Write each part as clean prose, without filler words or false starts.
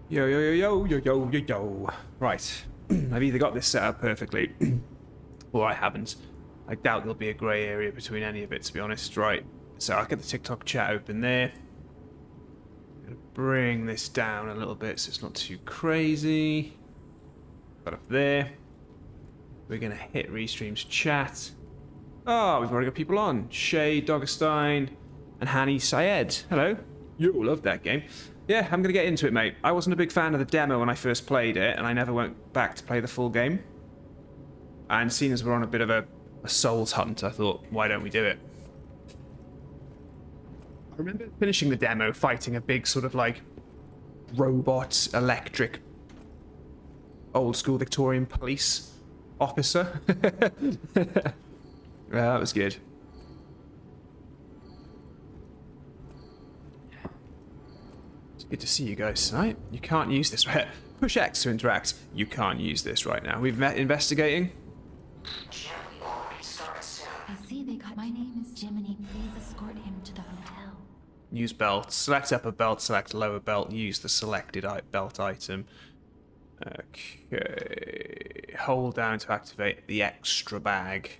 Yo, yo, yo, yo, yo, yo, yo, yo. Right. I've either got this set up perfectly, or I haven't. I doubt there'll be a grey area between any of it, to be honest. Right. So I'll get the TikTok chat open there. I'm going to bring this down a little bit so it's not too crazy. Got up there. We're going to hit Restream's chat. Oh, we've already got people on. Shay, Doggerstein, and Hani Syed. Hello. You love that game. Yeah, I'm going to get into it, mate. I wasn't a big fan of the demo when I first played it, and I never went back to play the full game. And seeing as we're on a bit of a Souls hunt, I thought, why don't we do it? I remember finishing the demo, fighting a big sort of like robot, electric, old school Victorian police officer. That was good. It's good to see you guys tonight. You can't use this. Push X to interact. You can't use this right now. We've met investigating. I see they got. My name is Jiminy. Please escort him to the hotel. Use belt. Select upper belt. Select lower belt. Use the selected belt item. Okay. Hold down to activate the extra bag.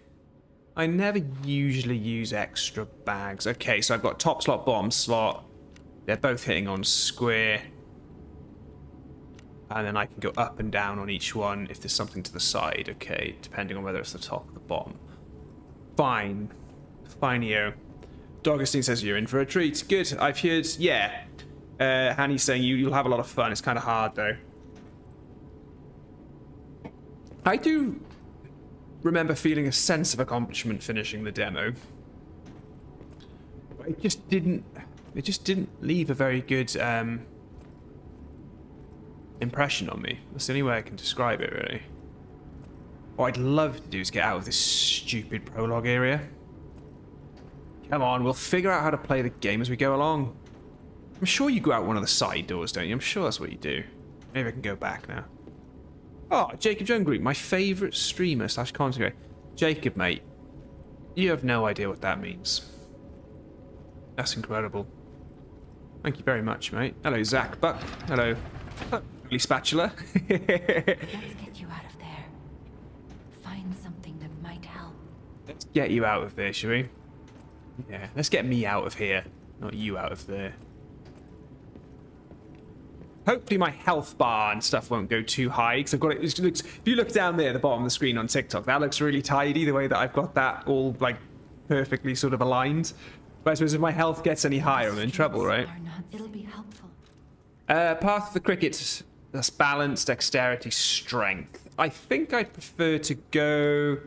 I never usually use extra bags. Okay, so I've got top slot, bottom slot. They're both hitting on square. And then I can go up and down on each one if there's something to the side. Okay, depending on whether it's the top or the bottom. Fine. Fineo. Doggerstein says you're in for a treat. Good. I've heard, yeah. Hanny's saying you'll have a lot of fun. It's kind of hard, though. I do remember feeling a sense of accomplishment finishing the demo. It just didn't leave a very good impression on me. That's the only way I can describe it, really. What I'd love to do is get out of this stupid prologue area. Come on, we'll figure out how to play the game as we go along. I'm sure you go out one of the side doors, don't you? I'm sure that's what you do. Maybe I can go back now. Oh, Jacob Jones Group, my favourite streamer / content creator. Jacob, mate, you have no idea what that means. That's incredible. Thank you very much, mate. Hello, Zach Buck. Hello. Holy spatula. Let's get you out of there. Find something that might help. Let's get you out of there, shall we? Yeah, let's get me out of here, not you out of there. Hopefully my health bar and stuff won't go too high, because I've got it. It looks, if you look down there at the bottom of the screen on TikTok, that looks really tidy, the way that I've got that all like perfectly sort of aligned. But I suppose if my health gets any higher, I'm in trouble, right? It'll be helpful. Path of the cricket, that's balance, dexterity, strength. I think I'd prefer to go...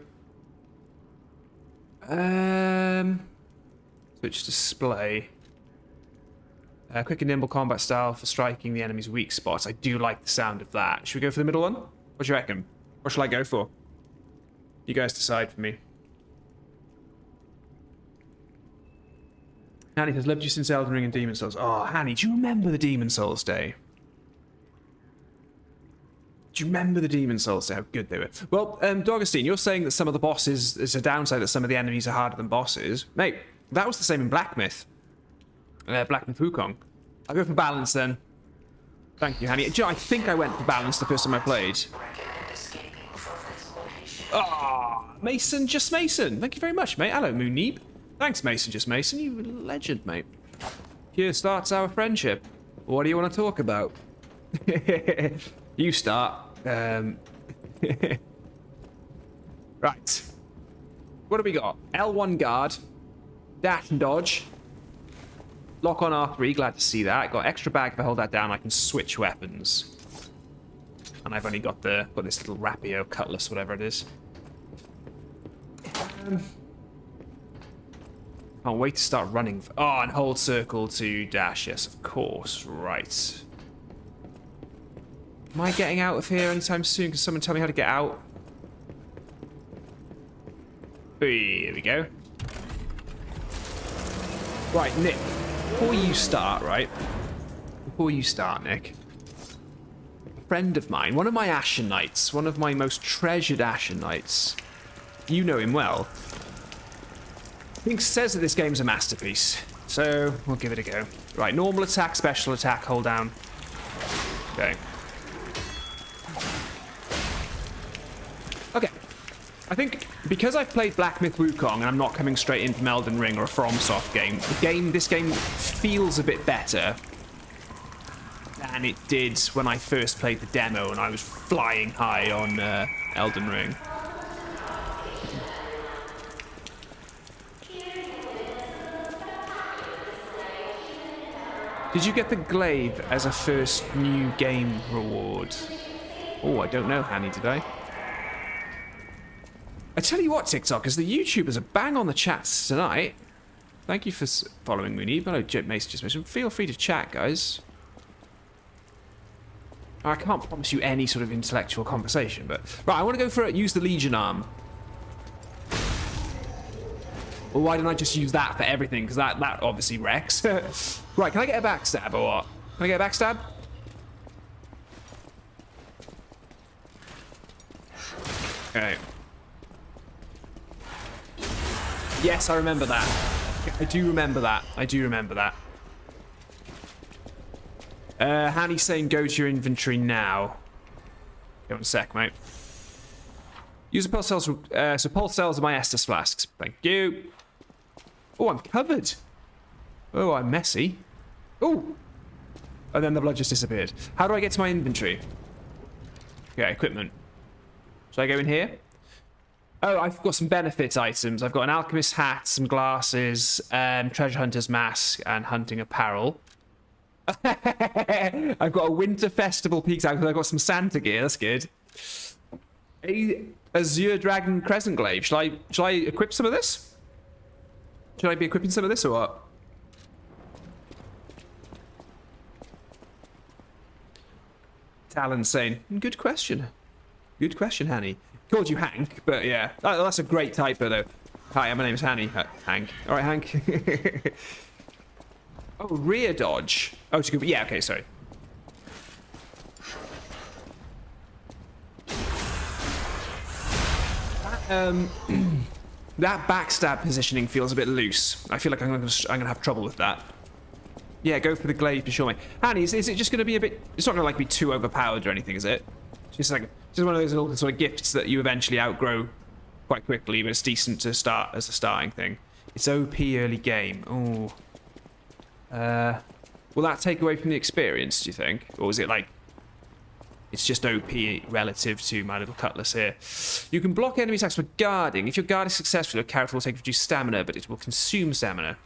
Switch display. Quick and nimble combat style for striking the enemy's weak spots. I do like the sound of that. Should we go for the middle one? What do you reckon? What shall I go for? You guys decide for me. Hanny says, loved you since Elden Ring and Demon Souls. Oh, Hanny, do you remember the Demon Souls day? Do you remember the Demon Souls day? How good they were. Well, Doggerstein, you're saying that some of the bosses, there's a downside that some of the enemies are harder than bosses. Mate, that was the same in Black Myth. Black Myth Wukong. I'll go for balance then. Thank you, Hanny. Do you know, I think I went for balance the first time I played. Ah, Mason, just Mason. Thank you very much, mate. Hello, Moonneeb. Thanks, Mason, just Mason. You legend, mate. Here starts our friendship. What do you want to talk about? You start. Right. What do we got? L1 guard. Dash and dodge. Lock on R3, glad to see that. Got extra bag. If I hold that down, I can switch weapons. And I've only got this little rapio, cutlass, whatever it is. Can't wait to start running. Oh, and hold circle to dash. Yes, of course. Right. Am I getting out of here anytime soon? Can someone tell me how to get out? Here we go. Right, Nick. Before you start, Nick. A friend of mine, one of my Ashen Knights, one of my most treasured Ashen Knights. You know him well. I think says that this game's a masterpiece. So, we'll give it a go. Right, normal attack, special attack, hold down. Okay. Okay. I think because I've played Black Myth Wukong and I'm not coming straight in from Elden Ring or a FromSoft game, this game feels a bit better than it did when I first played the demo and I was flying high on Elden Ring. Did you get the glaive as a first new game reward? Oh, I don't know, Hanny, did I? I tell you what, TikTokers, the YouTubers are bang on the chats tonight. Thank you for following me, but I know Mace just mentioned. Feel free to chat, guys. I can't promise you any sort of intellectual conversation, but... Right, I want to go for it. Use the Legion arm. Well, why didn't I just use that for everything? Because that obviously wrecks. Right, can I get a backstab or what? Can I get a backstab? Okay. Yes, I remember that. I do remember that. I do remember that. Hanny's saying go to your inventory now. Give on a sec, mate. Use the pulse cells. So pulse cells are my Estus flasks. Thank you. Oh, I'm covered. Oh, I'm messy. Oh. And then the blood just disappeared. How do I get to my inventory? Okay, equipment. Should I go in here? Oh, I've got some benefit items. I've got an alchemist hat, some glasses, treasure hunter's mask, and hunting apparel. I've got a winter festival peaks out because I've got some Santa gear. That's good. A Azure Dragon Crescent Glaive. Shall I equip some of this? Should I be equipping some of this or what? Talon's saying, good question. Good question, Hanny. Called you Hank, but yeah. That's a great typo, though. Hi, my name's Hanny. Hank. All right, Hank. Oh, rear dodge. Oh, to go. Yeah, okay, sorry. That backstab positioning feels a bit loose. I feel like I'm gonna have trouble with that. Yeah, go for the glaive for sure, mate. Hanny, is it just gonna be a bit? It's not gonna like be too overpowered or anything, is it? Just like just one of those little sort of gifts that you eventually outgrow quite quickly, but it's decent to start as a starting thing. It's OP early game. Oh. Will that take away from the experience, do you think? Or is it like it's just OP relative to my little cutlass here? You can block enemy attacks with guarding. If your guard is successful, your character will take reduced stamina, but it will consume stamina.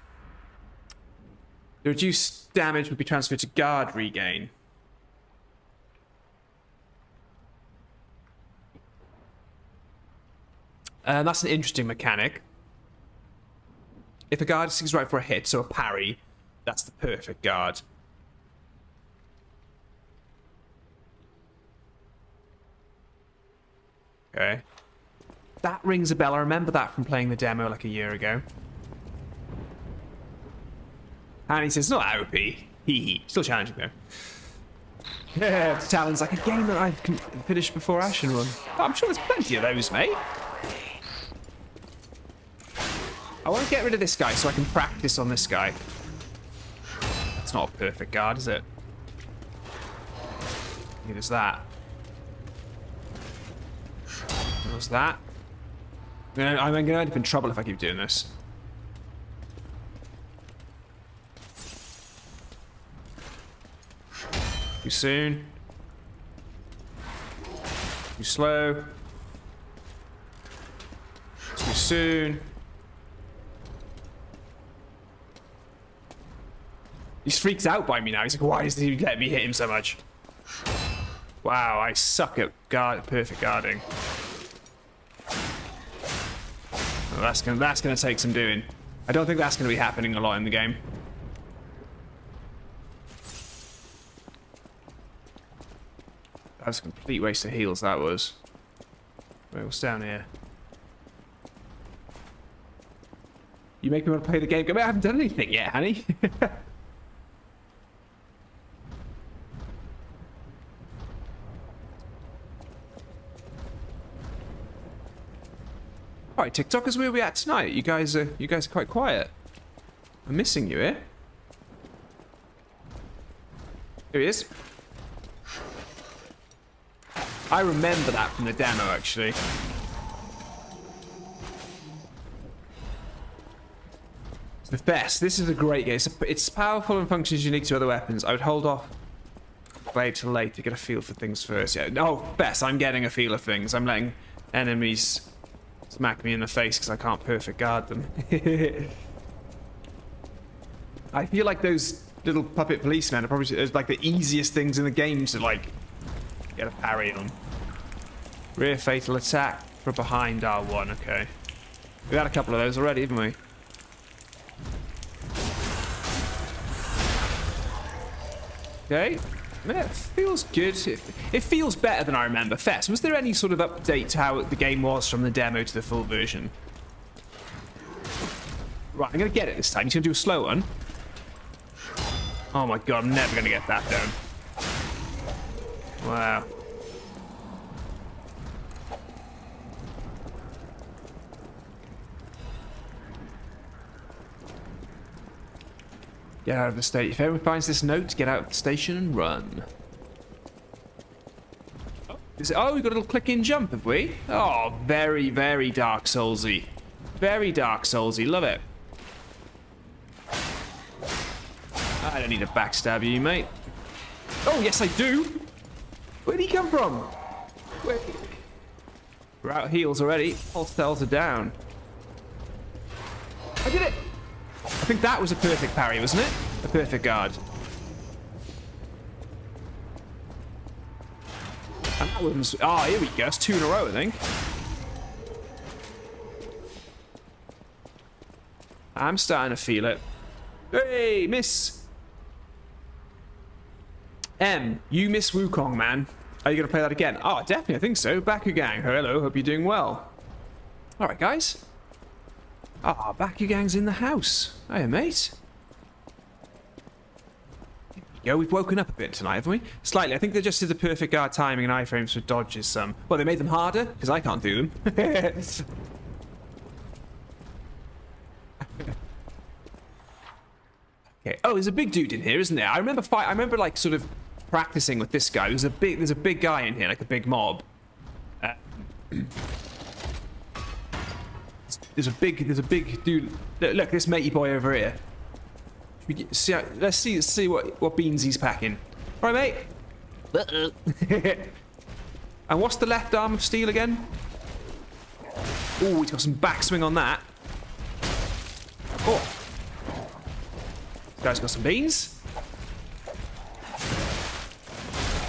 The reduced damage would be transferred to guard regain. That's an interesting mechanic. If a guard is right for a hit, so a parry, that's the perfect guard. Okay. That rings a bell. I remember that from playing the demo like a year ago. And he says, not OP. Hee hee. Still challenging though. Yeah, Talon's like a game that I've finished before Ashen run. Oh, I'm sure there's plenty of those, mate. I want to get rid of this guy so I can practice on this guy. That's not a perfect guard, is it? There's that. What's that? I'm going to end up in trouble if I keep doing this. Too soon. Too slow. Too soon. He's freaked out by me now. He's like, why does he let me hit him so much? Wow, I suck at perfect guarding. Oh, that's gonna take some doing. I don't think that's gonna be happening a lot in the game. That was a complete waste of heals, that was. Wait, what's down here? You make me want to play the game. I haven't done anything yet, honey. Alright, TikTokers, where are we at tonight? You guys are quite quiet. I'm missing you here. Here he is. I remember that from the demo, actually. The best. This is a great game. It's powerful and functions unique to other weapons. I would hold off wait till late to get a feel for things first. Yeah. No, best. I'm getting a feel of things. I'm letting enemies smack me in the face because I can't perfect guard them. I feel like those little puppet policemen are probably like the easiest things in the game to like get a parry on. Rear fatal attack from behind R1. Okay, we had a couple of those already, haven't we? Okay, yeah, it feels good. It feels better than I remember. Fess, was there any sort of update to how the game was from the demo to the full version? Right, I'm going to get it this time. He's going to do a slow one. Oh my god, I'm never going to get that down. Wow. Get out of the station. If anyone finds this note, get out of the station and run. Oh, we've got a little click-in jump, have we? Oh, very, very Dark Soulsy. Very Dark Soulsy. Love it. I don't need to backstab you, mate. Oh, yes, I do. Where'd he come from? Where? We're out of heals already. All cells are down. I did it. I think that was a perfect parry, wasn't it? A perfect guard. And that one's... Oh, here we go. It's 2 in a row, I think. I'm starting to feel it. Hey, miss! You miss Wukong, man. Are you going to play that again? Oh, definitely, I think so. Bakugang. Hello, hope you're doing well. Alright, guys. Ah, Bakugang's in the house. Hiya, mate. Yo, we've woken up a bit tonight, haven't we? Slightly. I think they just did the perfect guard timing and iframes for dodges. Well, they made them harder, because I can't do them. Okay. Oh, there's a big dude in here, isn't there? I remember like sort of practicing with this guy. There's a big guy in here, like a big mob. There's a big dude. Look, this matey boy over here. Let's see what beans he's packing. All right, mate. And what's the left arm of steel again? Oh, he's got some backswing on that. Oh, this guy's got some beans.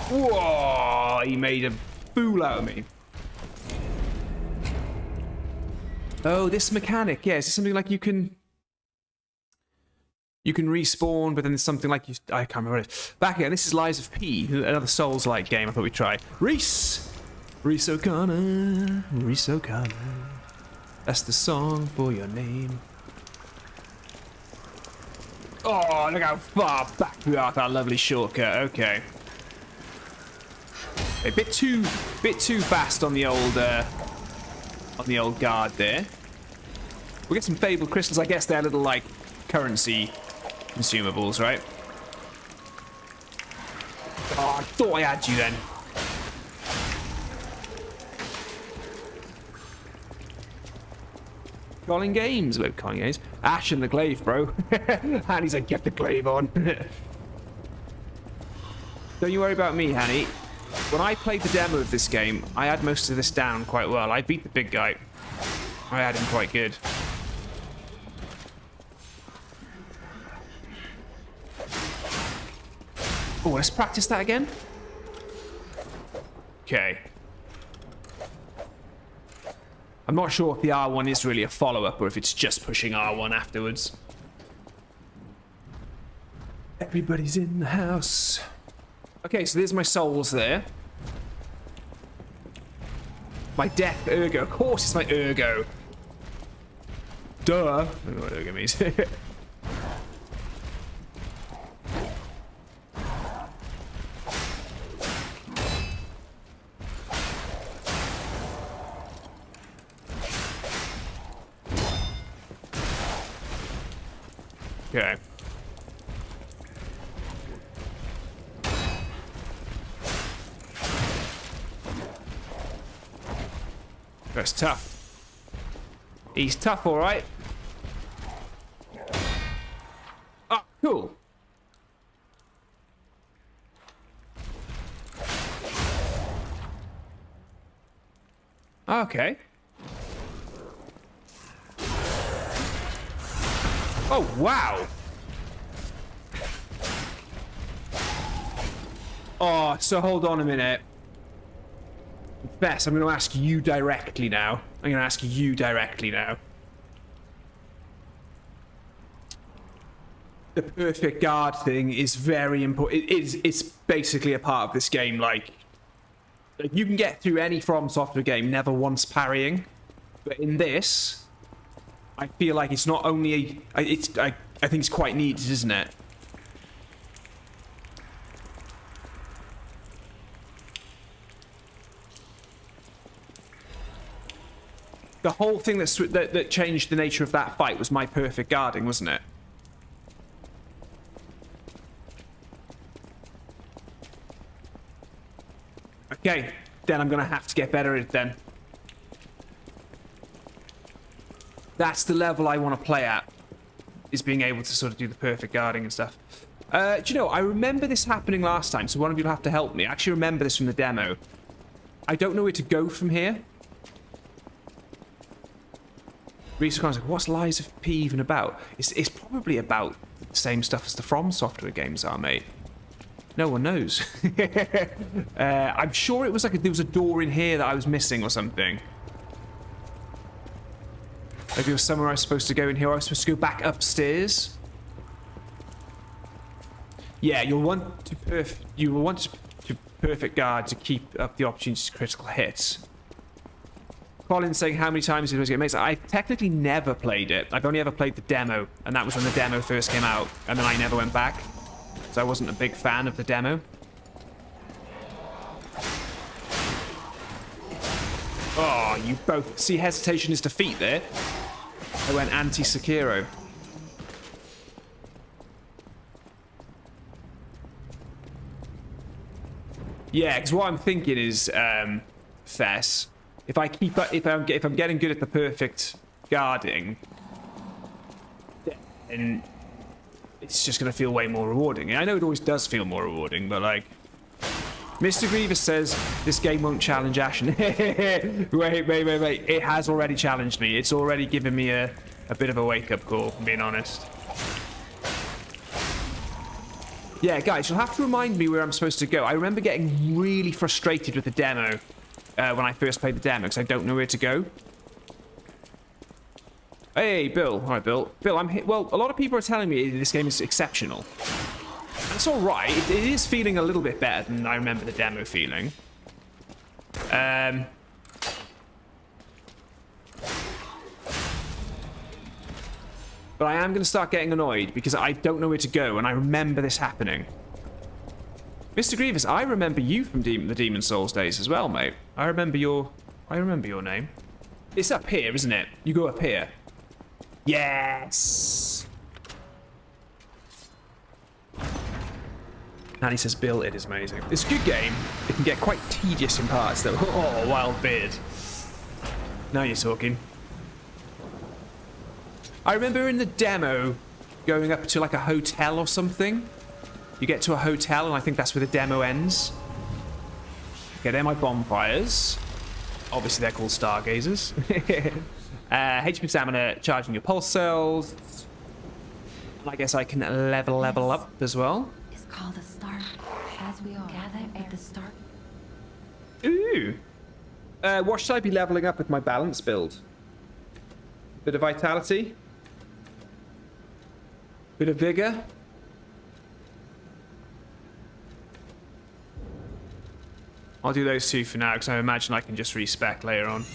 Whoa! He made a fool out of me. Oh, this mechanic. Yeah, is it something like you can respawn, but then there's something like I can't remember it. Back again, this is Lies of P, another Souls-like game I thought we'd try. Reese O'Connor. That's the song for your name. Oh, look how far back we are with that lovely shortcut. Okay. A bit too fast on the old guard there. We'll get some fabled crystals. I guess they're little like currency consumables, right? Oh, I thought I had you then. Colin Games, about Colin Games. Ashen the glaive, bro. And he's like, get the glaive on. Don't you worry about me, Hanny. When I played the demo of this game, I had most of this down quite well. I beat the big guy. I had him quite good. Oh, let's practice that again. Okay. I'm not sure if the R1 is really a follow-up or if it's just pushing R1 afterwards. Everybody's in the house. Okay, so there's my souls there. My death ergo. Of course it's my ergo. Duh. I don't know what ergo means. Okay. That's tough. He's tough, all right. Oh, cool. Okay. Oh, wow. Oh, so hold on a minute. Bess, I'm going to ask you directly now. I'm going to ask you directly now. The perfect guard thing is very important. It's basically a part of this game. Like you can get through any From Software game never once parrying, but in this, I feel like it's not only I think it's quite needed, isn't it? The whole thing that changed the nature of that fight was my perfect guarding, wasn't it? Okay, then I'm gonna have to get better at it then. That's the level I want to play at, is being able to sort of do the perfect guarding and stuff. Do you know, I remember this happening last time, so one of you will have to help me. I actually remember this from the demo. I don't know where to go from here. Reese was like, what's Lies of P even about? It's probably about the same stuff as the From Software games are, mate. No one knows. I'm sure it was like there was a door in here that I was missing or something. Maybe it was somewhere I was supposed to go in here. I was supposed to go back upstairs. Yeah, you'll want to perfect guard to keep up the opportunity to critical hits. Colin's saying how many times did it get made? I technically never played it. I've only ever played the demo, and that was when the demo first came out, and then I never went back. So I wasn't a big fan of the demo. Oh, you both see hesitation is defeat there. I went anti-Sekiro. Yeah, because what I'm thinking is, Fess, if I keep up, if I'm getting good at the perfect guarding, then it's just going to feel way more rewarding. And I know it always does feel more rewarding, but like, Mr. Grievous says this game won't challenge Ashen. wait. It has already challenged me. It's already given me a bit of a wake-up call, I'm being honest. Yeah, guys, you'll have to remind me where I'm supposed to go. I remember getting really frustrated with the demo when I first played the demo, because I don't know where to go. Hey, Bill. All right, Bill. Bill, I'm here. Well, a lot of people are telling me this game is exceptional. That's all right. It is feeling a little bit better than I remember the demo feeling. But I am going to start getting annoyed because I don't know where to go, and I remember this happening. Mr. Grievous, I remember you from the Demon Souls days as well, mate. I remember your name. It's up here, isn't it? You go up here. Yes! And he says, Bill, it is amazing. It's a good game. It can get quite tedious in parts, though. Oh, wild beard. Now you're talking. I remember in the demo going up to like a hotel or something. You get to a hotel, and I think that's where the demo ends. Okay, they're my bonfires. Obviously, they're called Stargazers. HP Examiner charging your pulse cells. And I guess I can level up as well. It's called a start. As we all gather at the start. Ooh. What should I be leveling up with my balance build? Bit of vitality. Bit of vigor. I'll do those two for now, because I imagine I can just respec later on.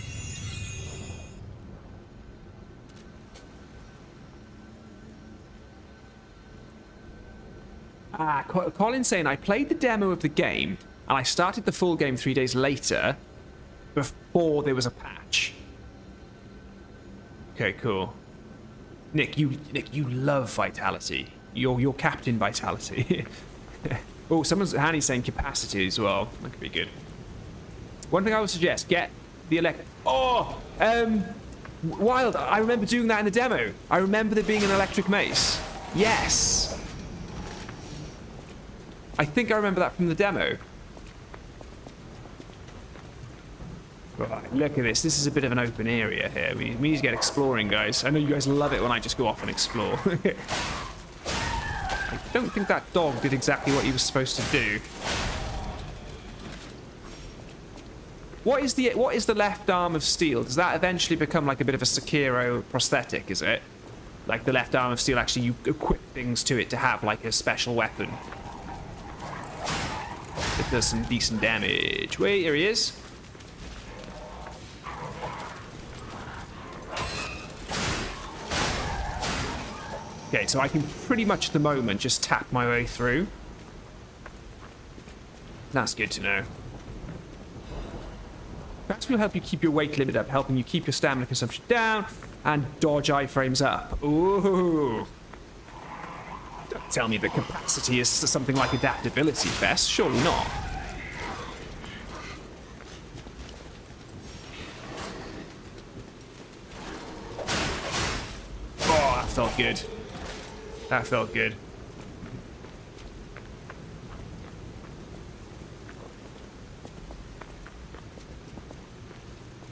Colin's saying I played the demo of the game, and I started the full game 3 days later, before there was a patch. Okay, cool. Nick, you love vitality. You're Captain Vitality. Oh, Hanny's saying capacity as well. That could be good. One thing I would suggest, get the elect... Oh! Wild, I remember doing that in the demo. I remember there being an electric mace. Yes! I think I remember that from the demo. Right, look at this. This is a bit of an open area here. We need to get exploring, guys. I know you guys love it when I just go off and explore. I don't think that dog did exactly what he was supposed to do. What is the left arm of steel? Does that eventually become like a bit of a Sekiro prosthetic, is it? Like the left arm of steel, actually you equip things to it to have like a special weapon. It does some decent damage. Wait, here he is. Okay, so I can pretty much at the moment just tap my way through. That's good to know. Perhaps will help you keep your weight limit up, helping you keep your stamina consumption down and dodge iframes up. Ooh. Don't tell me the capacity is something like adaptability, Fess. Surely not. Oh, that felt good. That felt good.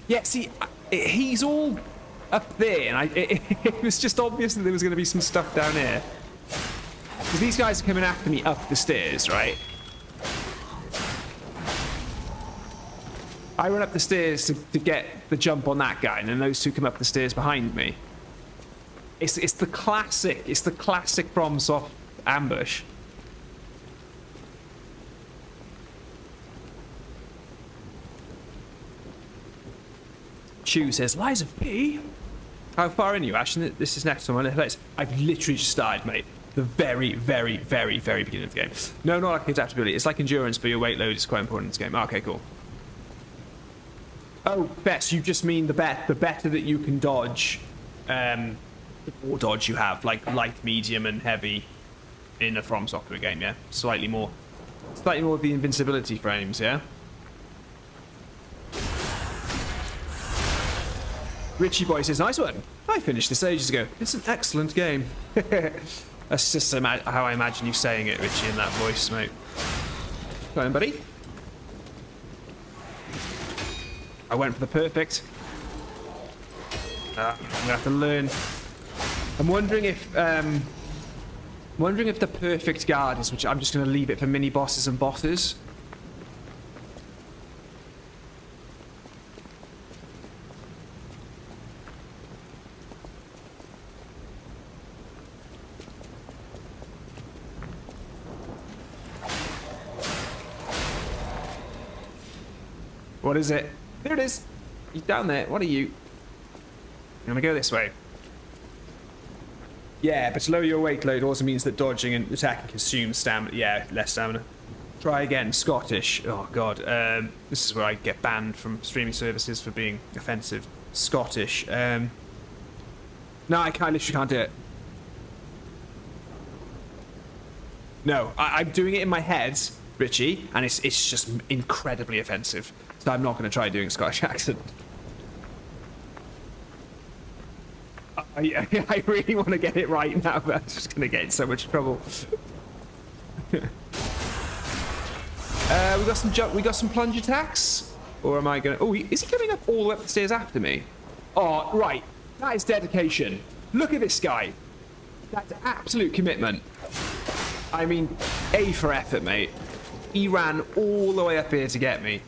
Yeah, see, he's all up there, and it was just obvious that there was going to be some stuff down here. Because these guys are coming after me up the stairs, right? I run up the stairs to get the jump on that guy, and then those two come up the stairs behind me. It's the classic FromSoft ambush. Chew says, Lies of P? How far in are you, Ashen? This is next on my list. I've literally just started, mate. The very, very, very, very beginning of the game. No, not like adaptability. It's like endurance, but your weight load is quite important in this game. Okay, cool. Oh, Bess, you just mean the better that you can dodge, the more dodge you have, like light, medium, and heavy in a From Software game, yeah? Slightly more of the invincibility frames, yeah? Richie Boy says, nice one. I finished this ages ago. It's an excellent game. That's just how I imagine you saying it, Richie, in that voice, mate. Go on, buddy. I went for the perfect. I'm gonna have to learn. I'm wondering if the perfect guard is, which I'm just gonna leave it for mini bosses and bosses. What is it? There it is. He's down there. What are you? I'm gonna go this way. Yeah, but to lower your weight load also means that dodging and attacking consumes stamina. Yeah, less stamina. Try again. Scottish. Oh, God. This is where I get banned from streaming services for being offensive. Scottish. No, I literally can't do it. No, I'm doing it in my head, Richie, and it's just incredibly offensive. So I'm not going to try doing a Scottish accent. I really want to get it right now, but I'm just going to get in so much trouble. We got some plunge attacks, or am I going to? Oh, is he coming up all the way up the stairs after me? Oh, right. That is dedication. Look at this guy. That's absolute commitment. I mean, A for effort, mate. He ran all the way up here to get me.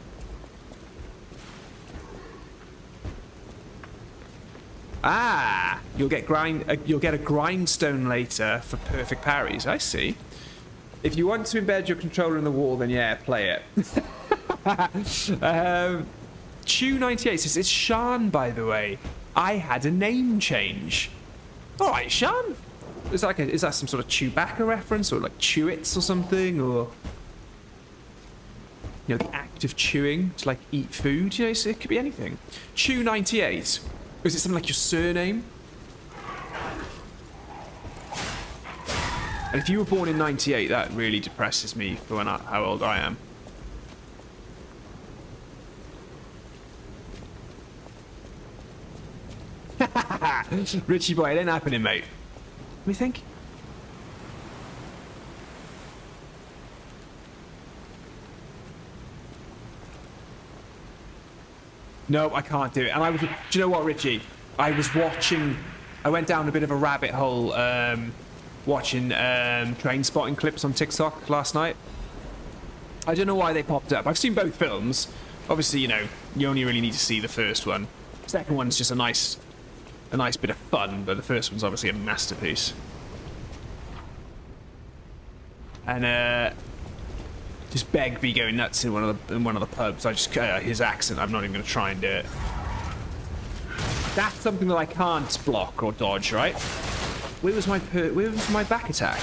Ah, you'll get a grindstone later for perfect parries. I see. If you want to embed your controller in the wall, then yeah, play it. Chew98 says it's Shan, by the way. I had a name change. All right, Shan. Is that some sort of Chewbacca reference, or like Chewits or something, or you know, the act of chewing to like eat food? You know, so it could be anything. Chew98. Is it something like your surname? And if you were born in 98, that really depresses me for how old I am. Richie boy, it ain't happening, mate. Let me think. No, I can't do it. And do you know what, Richie? I went down a bit of a rabbit hole watching train spotting clips on TikTok last night. I don't know why they popped up. I've seen both films. Obviously, you know, you only really need to see the first one. The second one's just a nice bit of fun, but the first one's obviously a masterpiece. And just Begbie going nuts in one of the pubs. I just his accent. I'm not even going to try and do it. That's something that I can't block or dodge, right? Where was my back attack?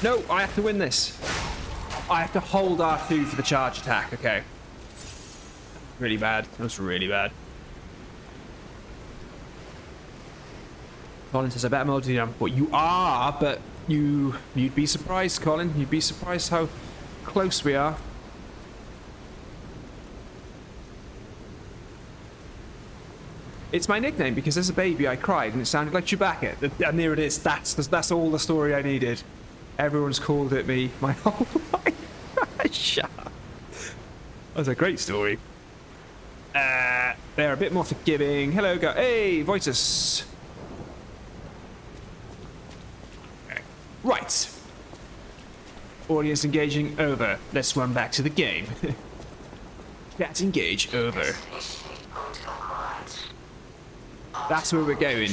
No, I have to win this. I have to hold R2 for the charge attack. Okay. Really bad. That was really bad. Colin says, I bet I'm older than you. But you are, but you'd be surprised, Colin. You'd be surprised how close we are. It's my nickname because as a baby I cried and it sounded like Chewbacca. And there it is. That's all the story I needed. Everyone's called it me my whole life. Shut up. That was a great story. They're a bit more forgiving. Hello, go. Hey, Voitus. Okay. Right. Audience engaging over. Let's run back to the game. Chat engage over. That's where we're going.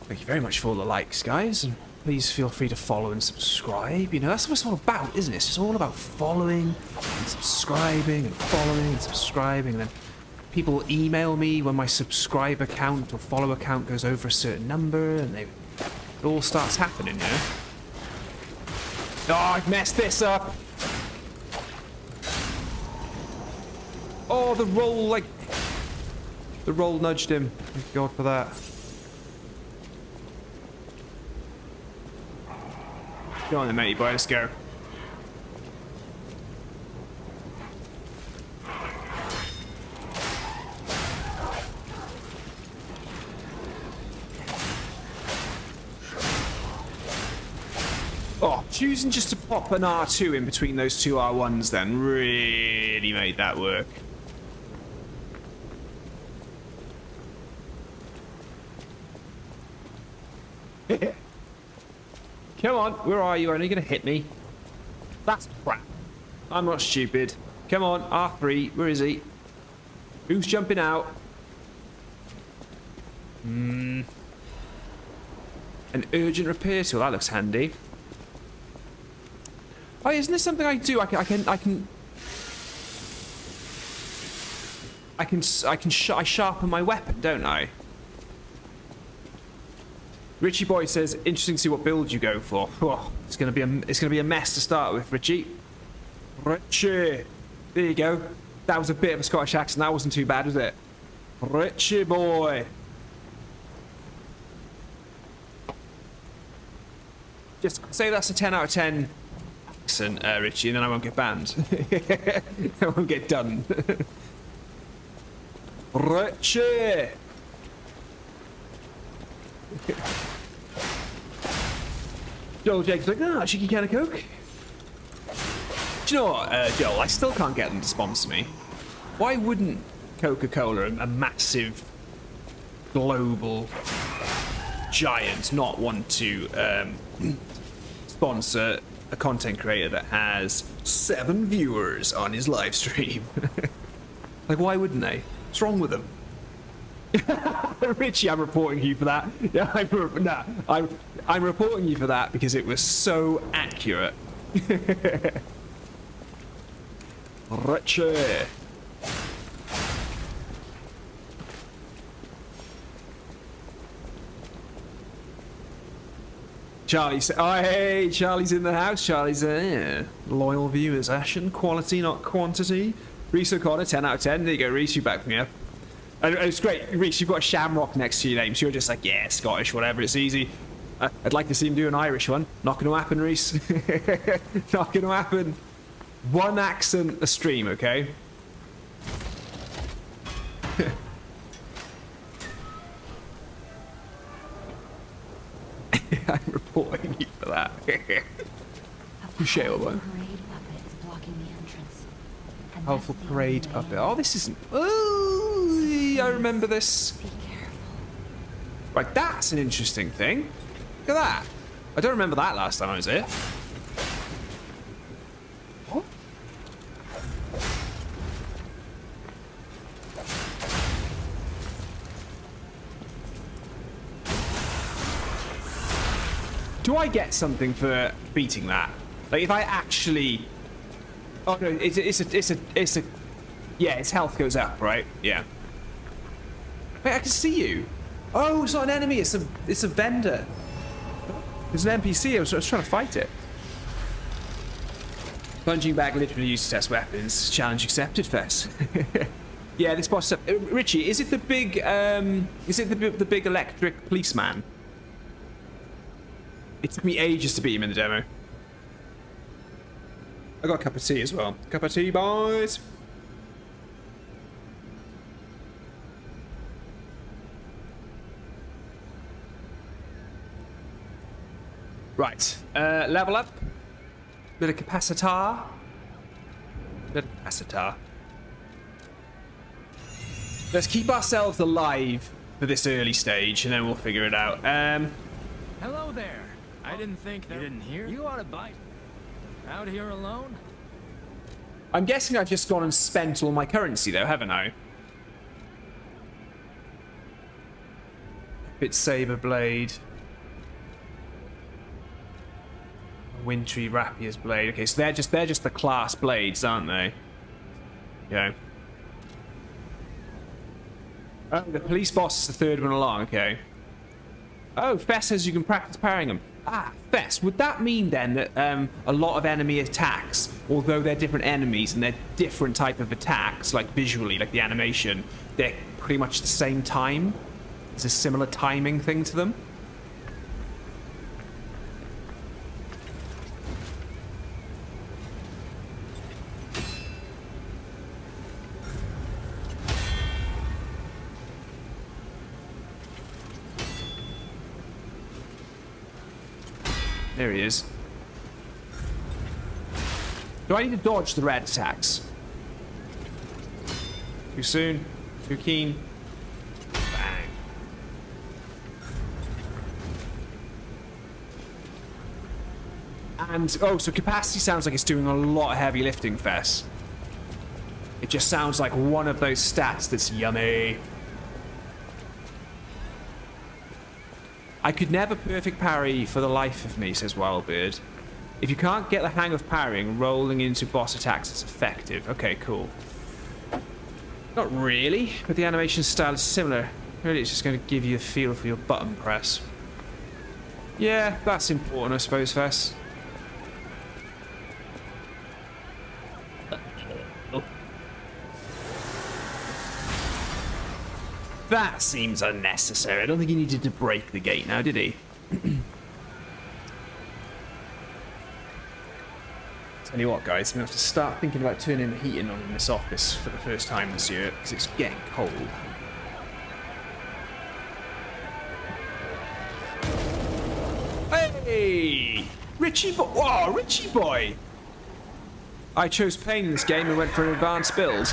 Thank you very much for all the likes, guys, and please feel free to follow and subscribe. You know, that's what it's all about, isn't it? It's all about following and subscribing and following and subscribing. And then people email me when my subscriber count or follower count goes over a certain number, and it all starts happening, you know? Oh, I've messed this up! Oh, the roll nudged him. Thank God for that. Go on then, matey boy, let's go. Oh, choosing just to pop an R2 in between those two R1s then really made that work. Come on, where are you? Are you going to hit me? That's crap. I'm not stupid. Come on, R3, where is he? Who's jumping out? An urgent repair tool, that looks handy. Oh, isn't this something I do? I sharpen my weapon, don't I? Richie boy says, interesting to see what build you go for. Oh, it's gonna be a mess to start with, Richie. Richie, there you go. That was a bit of a Scottish accent. That wasn't too bad, was it? Richie boy. Just say that's a 10 out of 10 accent, Richie, and then I won't get banned. I won't get done. Richie. Joel Jake's like, a cheeky can of Coke. Do you know what, Joel? I still can't get them to sponsor me. Why wouldn't Coca-Cola, a massive global giant, not want to sponsor a content creator that has 7 viewers on his live stream? Like, why wouldn't they? What's wrong with them? Richie, I'm reporting you for that. Yeah, I'm reporting you for that because it was so accurate. Richie. Charlie's. Oh, hey, Charlie's in the house. Charlie's there. Loyal viewers. Ashen, quality, not quantity. Reese O'Connor, 10 out of 10. There you go, Reese, you backed me up. And it's great, Reese, you've got a shamrock next to your name, so you're just like, yeah, Scottish, whatever, it's easy. I'd like to see him do an Irish one. Not going to happen, Reese. Not going to happen. One accent a stream, okay? I'm reporting you for that. Touche, one. Powerful parade puppet. Oh, this isn't. Oh, I remember this. Be careful. Right, that's an interesting thing. Look at that. I don't remember that last time I was here. What? Do I get something for beating that? Like, if I actually... Oh, no, it's a... Yeah, its health goes up, right? Yeah. Wait, I can see you. Oh, it's not an enemy, it's a vendor. There's an NPC, I was trying to fight it. Punching bag literally used to test weapons. Challenge accepted, Fess. Yeah, this boss... Richie, is it the big, the big electric policeman? It took me ages to beat him in the demo. I got a cup of tea as well. Cup of tea, boys. Right. Level up. Bit of capacitor. Let's keep ourselves alive for this early stage, and then we'll figure it out. Hello there. I didn't think that... You didn't hear? You ought to bite. Out here alone? I'm guessing I've just gone and spent all my currency, though, haven't I? Bit saber blade. Wintry rapier's blade. Okay, so they're just the class blades, aren't they? Yeah. Oh, the police boss is the third one along. Okay. Oh, Fess says you can practice parrying them. Ah, Fess, would that mean then that a lot of enemy attacks, although they're different enemies and they're different type of attacks, like visually, like the animation, they're pretty much the same time? There's a similar timing thing to them? There he is. Do I need to dodge the red attacks? Too soon? Too keen? Bang. And, oh, so capacity sounds like it's doing a lot of heavy lifting, Fess. It just sounds like one of those stats that's yummy. I could never perfect parry for the life of me, says Wildbird. If you can't get the hang of parrying, rolling into boss attacks is effective. Okay, cool. Not really, but the animation style is similar. Really, it's just going to give you a feel for your button press. Yeah, that's important, I suppose, Fess. That seems unnecessary. I don't think he needed to break the gate now, did he? Tell you what, guys, I'm going to have to start thinking about turning the heating on in this office for the first time this year, because it's getting cold. Hey! Richie boy! Whoa, Richie boy! I chose pain in this game and went for an advanced build.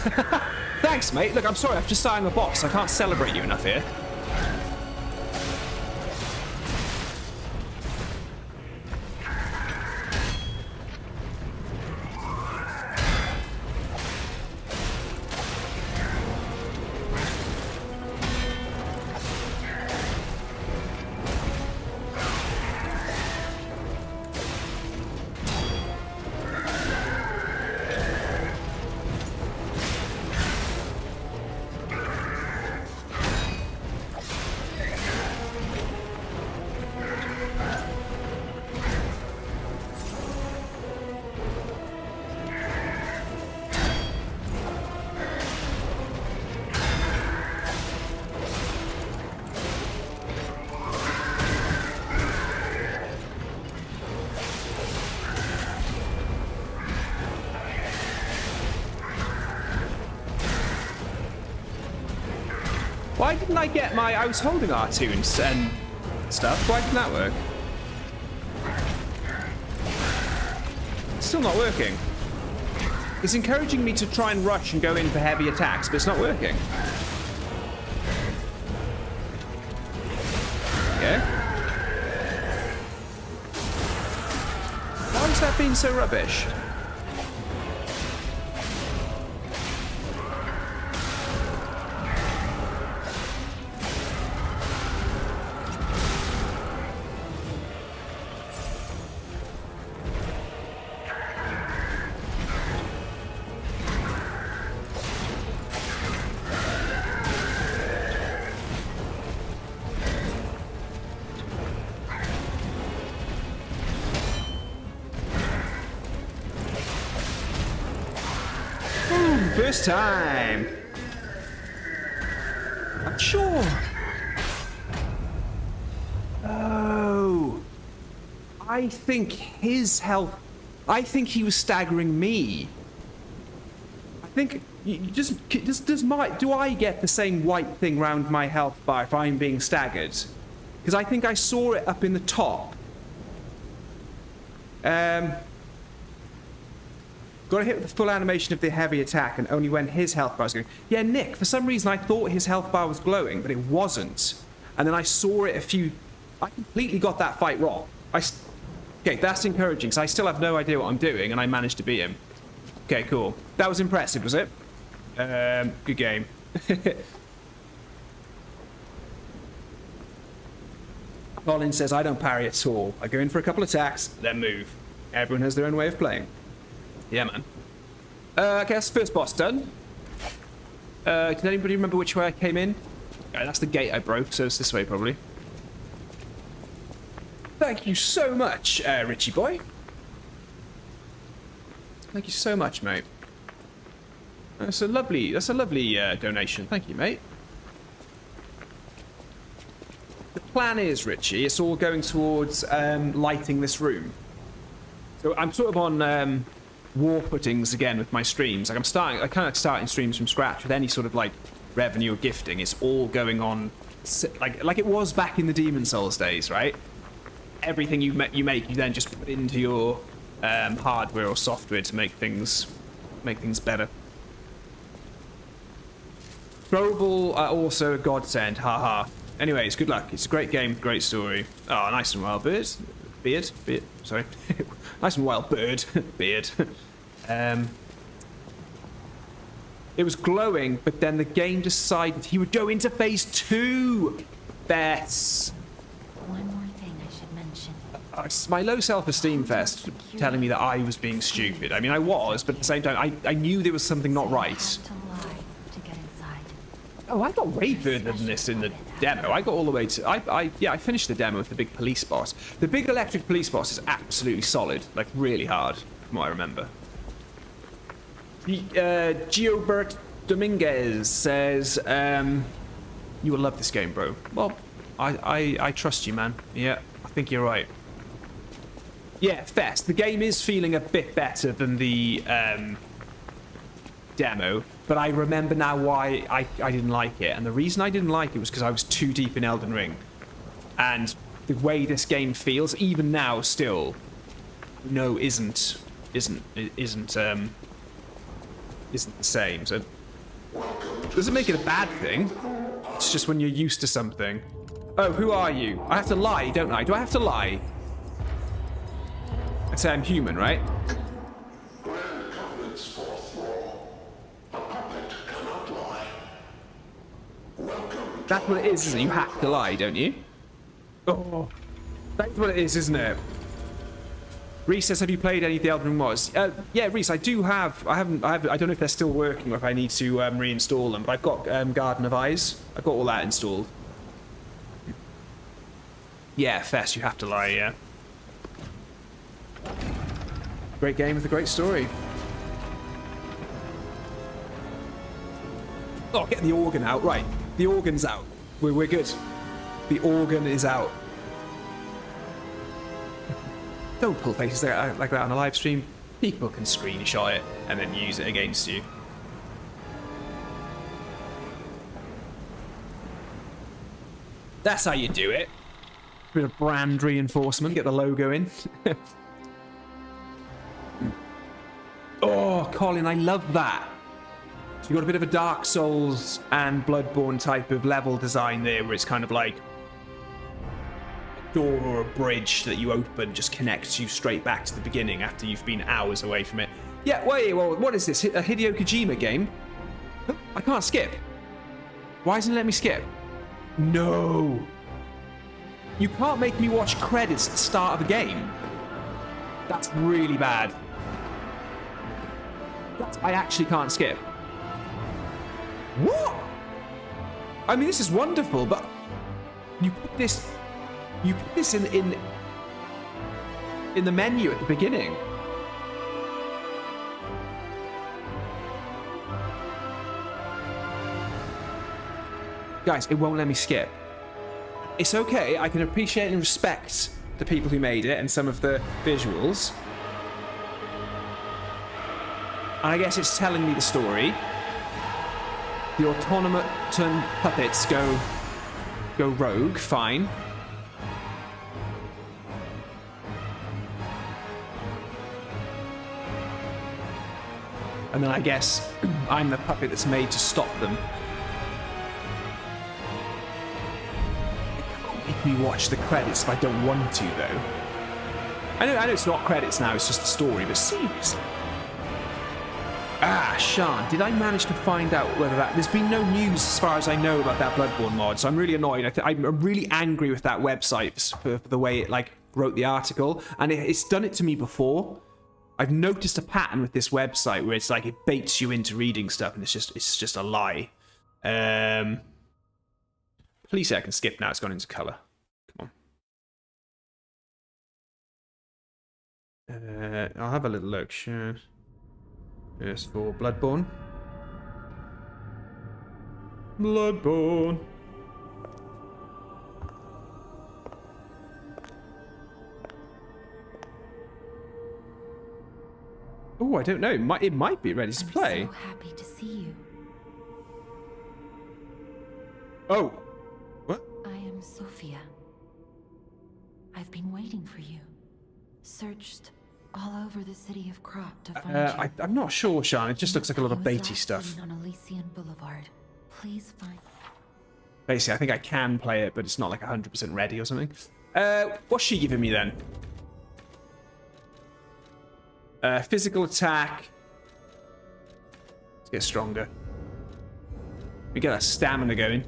Thanks, mate. Look, I'm sorry, I'm just starting a boss. I can't celebrate you enough here. Why didn't I get my... I was holding R2 and stuff. Why didn't that work? Still not working. It's encouraging me to try and rush and go in for heavy attacks, but it's not working. Okay. Why is that being so rubbish? First time. I'm sure. Oh. I think his health... I think he was staggering me. I think... Do I get the same white thing round my health bar if I'm being staggered? Because I think I saw it up in the top. Got to hit with the full animation of the heavy attack, and only when his health bar was going. Yeah, Nick, for some reason I thought his health bar was glowing, but it wasn't. And then I saw it I completely got that fight wrong. Okay, that's encouraging, because I still have no idea what I'm doing, and I managed to beat him. Okay, cool. That was impressive, was it? Good game. Colin says, I don't parry at all. I go in for a couple attacks, then move. Everyone has their own way of playing. Yeah, man. Okay, that's the first boss done. Can anybody remember which way I came in? Okay, that's the gate I broke, so it's this way, probably. Thank you so much, Richie boy. Thank you so much, mate. That's a lovely donation. Thank you, mate. The plan is, Richie, it's all going towards lighting this room. So I'm sort of on war puttings again with my streams. Like I kind of starting streams from scratch with any sort of like revenue or gifting. It's all going on like it was back in the Demon Souls days, right? Everything you make, you then just put into your hardware or software to make things better. Throwable are also a godsend, haha. Anyways, good luck. It's a great game, great story. Oh, nice and wild beard. Sorry. Nice and wild bird. Beard. It was glowing, but then the game decided he would go into phase 2. Bess. One more thing I should mention. My low self-esteem fest telling me that I was being stupid. I mean, I was, but at the same time, I knew there was something not right. To lie to get inside. Oh, I got way further than this in the demo. I got all the way to... I finished the demo with the big police boss. The big electric police boss is absolutely solid. Like, really hard, from what I remember. Giobert Dominguez says, you will love this game, bro. Well, I trust you, man. Yeah, I think you're right. Yeah, Fest. The game is feeling a bit better than the demo, but I remember now why I didn't like it. And the reason I didn't like it was because I was too deep in Elden Ring. And the way this game feels, even now, still, no, isn't the same. So, doesn't make it a bad thing. It's just when you're used to something. Oh, who are you? I have to lie, don't I? Do I have to lie? I say I'm human, right? That's what it is, isn't it? You have to lie, don't you? Oh, that's what it is, isn't it? Reese says, have you played any of the Elden Ring mods? Yeah, Reese, I do have. I don't know if they're still working or if I need to reinstall them, but I've got Garden of Eyes. I've got all that installed. Yeah, Fest, you have to lie, yeah. Great game with a great story. Oh, get the organ out. Right, the organ's out. We're good. The organ is out. Don't pull faces like that on a live stream. People can screenshot it and then use it against you. That's how you do it. Bit of brand reinforcement, get the logo in. Oh, Colin, I love that. So you've got a bit of a Dark Souls and Bloodborne type of level design there, where it's kind of like a door or a bridge that you open just connects you straight back to the beginning after you've been hours away from it. Yeah, wait, well, what is this? A Hideo Kojima game? I can't skip. Why doesn't it let me skip? No. You can't make me watch credits at the start of a game. That's really bad. I actually can't skip. What? I mean, this is wonderful, but you put this in the menu at the beginning. Guys, it won't let me skip. It's okay, I can appreciate and respect the people who made it and some of the visuals. And I guess it's telling me the story. The automaton puppets go rogue, fine. And then I guess I'm the puppet that's made to stop them. Make me watch the credits if I don't want to, though. I know it's not credits now, it's just the story, but seriously. Ah, Sean, did I manage to find out whether that... There's been no news as far as I know about that Bloodborne mod, so I'm really annoyed. I'm really angry with that website for the way it, like, wrote the article, and it's done it to me before. I've noticed a pattern with this website where it's like it baits you into reading stuff, and it's just a lie. Please say I can skip now. It's gone into color. Come on. I'll have a little look. Sure. Yes, for Bloodborne. Bloodborne. Oh, I don't know. It might be ready to play. I'm so happy to see you. Oh. What? I am Sophia. I've been waiting for you. Searched all over the city of Krat to find you. I'm not sure, Sean. It just looks like a lot of I was baity last stuff. seen on Elysian Boulevard. Please find. Basically, I think I can play it, but it's not like 100% ready or something. What's she giving me then? Physical attack. Let's get stronger. We get our stamina going.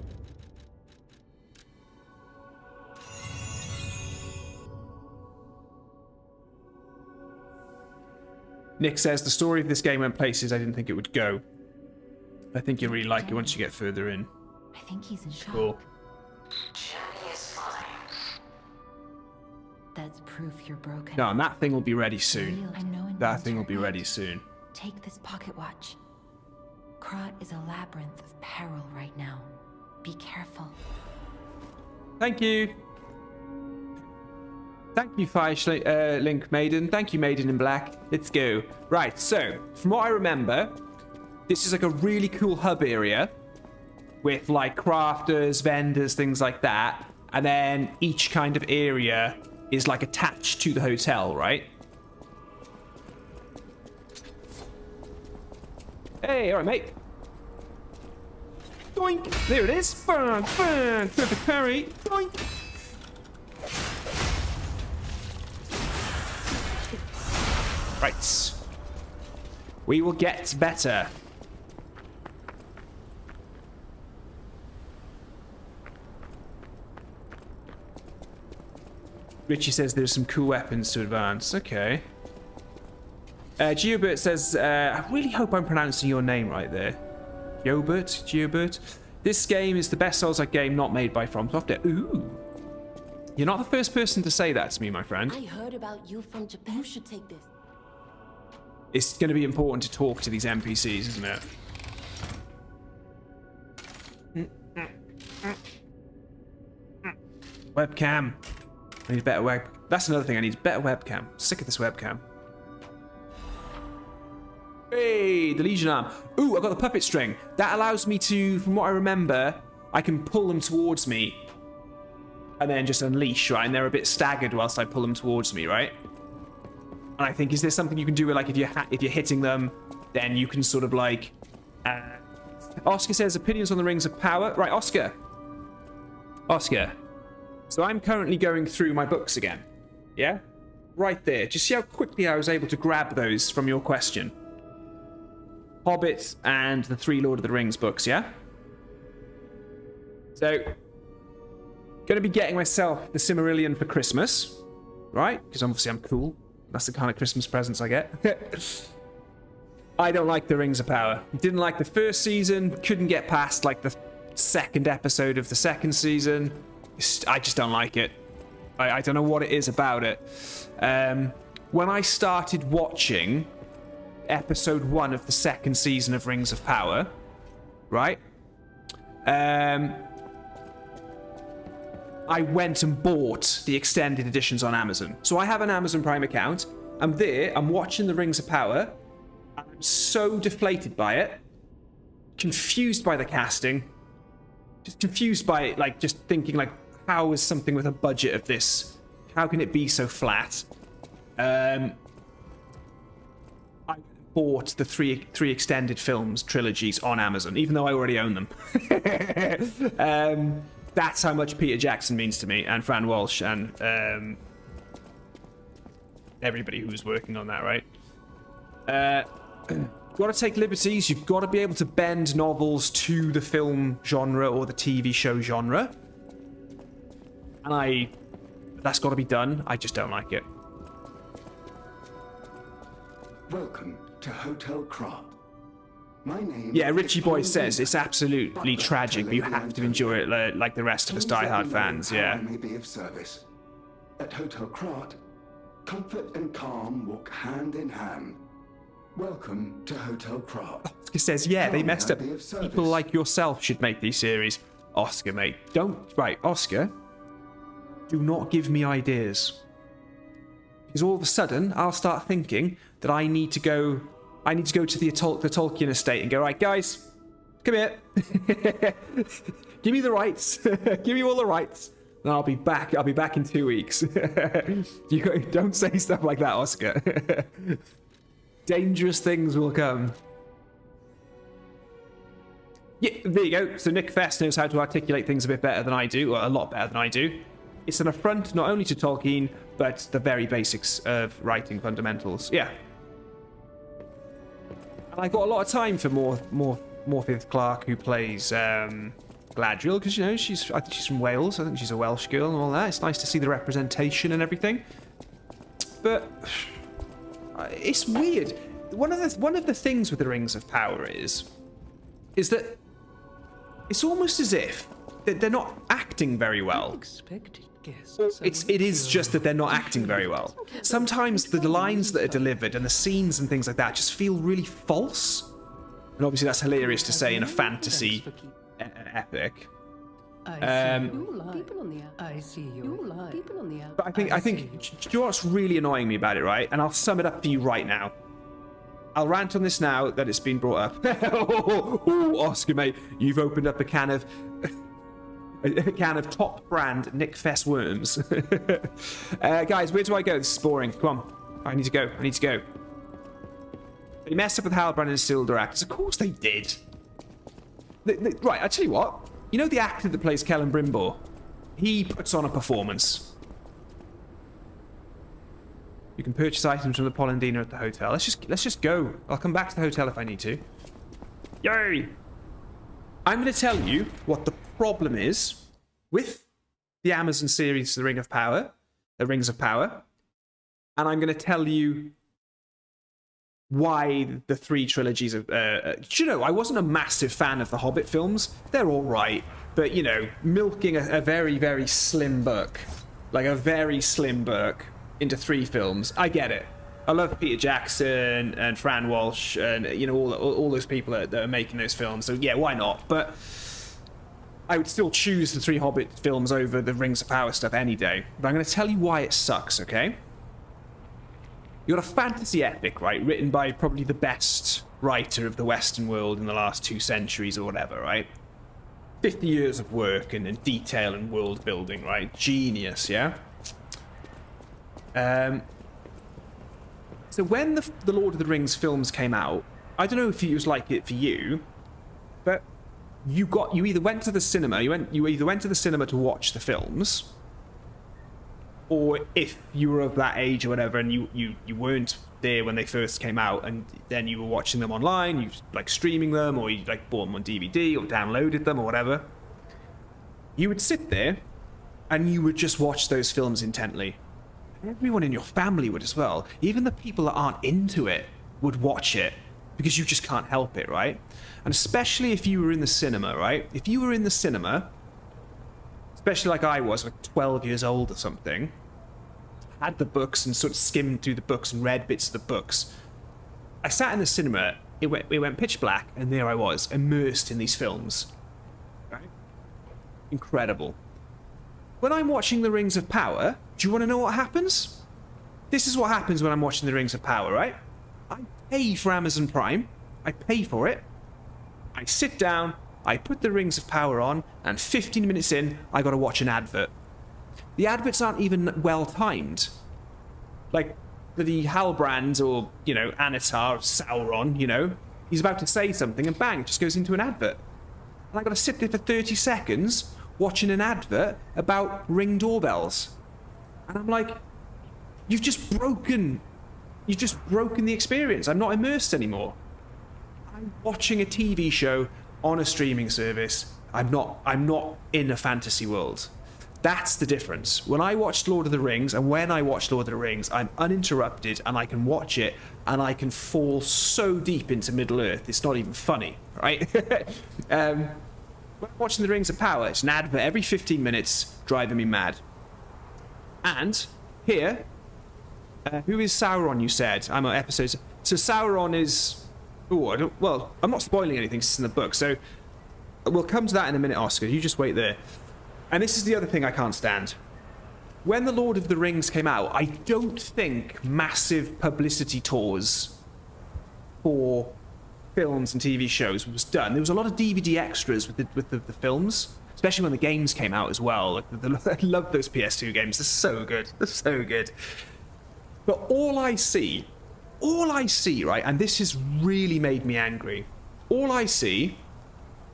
Nick says, the story of this game went places I didn't think it would go. I think you'll really like it once you get further in. I think he's in shock. Cool. Journey is fine. That's proof you're broken. No, and that thing will be ready soon. I know it That means thing will you're be right. ready soon. Take this pocket watch. Krat is a labyrinth of peril right now. Be careful. Thank you. Thank you, Fire Link Maiden. Thank you, Maiden in Black. Let's go. Right, so, from what I remember, this is like a really cool hub area with like crafters, vendors, things like that. And then each kind of area is like attached to the hotel, right? Hey, all right, mate. Doink. There it is. Bang, bang. Perfect parry. Doink. Right. We will get better. Richie says there's some cool weapons to advance. Okay. Geobert says, I really hope I'm pronouncing your name right there. Geobert? This game is the best Souls-like game not made by From Software. Ooh. You're not the first person to say that to me, my friend. I heard about you from Japan. You should take this. It's going to be important to talk to these NPCs, isn't it? Webcam. I need a better web. That's another thing. I need a better webcam. Sick of this webcam. Hey, the Legion arm. Ooh, I got the puppet string. That allows me to, from what I remember, I can pull them towards me and then just unleash, right? And they're a bit staggered whilst I pull them towards me, right? And I think, is there something you can do where, like, if you're hitting them, then you can sort of like... Oscar says, opinions on the Rings of Power. Right, Oscar. So I'm currently going through my books again. Yeah? Right there. Just see how quickly I was able to grab those from your question. Hobbit and the 3 Lord of the Rings books, yeah? So, going to be getting myself the Silmarillion for Christmas, right? Because obviously I'm cool. That's the kind of Christmas presents I get. I don't like the Rings of Power. Didn't like the first season. Couldn't get past like the 2nd episode of the 2nd season. I just don't like it. I don't know what it is about it. When I started watching episode 1 of the 2nd season of Rings of Power, right? I went and bought the extended editions on Amazon. So I have an Amazon Prime account. I'm there. I'm watching the Rings of Power. I'm so deflated by it. Confused by the casting. Just confused by it, like, just thinking, like, how is something with a budget of this? How can it be so flat? I bought the three extended films trilogies on Amazon, even though I already own them. That's how much Peter Jackson means to me, and Fran Walsh, and everybody who's working on that, right? You've got to take liberties. You've got to be able to bend novels to the film genre or the TV show genre. And that's got to be done. I just don't like it. Welcome to Hotel Krat. My name. Yeah, Richie Boy says it's absolutely tragic, but you have to enjoy it like the rest of us diehard fans. Yeah. May be of service. At Hotel Krat, comfort and calm walk hand in hand. Welcome to Hotel Krat. Oscar says, yeah, they messed up. People like yourself should make these series. Oscar, mate, don't. Right, Oscar, do not give me ideas. Because all of a sudden, I'll start thinking that I need to go to the Tolkien estate and go, right, guys, come here. Give me the rights. Give me all the rights. And I'll be back. I'll be back in 2 weeks. Don't say stuff like that, Oscar. Dangerous things will come. Yeah, there you go. So Nick Fest knows how to articulate things a bit better than I do, or a lot better than I do. It's an affront not only to Tolkien, but the very basics of writing fundamentals. Yeah. And I got a lot of time for Morpeth Clark, who plays Gladriel, because, you know, I think she's from Wales. I think she's a Welsh girl and all that. It's nice to see the representation and everything. But it's weird. One of the things with the Rings of Power is that it's almost as if that they're not acting very well. It is just that they're not acting very well. Sometimes the lines that are delivered and the scenes and things like that just feel really false. And obviously that's hilarious to say in a fantasy epic. But I think, do you know what's really annoying me about it, right? And I'll sum it up for you right now. I'll rant on this now that it's been brought up. Oh, Oscar, mate, you've opened up a can of top brand Nick Fest worms. Guys, where do I go? This is boring. Come on. I need to go. They messed up with Halbrand and Sildur. Of course they did. Right, I tell you what. You know the actor that plays Kellen Brimbor? He puts on a performance. You can purchase items from the Polendina at the hotel. Let's just go. I'll come back to the hotel if I need to. Yay! I'm going to tell you what the problem is with the Amazon series, The Rings of Power, and I'm going to tell you why the 3 trilogies of... do you know, I wasn't a massive fan of the Hobbit films. They're all right, but, you know, milking a very, very slim book, like a very slim book, into 3 films, I get it. I love Peter Jackson and Fran Walsh and, you know, all those people that are making those films, so yeah, why not? But I would still choose the 3 Hobbit films over the Rings of Power stuff any day. But I'm going to tell you why it sucks, okay? You got a fantasy epic, right? Written by probably the best writer of the Western world in the last 2 centuries or whatever, right? 50 years of work and detail and world building, right? Genius, yeah? So when the Lord of the Rings films came out, I don't know if it was like it for you, but you either went to the cinema, you either went to the cinema to watch the films, or if you were of that age or whatever and you weren't there when they first came out and then you were watching them online, you like streaming them, or you like bought them on DVD or downloaded them or whatever, you would sit there and you would just watch those films intently. Everyone in your family would as well. Even the people that aren't into it would watch it because you just can't help it, right? And especially if you were in the cinema, right? If you were in the cinema, especially like I was, like 12 years old or something, had the books and sort of skimmed through the books and read bits of the books. I sat in the cinema, it went pitch black, and there I was, immersed in these films. Right? Incredible. When I'm watching The Rings of Power, do you want to know what happens? This is what happens when I'm watching The Rings of Power, right? I pay for Amazon Prime. I pay for it. I sit down, I put The Rings of Power on, and 15 minutes in, I gotta watch an advert. The adverts aren't even well timed. Like, the Halbrand or, you know, Anatar, Sauron, you know, he's about to say something and bang, it just goes into an advert. And I gotta sit there for 30 seconds watching an advert about Ring doorbells. And I'm like, you've just broken the experience. I'm not immersed anymore. I'm watching a TV show on a streaming service. I'm not in a fantasy world. That's the difference. When I watched Lord of the Rings, and when I watch Lord of the Rings, I'm uninterrupted and I can watch it and I can fall so deep into Middle Earth, it's not even funny, right? When I'm watching The Rings of Power, it's an advert every 15 minutes, driving me mad. And here, who is Sauron, you said? I'm on episodes. So Sauron is... Ooh, well, I'm not spoiling anything, it's in the book, so we'll come to that in a minute, Oscar. You just wait there. And this is the other thing I can't stand. When The Lord of the Rings came out, I don't think massive publicity tours for films and TV shows was done. There was a lot of DVD extras with the films, especially when the games came out as well. Like, I love those PS2 games. They're so good. They're so good. But all I see, right, and this has really made me angry, all I see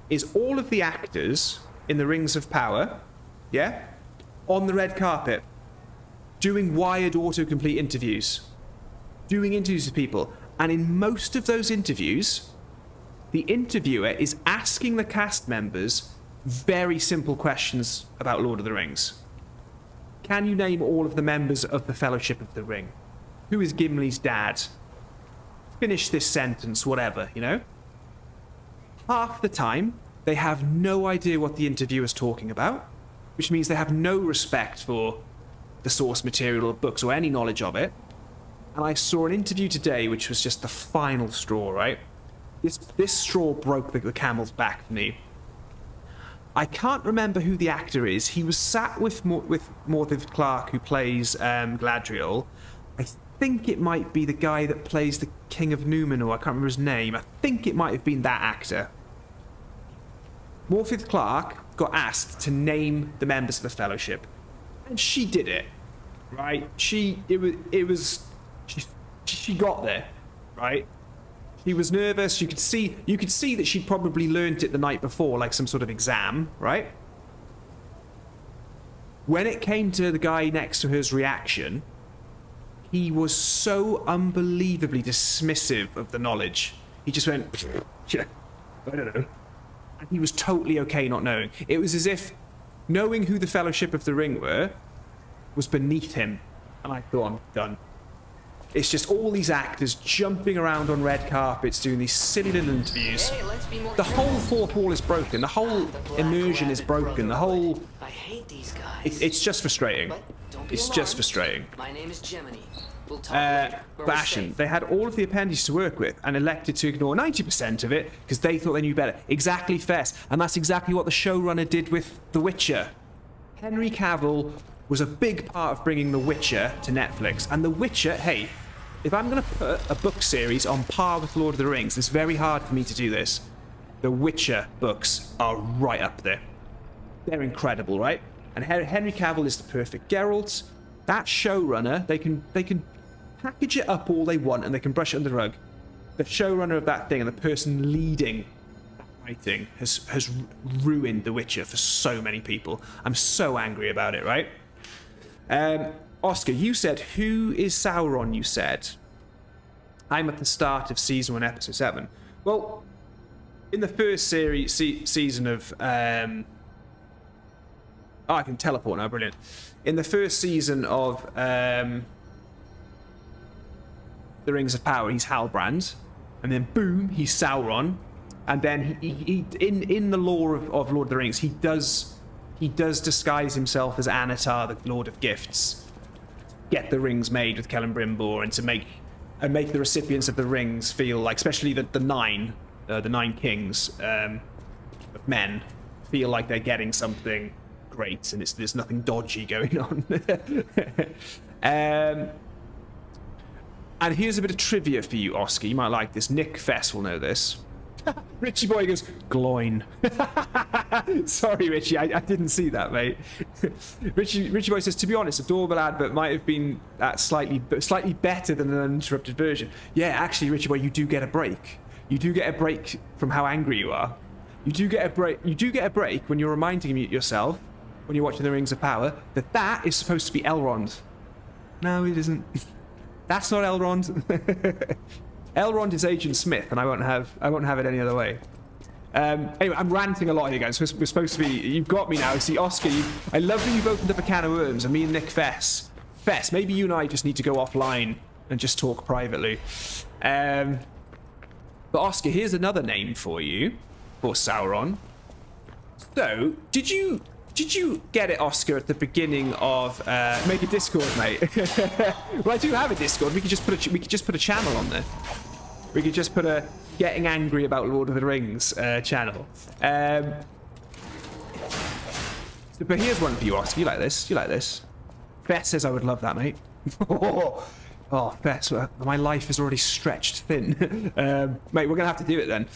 is all of the actors in The Rings of Power, yeah, on the red carpet, doing wired autocomplete interviews, doing interviews with people. And in most of those interviews, the interviewer is asking the cast members very simple questions about Lord of the Rings. Can you name all of the members of the Fellowship of the Ring? Who is Gimli's dad? Finish this sentence, whatever, you know? Half the time, they have no idea what the interviewer's talking about, which means they have no respect for the source material or books or any knowledge of it. And I saw an interview today which was just the final straw, right? This straw broke the camel's back for me. I can't remember who the actor is. He was sat with Morfydd Clark, who plays Gladriel. I think it might be the guy that plays the King of Numenor. I can't remember his name. I think it might have been that actor. Morfydd Clark got asked to name the members of the Fellowship, and she did it, right? She got there, right? She was nervous. You could see that she'd probably learnt it the night before, like some sort of exam, right? When it came to the guy next to her's reaction, he was so unbelievably dismissive of the knowledge. He just went, yeah, I don't know. And he was totally okay not knowing. It was as if knowing who the Fellowship of the Ring were was beneath him. And I thought, I'm done. It's just all these actors jumping around on red carpets doing these silly little interviews. The whole fourth wall is broken. The whole immersion is broken. The whole... I hate these guys. It's just frustrating. It's just frustrating. My name is Gemini. We'll talk later. But Ashen, they had all of the appendages to work with and elected to ignore 90% of it because they thought they knew better. Exactly, Fess. And that's exactly what the showrunner did with The Witcher. Henry Cavill was a big part of bringing The Witcher to Netflix. And The Witcher, hey, if I'm going to put a book series on par with Lord of the Rings, it's very hard for me to do this. the Witcher books are right up there. They're incredible, right? And Henry Cavill is the perfect Geralt. That showrunner, they can package it up all they want and they can brush it under the rug. The showrunner of that thing and the person leading that writing has ruined The Witcher for so many people. I'm so angry about it, right? Oscar, you said, who is Sauron, you said? I'm at the start of season 1, episode 7. Well, in the first season of... I can teleport now, brilliant. In the first season of The Rings of Power, he's Halbrand. And then, boom, he's Sauron. And then, he in the lore of Lord of the Rings, he does disguise himself as Anatar, the Lord of Gifts. Get the rings made with Celebrimbor, and to make the recipients of the rings feel like, especially the nine kings of men, feel like they're getting something great, and there's nothing dodgy going on. And here's a bit of trivia for you, Oscar. You might like this. Nick Fess will know this. Richie Boy goes, Gloin. Sorry, Richie, I didn't see that, mate. Richie Boy says, to be honest, a doorbell advert might have been slightly better than an uninterrupted version. Yeah, actually, Richie Boy, you do get a break. You do get a break from how angry you are. You do get a break. You do get a break when you're reminding yourself, when you're watching The Rings of Power, that is supposed to be Elrond. No, it isn't. That's not Elrond. Elrond is Agent Smith, and I won't have it any other way. Anyway, I'm ranting a lot here, guys. We're supposed to be... You've got me now. See, Oscar, I love that you've opened up a can of worms, and me and Nick Fess, maybe you and I just need to go offline and just talk privately. But Oscar, here's another name for you, for Sauron. So, did you get it, Oscar, at the beginning of make a Discord, mate? Well, I do have a Discord. We could just put a channel on there. We could just put a getting angry about Lord of the Rings channel. But here's one for you, Oscar. You like this? You like this? Beth says I would love that, mate. Oh, Beth, my life is already stretched thin. Mate, we're gonna have to do it then.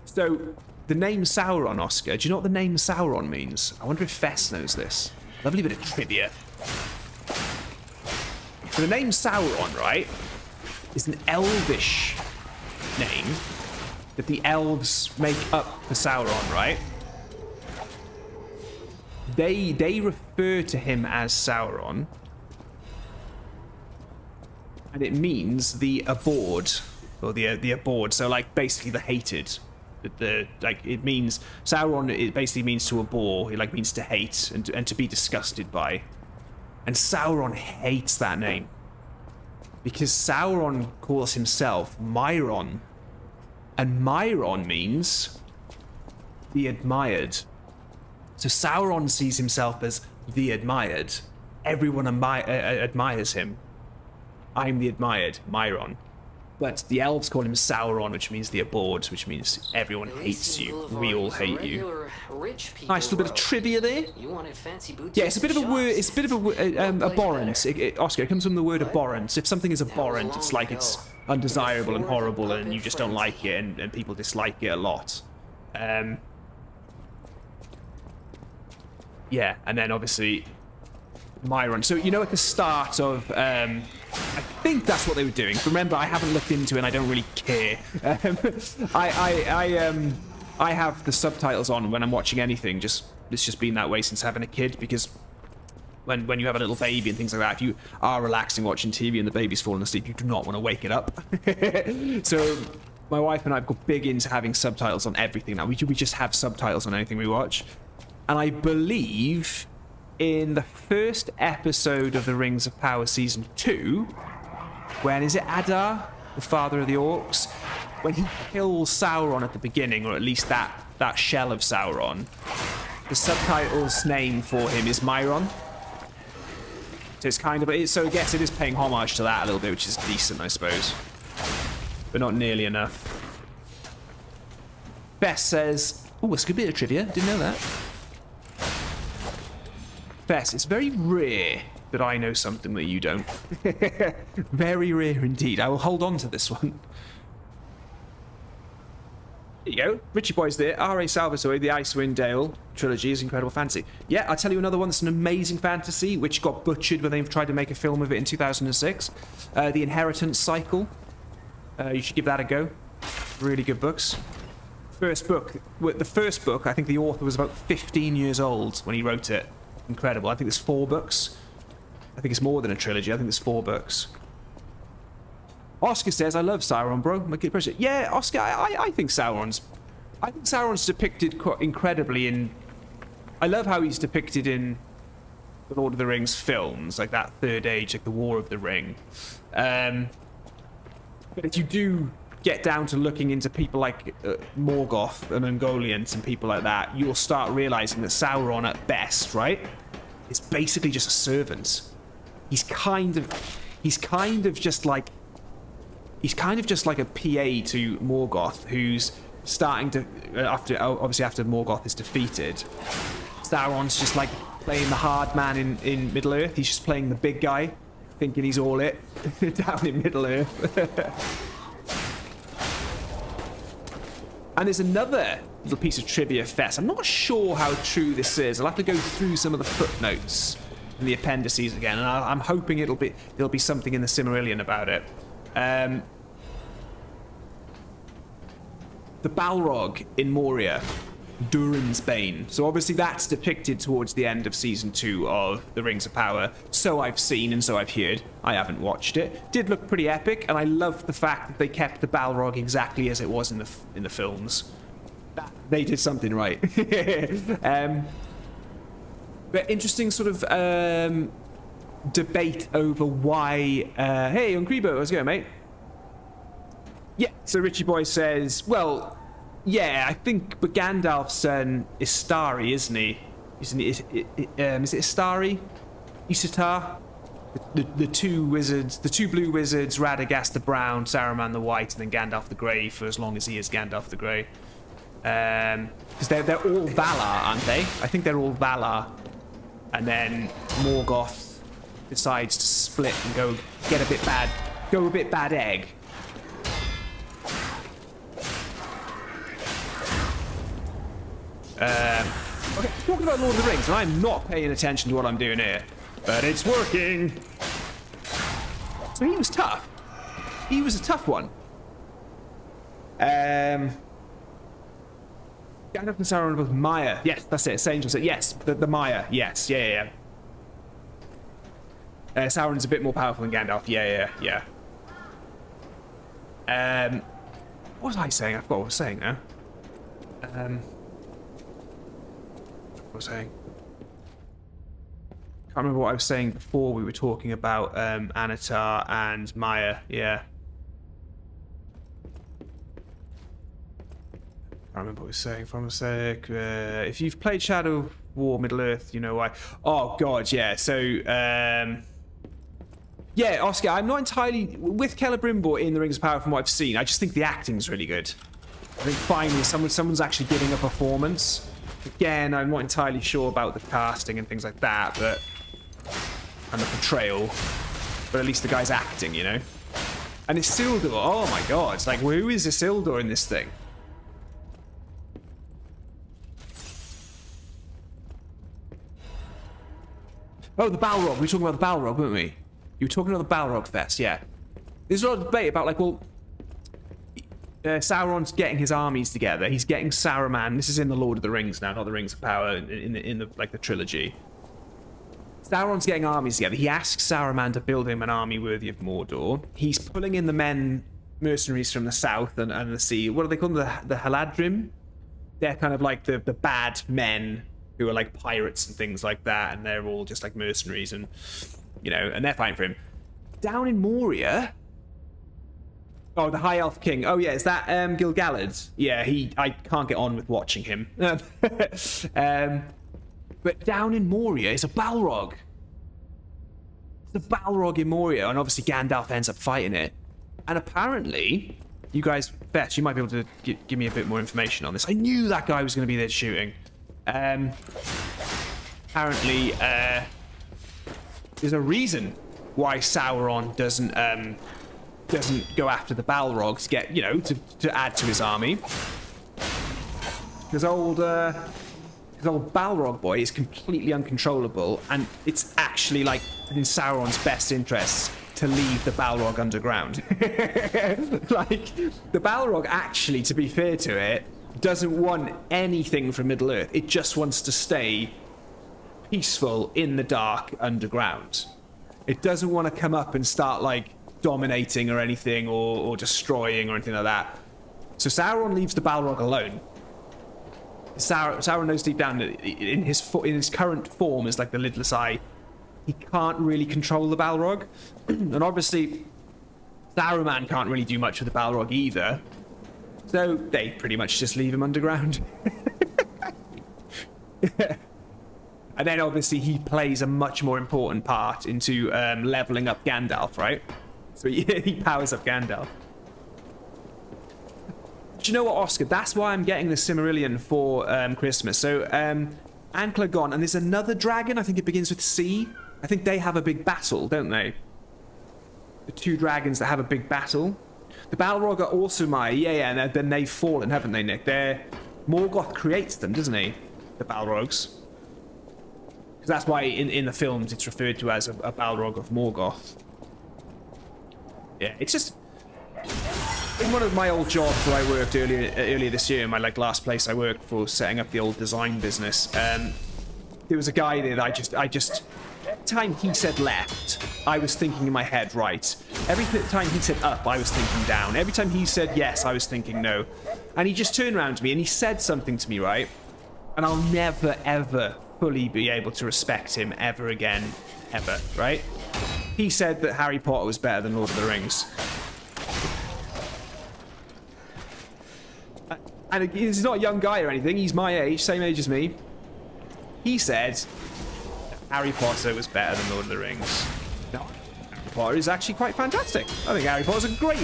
So. The name Sauron, Oscar. Do you know what the name Sauron means? I wonder if Fess knows this. Lovely bit of trivia. So the name Sauron, right, is an elvish name that the elves make up for Sauron, right? They refer to him as Sauron, and it means the abhorred, or the abhorred. So like basically the hated. It means Sauron. It basically means to abhor. It means to hate and to be disgusted by. And Sauron hates that name because Sauron calls himself Myron, and Myron means the admired. So Sauron sees himself as the admired. Everyone admires him. I'm the admired, Myron. But the elves call him Sauron, which means the abhorred, which means everyone hates you. We all hate you. Nice little bit of trivia there. Yeah, it's a bit of a word. It's a bit of a abhorrent. Oscar, it comes from the word abhorrent. If something is abhorrent, it's like it's undesirable and horrible, and you just don't like it, and people dislike it a lot. Yeah, and then obviously Myron. So you know, at the start of, I think that's what they were doing. Remember, I haven't looked into it, and I don't really care. I have the subtitles on when I'm watching anything. It's just been that way since having a kid, because when you have a little baby and things like that, if you are relaxing watching TV and the baby's falling asleep, you do not want to wake it up. So my wife and I have got big into having subtitles on everything now. We just have subtitles on anything we watch. And I believe in the first episode of The Rings of Power Season 2, when is it Adar, the father of the orcs? When he kills Sauron at the beginning, or at least that shell of Sauron, the subtitle's name for him is Myron. So it's kind of... So I guess it is paying homage to that a little bit, which is decent, I suppose. But not nearly enough. Bess says... Oh, it's a good bit of trivia. Didn't know that. Bess, it's very rare that I know something that you don't. Very rare indeed. I will hold on to this one. There you go. Richie Boy's there. R.A. Salvatore, the Icewind Dale trilogy is incredible fantasy. Yeah, I'll tell you another one that's an amazing fantasy, which got butchered when they tried to make a film of it in 2006. The Inheritance Cycle. You should give that a go. Really good books. The first book, I think the author was about 15 years old when he wrote it. Incredible. I think there's 4 books. I think it's more than a trilogy. I think there's 4 books. Oscar says, I love Sauron, bro. My kid pressure. Yeah, Oscar, I think Sauron's depicted quite incredibly in... I love how he's depicted in the Lord of the Rings films, like that Third Age, like the War of the Ring. But if you do get down to looking into people like Morgoth and Ungoliant and people like that, you'll start realizing that Sauron at best, right, is basically just a servant. He's kind of just like a PA to Morgoth, who's starting to after Morgoth is defeated. Sauron's just like playing the hard man in Middle Earth. He's just playing the big guy, thinking he's all it down in Middle Earth. And there's another little piece of trivia fest. I'm not sure how true this is. I'll have to go through some of the footnotes and the appendices again, and I'm hoping there'll be something in the Silmarillion about it. The Balrog in Moria, Durin's Bane. So obviously that's depicted towards the end of season 2 of The Rings of Power. So I've seen and so I've heard. I haven't watched it. Did look pretty epic, and I love the fact that they kept the Balrog exactly as it was in the films. They did something right. But interesting sort of debate over why... hey, Uncribo, how's it going, mate? Yeah, so Richie Boy says, well, yeah, I think, but Gandalf's son is Starry, isn't he? Is it Istari? Isitar? The 2 wizards, the 2 blue wizards, Radagast the brown, Saruman the white, and then Gandalf the grey for as long as he is Gandalf the grey. Because they're all Valar, aren't they? I think they're all Valar. And then Morgoth decides to split and go a bit bad egg. Okay, talking about Lord of the Rings, and I'm not paying attention to what I'm doing here, but it's working. So he was tough. He was a tough one. Gandalf and Sauron with Maya. Yes, that's it. Angel said yes. The Maya. Yes. Yeah. Sauron's a bit more powerful than Gandalf. Yeah. What was I saying? I forgot what I was saying now. Saying. Can't remember what I was saying before we were talking about Anatar and Maya. Yeah. Can't remember what I was saying from a sec. If you've played Shadow War Middle Earth, you know why. Oh god, yeah. So yeah, Oscar, I'm not entirely with Celebrimbor in The Rings of Power from what I've seen. I just think the acting's really good. I think finally someone's actually giving a performance. Again, I'm not entirely sure about the casting and things like that, and the portrayal, but at least the guy's acting, you know? And Isildur, oh my god, it's like, who is Isildur in this thing? Oh, the Balrog, we were talking about the Balrog, weren't we? You were talking about the Balrog Fest, yeah. There's a lot of debate about, like, well, Sauron's getting his armies together. He's getting Saruman. This is in the Lord of the Rings now, not the Rings of Power in the trilogy. Sauron's getting armies together. He asks Saruman to build him an army worthy of Mordor. He's pulling in the mercenaries from the south and the sea. What are they called? The Haladrim? They're kind of like the bad men who are like pirates and things like that, and they're all just like mercenaries, and you know, and they're fighting for him. Down in Moria. Oh, the High Elf King. Oh, yeah, is that Gil-galad? Yeah, I can't get on with watching him. But down in Moria is a Balrog. It's a Balrog in Moria, and obviously Gandalf ends up fighting it. And apparently, you guys, Fetch, you might be able to give me a bit more information on this. I knew that guy was going to be there shooting. Apparently, there's a reason why Sauron doesn't go after the Balrogs, to add to his army. Because old Balrog boy is completely uncontrollable, and it's actually like in Sauron's best interests to leave the Balrog underground. Like, the Balrog actually, to be fair to it, doesn't want anything from Middle-earth. It just wants to stay peaceful in the dark underground. It doesn't want to come up and start, like, dominating or anything, or destroying or anything like that. So Sauron leaves the Balrog alone. Sauron knows deep down that in his current form as like the lidless eye, he can't really control the Balrog. And obviously, Saruman can't really do much with the Balrog either. So they pretty much just leave him underground. And then obviously he plays a much more important part into leveling up Gandalf, right? So he powers up Gandalf. Do you know what, Oscar? That's why I'm getting the Silmarillion for Christmas. So, Ankla gone, and there's another dragon. I think it begins with C. I think they have a big battle, don't they? The two dragons that have a big battle. The Balrog are also Maya. Yeah, and then they've fallen, haven't they, Nick? Morgoth creates them, doesn't he? The Balrogs. Because that's why in the films it's referred to as a Balrog of Morgoth. Yeah, it's just... In one of my old jobs where I worked earlier this year, my last place I worked for, setting up the old design business, there was a guy there that I just every time he said left, I was thinking in my head right. Every time he said up, I was thinking down. Every time he said yes, I was thinking no. And he just turned around to me and he said something to me, right? And I'll never ever fully be able to respect him ever again, ever, right? He said that Harry Potter was better than Lord of the Rings. And he's not a young guy or anything, he's my age, same age as me. He said Harry Potter was better than Lord of the Rings. No, Harry Potter is actually quite fantastic. I think Harry Potter's a great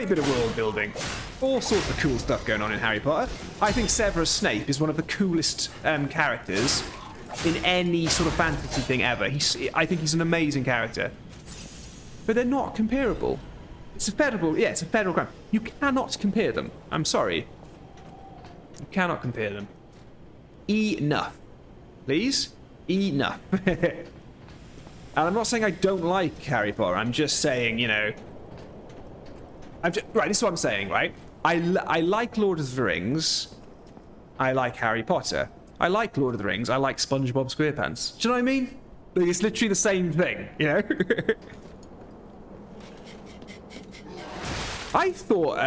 bit of world building. All sorts of cool stuff going on in Harry Potter. I think Severus Snape is one of the coolest characters in any sort of fantasy thing ever. I think he's an amazing character. But they're not comparable. It's a federal crime. You cannot compare them. I'm sorry. You cannot compare them. Enough. Please? Enough. And I'm not saying I don't like Harry Potter. I'm just saying, you know... right, this is what I'm saying, right? I like Lord of the Rings. I like Harry Potter. I like Lord of the Rings. I like SpongeBob SquarePants. Do you know what I mean? Like, it's literally the same thing, you know? I thought,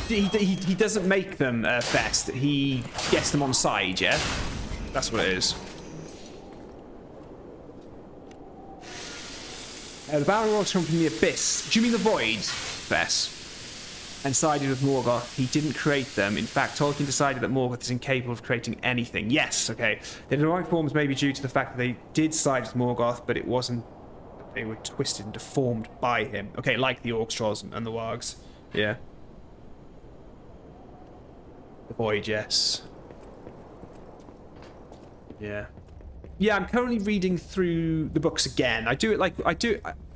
he doesn't make them fest. He gets them on side, yeah? That's what it is. The Balrogs come from the Abyss. Do you mean the Void, Fess? And sided with Morgoth. He didn't create them. In fact, Tolkien decided that Morgoth is incapable of creating anything. Yes, okay. The heroic forms may be due to the fact that they did side with Morgoth, but it wasn't... They were twisted and deformed by him. Okay, like the Orcs, Trolls, and the Wargs. Yeah. The Void, yes. Yeah. Yeah, I'm currently reading through the books again. I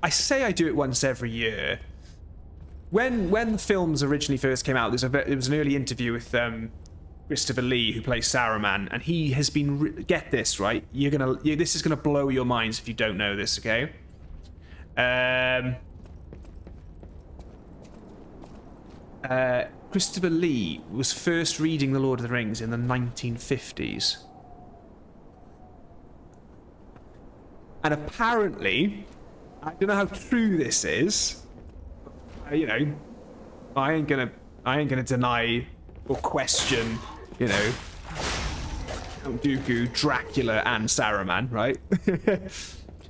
say I do it once every year. When the films originally first came out, there was an early interview with Christopher Lee, who plays Saruman, and he has been... Get this, right? This is gonna blow your minds if you don't know this, okay? Christopher Lee was first reading The Lord of the Rings in the 1950s. And apparently, I don't know how true this is, but, you know, I ain't gonna deny or question, you know, Count Dooku, Dracula, and Saruman, right?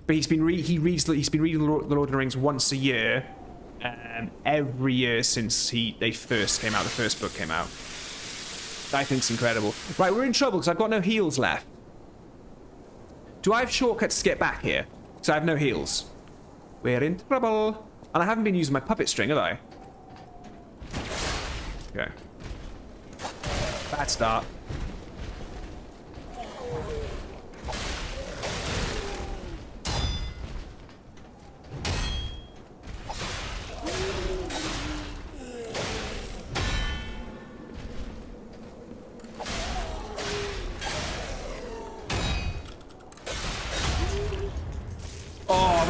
But he's been reading The Lord of the Rings once a year, every year since the first book came out. I think it's incredible. Right, we're in trouble because I've got no heals left. Do I have shortcuts to get back here? Because I have no heals. We're in trouble. And I haven't been using my puppet string, have I? Okay. Bad start.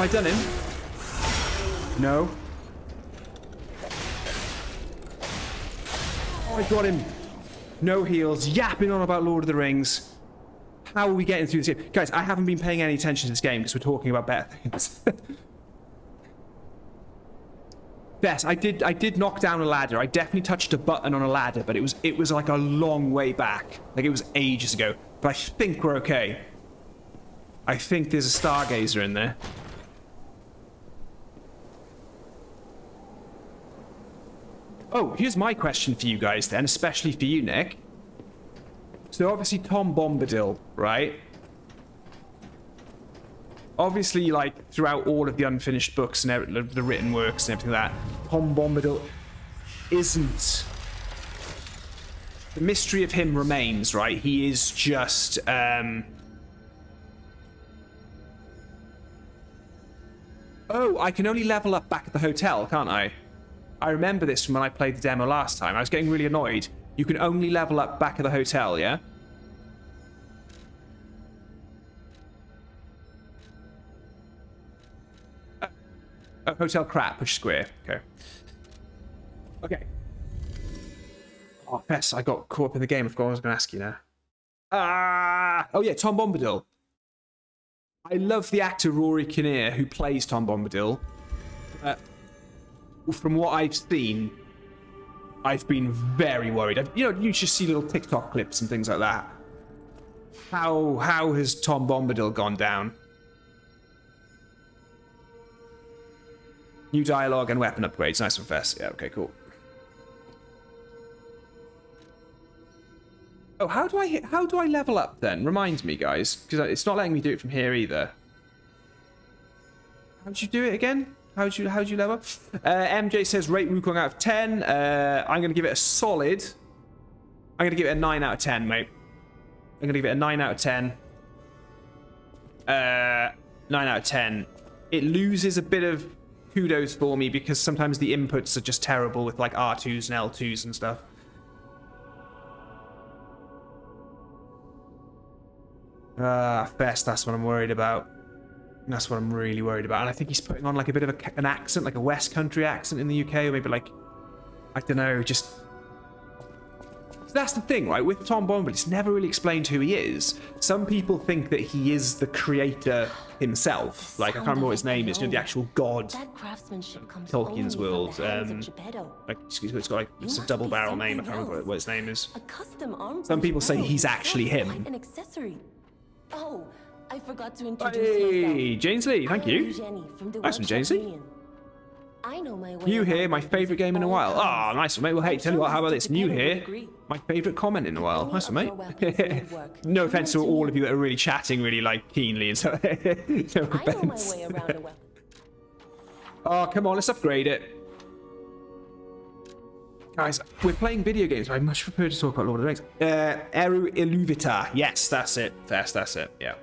I done him? No. Oh, I got him. No heals. Yapping on about Lord of the Rings. How are we getting through this game? Guys, I haven't been paying any attention to this game because we're talking about better things. Yes, I did knock down a ladder. I definitely touched a button on a ladder, but it was like a long way back. Like it was ages ago. But I think we're okay. I think there's a Stargazer in there. Oh, here's my question for you guys then, especially for you, Nick. So obviously Tom Bombadil, right? Obviously, like, throughout all of the unfinished books and the written works and everything like that, Tom Bombadil isn't... The mystery of him remains, right? He is just, Oh, I can only level up back at the hotel, can't I? I remember this from when I played the demo last time. I was getting really annoyed. You can only level up back at the hotel, yeah? Hotel Krat, push square. Okay. Okay. Oh, yes, I got caught up in the game. I forgot what I was going to ask you now. Oh, yeah, Tom Bombadil. I love the actor Rory Kinnear who plays Tom Bombadil. From what I've seen, I've been very worried. You just see little TikTok clips and things like that. How has Tom Bombadil gone down? New dialogue and weapon upgrades. Nice and fast. Yeah, okay, cool. Oh, how do I level up then? Remind me, guys, because it's not letting me do it from here either. How'd you do it again? How'd you level up? MJ says rate Wukong out of 10. I'm gonna give it a solid. I'm gonna give it a 9 out of 10, mate. I'm gonna give it a 9 out of 10. 9 out of 10. It loses a bit of kudos for me because sometimes the inputs are just terrible with like R2s and L2s and stuff. Fest, that's what I'm worried about. That's what I'm really worried about. And I think he's putting on like a bit of an accent, like a West Country accent in the UK, or maybe like, I don't know, just... So that's the thing, right? With Tom Bombadil, it's never really explained who he is. Some people think that he is the creator himself. Like, I can't remember what his name is, the actual god. Tolkien's world. Like, it's got like, it's a double barrel name, I can't remember what his name is. Some people say he's actually him. Oh, I forgot to introduce Hey, Janesley, thank you. Nice one, Janesley. New here, my favourite game in a while. Ah, nice one, mate. Well, hey, tell you what, how about this? New here, my favourite comment in a while. Nice one, mate. No offense to all of you that are really chatting really, like, keenly and so. No offense. Oh, come on, let's upgrade it. Guys, we're playing video games. I much prefer to talk about Lord of the Rings. Eru Illuvita. Yes, that's it. That's it. Yeah.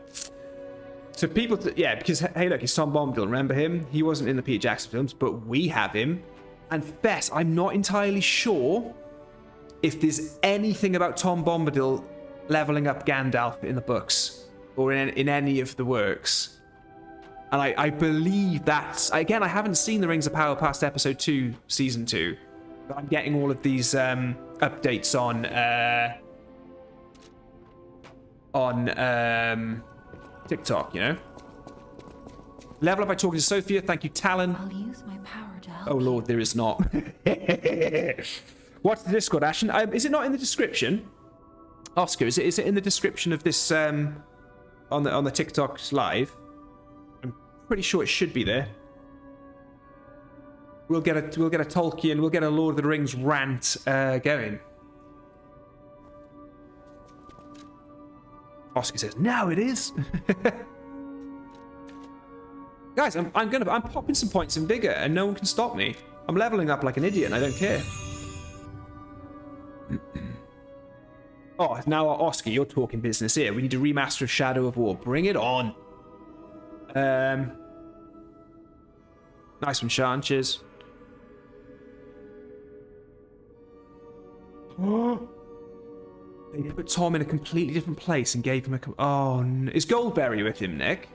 So people, yeah, because hey, look, it's Tom Bombadil. Remember him? He wasn't in the Peter Jackson films, but we have him. And Fess, I'm not entirely sure if there's anything about Tom Bombadil leveling up Gandalf in the books or in any of the works. And I believe that's, again, I haven't seen The Rings of Power past episode 2, season 2. But I'm getting all of these updates on TikTok, you know. Level up by talking to Sophia. Thank you, Talon. I'll use my power to help. Oh Lord, there is not. What's the Discord, Ashen? Is it not in the description? Oscar, is it in the description of this on the TikTok live? I'm pretty sure it should be there. We'll get a Tolkien, we'll get a Lord of the Rings rant going. Oscar says, "Now it is." Guys, I'm popping some points in bigger, and no one can stop me. I'm leveling up like an idiot, and I don't care. Oh, now Oscar, you're talking business here. We need a remaster of Shadow of War. Bring it on. Nice one, Sean. Cheers. They put Tom in a completely different place and gave him a... Oh, no. Is Goldberry with him, Nick?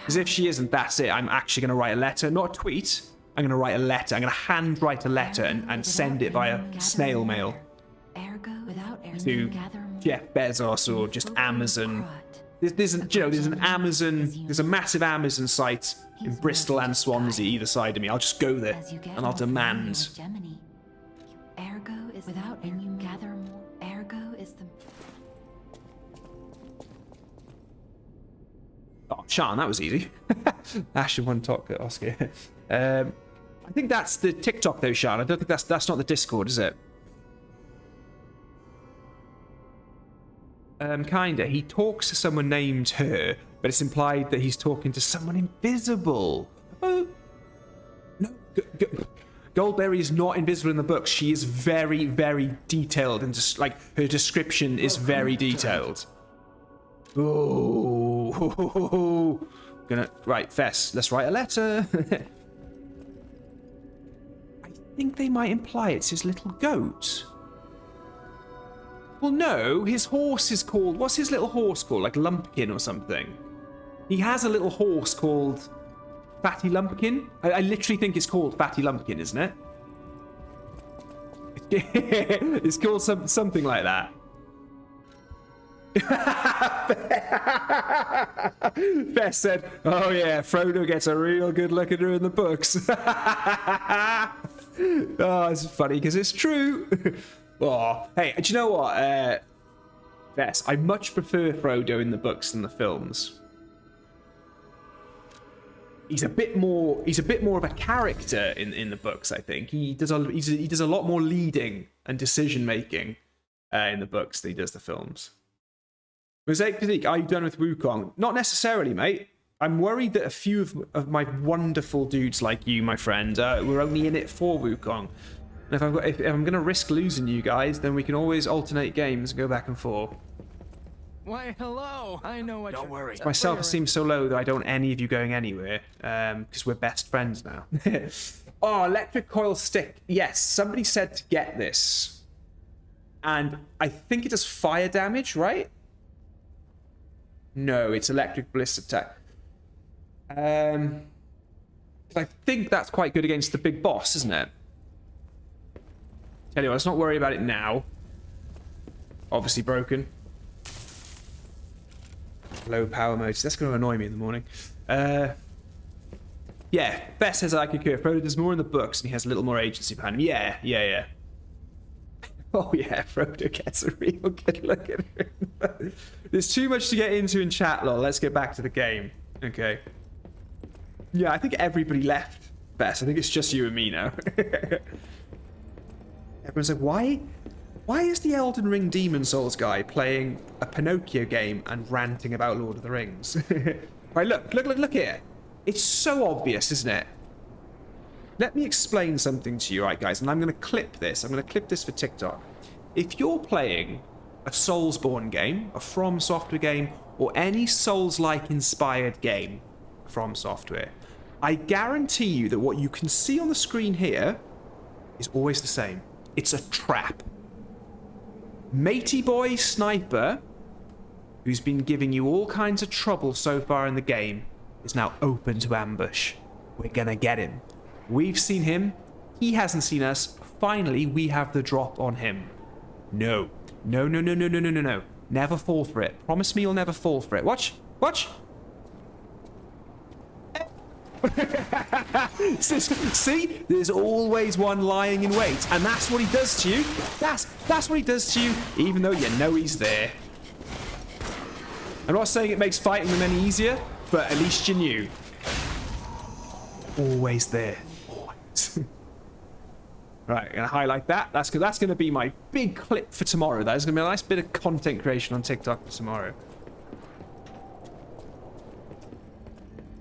Because if she isn't, that's it. I'm actually going to write a letter. Not a tweet. I'm going to write a letter. I'm going to handwrite a letter and send it via snail mail to Jeff Bezos or just Amazon. There's a massive Amazon site in Bristol and Swansea either side of me. I'll just go there and I'll demand. Ergo is without and you gather more. Ergo is the. Oh, Sean, that was easy. Ashen one talk at Oscar. I think that's the TikTok though, Sean. I don't think that's not the Discord, is it? Kinda. He talks to someone named her, but it's implied that he's talking to someone invisible. Oh, no. Goldberry is not invisible in the books. She is very, very detailed, and just like her description is very detailed. Oh, right, Fess. Let's write a letter. I think they might imply it's his little goat. Well, no, his horse is called... What's his little horse called? Like Lumpkin or something. He has a little horse called Fatty Lumpkin. I literally think it's called Fatty Lumpkin, isn't it? It's called something like that. Bess said, oh yeah, Frodo gets a real good look at her in the books. Oh, it's funny because it's true. Oh, hey, do you know what, Bess? I much prefer Frodo in the books than the films. He's a bit more of a character in the books. I think he does a lot more leading and decision making in the books than he does the films. Mosaic Physique, are you done with Wukong? Not necessarily, mate. I'm worried that a few of my wonderful dudes like you, my friend, were only in it for Wukong. And if I'm going to risk losing you guys, then we can always alternate games and go back and forth. Why, hello. I know what. Don't worry. My self-esteem so low that I don't want any of you going anywhere, because we're best friends now. Oh, electric coil stick. Yes, somebody said to get this. And I think it does fire damage, right? No, it's electric bliss attack. I think that's quite good against the big boss, isn't it? Tell you what, let's not worry about it now. Obviously broken. Low power modes. That's going to annoy me in the morning. Yeah, Bess says I could cure. Frodo does more in the books and he has a little more agency behind him. Yeah. Oh yeah, Frodo gets a real good look at her. There's too much to get into in chat, lol. Let's get back to the game. Okay. Yeah, I think everybody left Bess. I think it's just you and me now. Everyone's like, why is the Elden Ring Demon Souls guy playing a Pinocchio game and ranting about Lord of the Rings? Right, look here. It's so obvious, isn't it? Let me explain something to you, right, guys? And I'm going to clip this. I'm going to clip this for TikTok. If you're playing a Soulsborne game, a From Software game, or any Souls-like inspired game from Software, I guarantee you that what you can see on the screen here is always the same. It's a trap. Matey boy sniper, who's been giving you all kinds of trouble so far in the game, is now open to ambush. We're gonna get him. We've seen him. He hasn't seen us. Finally, we have the drop on him. No. Never fall for it. Promise me you'll never fall for it. Watch. See? There's always one lying in wait. And that's what he does to you. That's what he does to you, even though you know he's there. I'm not saying it makes fighting them any easier, but at least you knew. Always there. Always. Right, I'm going to highlight that. That's going to be my big clip for tomorrow. That is going to be a nice bit of content creation on TikTok for tomorrow.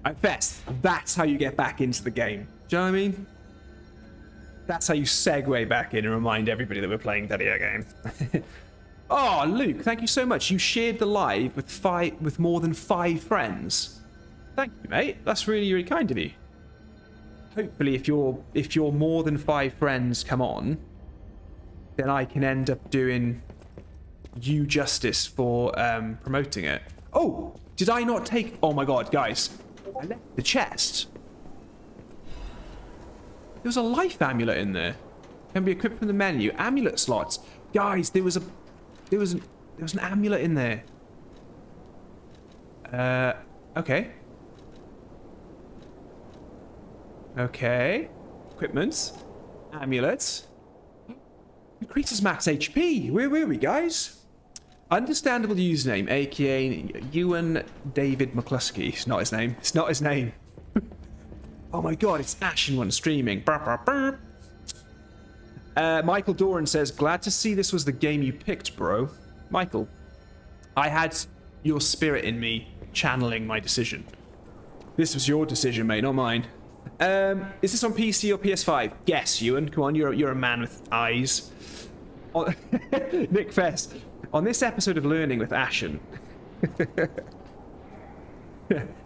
At best, that's how you get back into the game. Do you know what I mean? That's how you segue back in and remind everybody that we're playing that game. Oh, Luke, thank you so much. You shared the live with more than 5 friends. Thank you, mate. That's really, really kind of you. Hopefully, if your more than 5 friends come on, then I can end up doing you justice for promoting it. Oh, did I not take... Oh my god, guys. I left the chest. There was a life amulet in there. Can be equipped from the menu. Amulet slots. Guys, there was an amulet in there. Okay. Okay. Equipment. Amulets. Increases max HP. Where were we, guys? Understandable username, aka Ewan David McCluskey. It's not his name. It's not his name. Oh my god, it's Ashen one streaming. Burp, burp, burp. Michael Doran says, glad to see this was the game you picked, bro. Michael, I had your spirit in me channeling my decision. This was your decision, mate, not mine. Is this on PC or PS5? Yes, Ewan. Come on, you're a man with eyes. Nick Fest. On this episode of Learning with Ashen.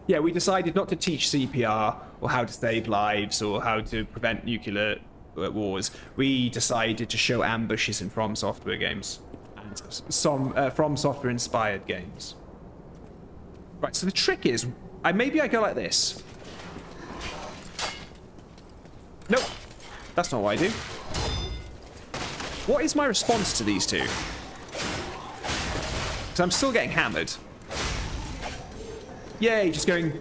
Yeah, we decided not to teach CPR or how to save lives or how to prevent nuclear wars. We decided to show ambushes in From Software games and some From Software inspired games. Right, so the trick is, maybe I go like this. Nope, that's not what I do. What is my response to these two? Because I'm still getting hammered. Yay, just going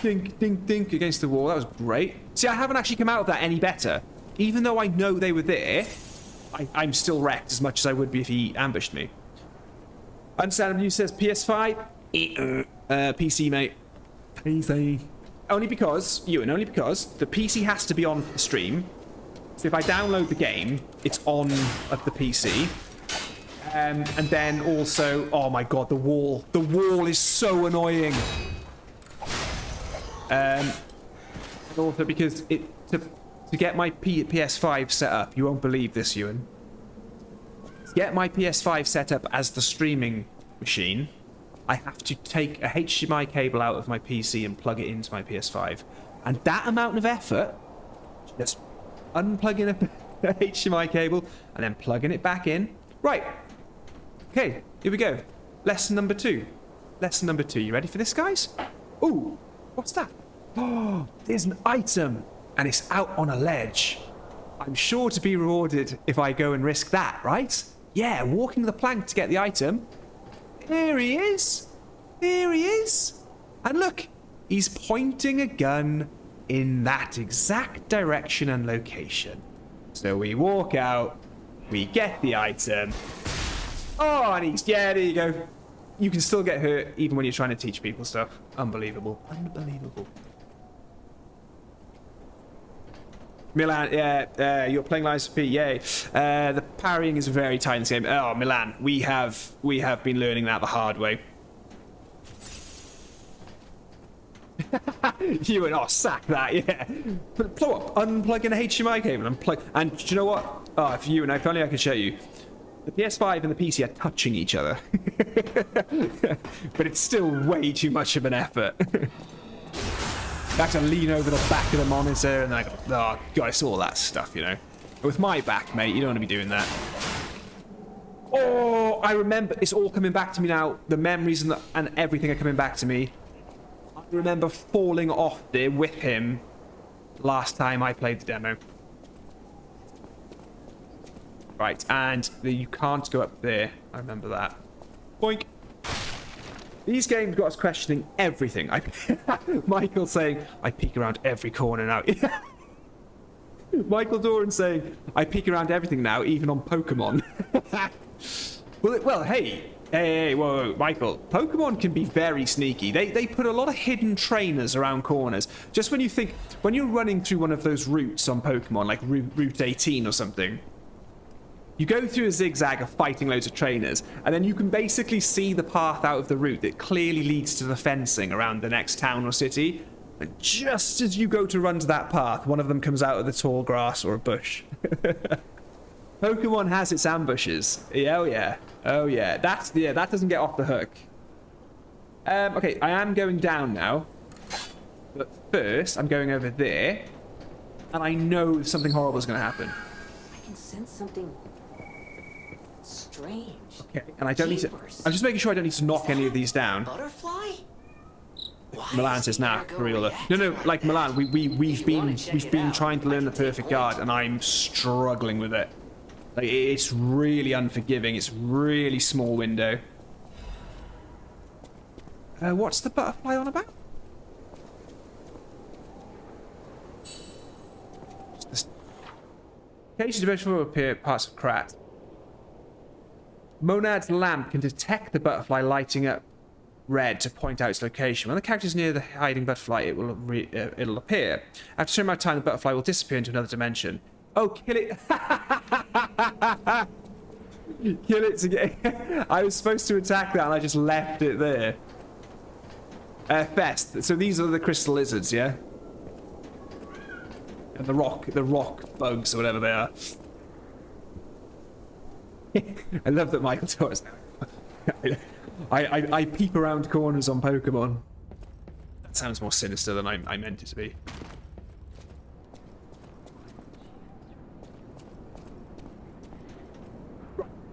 dink, dink, dink against the wall. That was great. See, I haven't actually come out of that any better. Even though I know they were there, I'm still wrecked as much as I would be if he ambushed me. Understandable News says PS5. PC, mate. PC. Only because, Ewan, only because the PC has to be on the stream. So if I download the game, it's on at the PC. And then also, oh my god, the wall. The wall is so annoying. And also because to get my PS5 set up, you won't believe this, Ewan. To get my PS5 set up as the streaming machine, I have to take a HDMI cable out of my PC and plug it into my PS5. And that amount of effort, just unplugging a HDMI cable and then plugging it back in. Right. Okay, here we go. Lesson number 2. Lesson number 2. You ready for this, guys? Ooh, what's that? Oh, there's an item, and it's out on a ledge. I'm sure to be rewarded if I go and risk that, right? Yeah, walking the plank to get the item. There he is. There he is. And look, he's pointing a gun in that exact direction and location. So we walk out, we get the item. Oh, and he's, yeah, there you go. You can still get hurt even when you're trying to teach people stuff. Unbelievable. Unbelievable. Milan, yeah, you're playing Lies of P, yay. The parrying is very tight in this game. Oh, Milan, we have been learning that the hard way. You and sack that, yeah. Blow up, unplug in a HDMI cable, unplug. And do you know what? Oh, if you and if only I could show you. The PS5 and the PC are touching each other. But it's still way too much of an effort. I have to lean over the back of the monitor and I go, oh god, it's all that stuff, you know. With my back, mate, you don't want to be doing that. Oh, I remember, it's all coming back to me now. The memories and everything are coming back to me. I remember falling off there with him last time I played the demo. Right, and you can't go up there. I remember that. Boink. These games got us questioning everything. Michael saying, I peek around every corner now. Michael Doran saying, I peek around everything now, even on Pokemon. well, hey, whoa, Michael. Pokemon can be very sneaky. They put a lot of hidden trainers around corners. Just when you think, when you're running through one of those routes on Pokemon, like Route 18 or something, you go through a zigzag of fighting loads of trainers, and then you can basically see the path out of the route that clearly leads to the fencing around the next town or city. And just as you go to run to that path, one of them comes out of the tall grass or a bush. Pokemon has its ambushes. Oh yeah. Oh yeah. That doesn't get off the hook. Okay, I am going down now. But first, I'm going over there. And I know something horrible is going to happen. I can sense something strange. Okay, and I don't need to... I'm just making sure I don't need to knock any of these down. Butterfly? Milan says, nah, for real though. No, like Milan, we've been trying to learn the perfect guard, and I'm struggling with it. Like, it's really unforgiving. It's really small window. What's the butterfly on about? Occasionally, the butterfly will appear at parts of Krat. Monad's lamp can detect the butterfly lighting up red to point out its location. When the character is near the hiding butterfly, it'll appear. After a certain amount of time, the butterfly will disappear into another dimension. Oh, kill it! Kill it to get... I was supposed to attack that, and I just left it there. Fest. So these are the crystal lizards, yeah? And the rock bugs, or whatever they are. I love that Michael told us now. I peep around corners on Pokemon. That sounds more sinister than I meant it to be.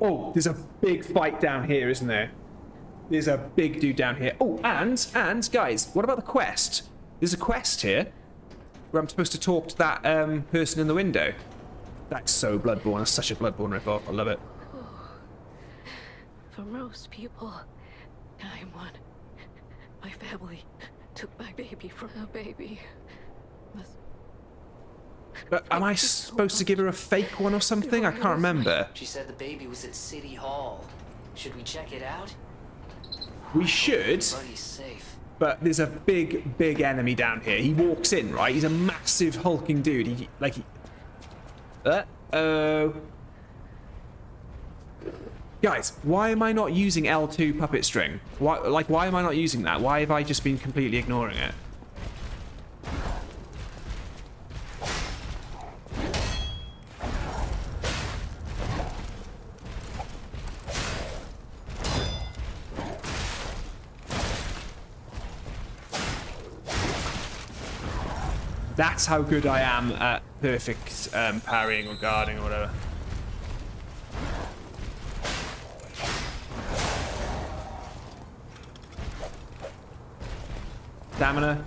Oh, there's a big fight down here, isn't there? There's a big dude down here. Oh, and guys, what about the quest? There's a quest here where I'm supposed to talk to that person in the window. That's so Bloodborne. That's such a Bloodborne ripoff. I love it. For most people, I'm one. My family took my baby from a baby. But am I supposed to give her a fake one or something? I can't remember. She said the baby was at City Hall. Should we check it out? We should. Everybody's safe. But there's a big enemy down here. He walks in, right? He's a massive hulking dude. Uh-oh. Guys, why am I not using L2 puppet string? Why am I not using that? Why have I just been completely ignoring it? That's how good I am at perfect parrying or guarding or whatever. Stamina.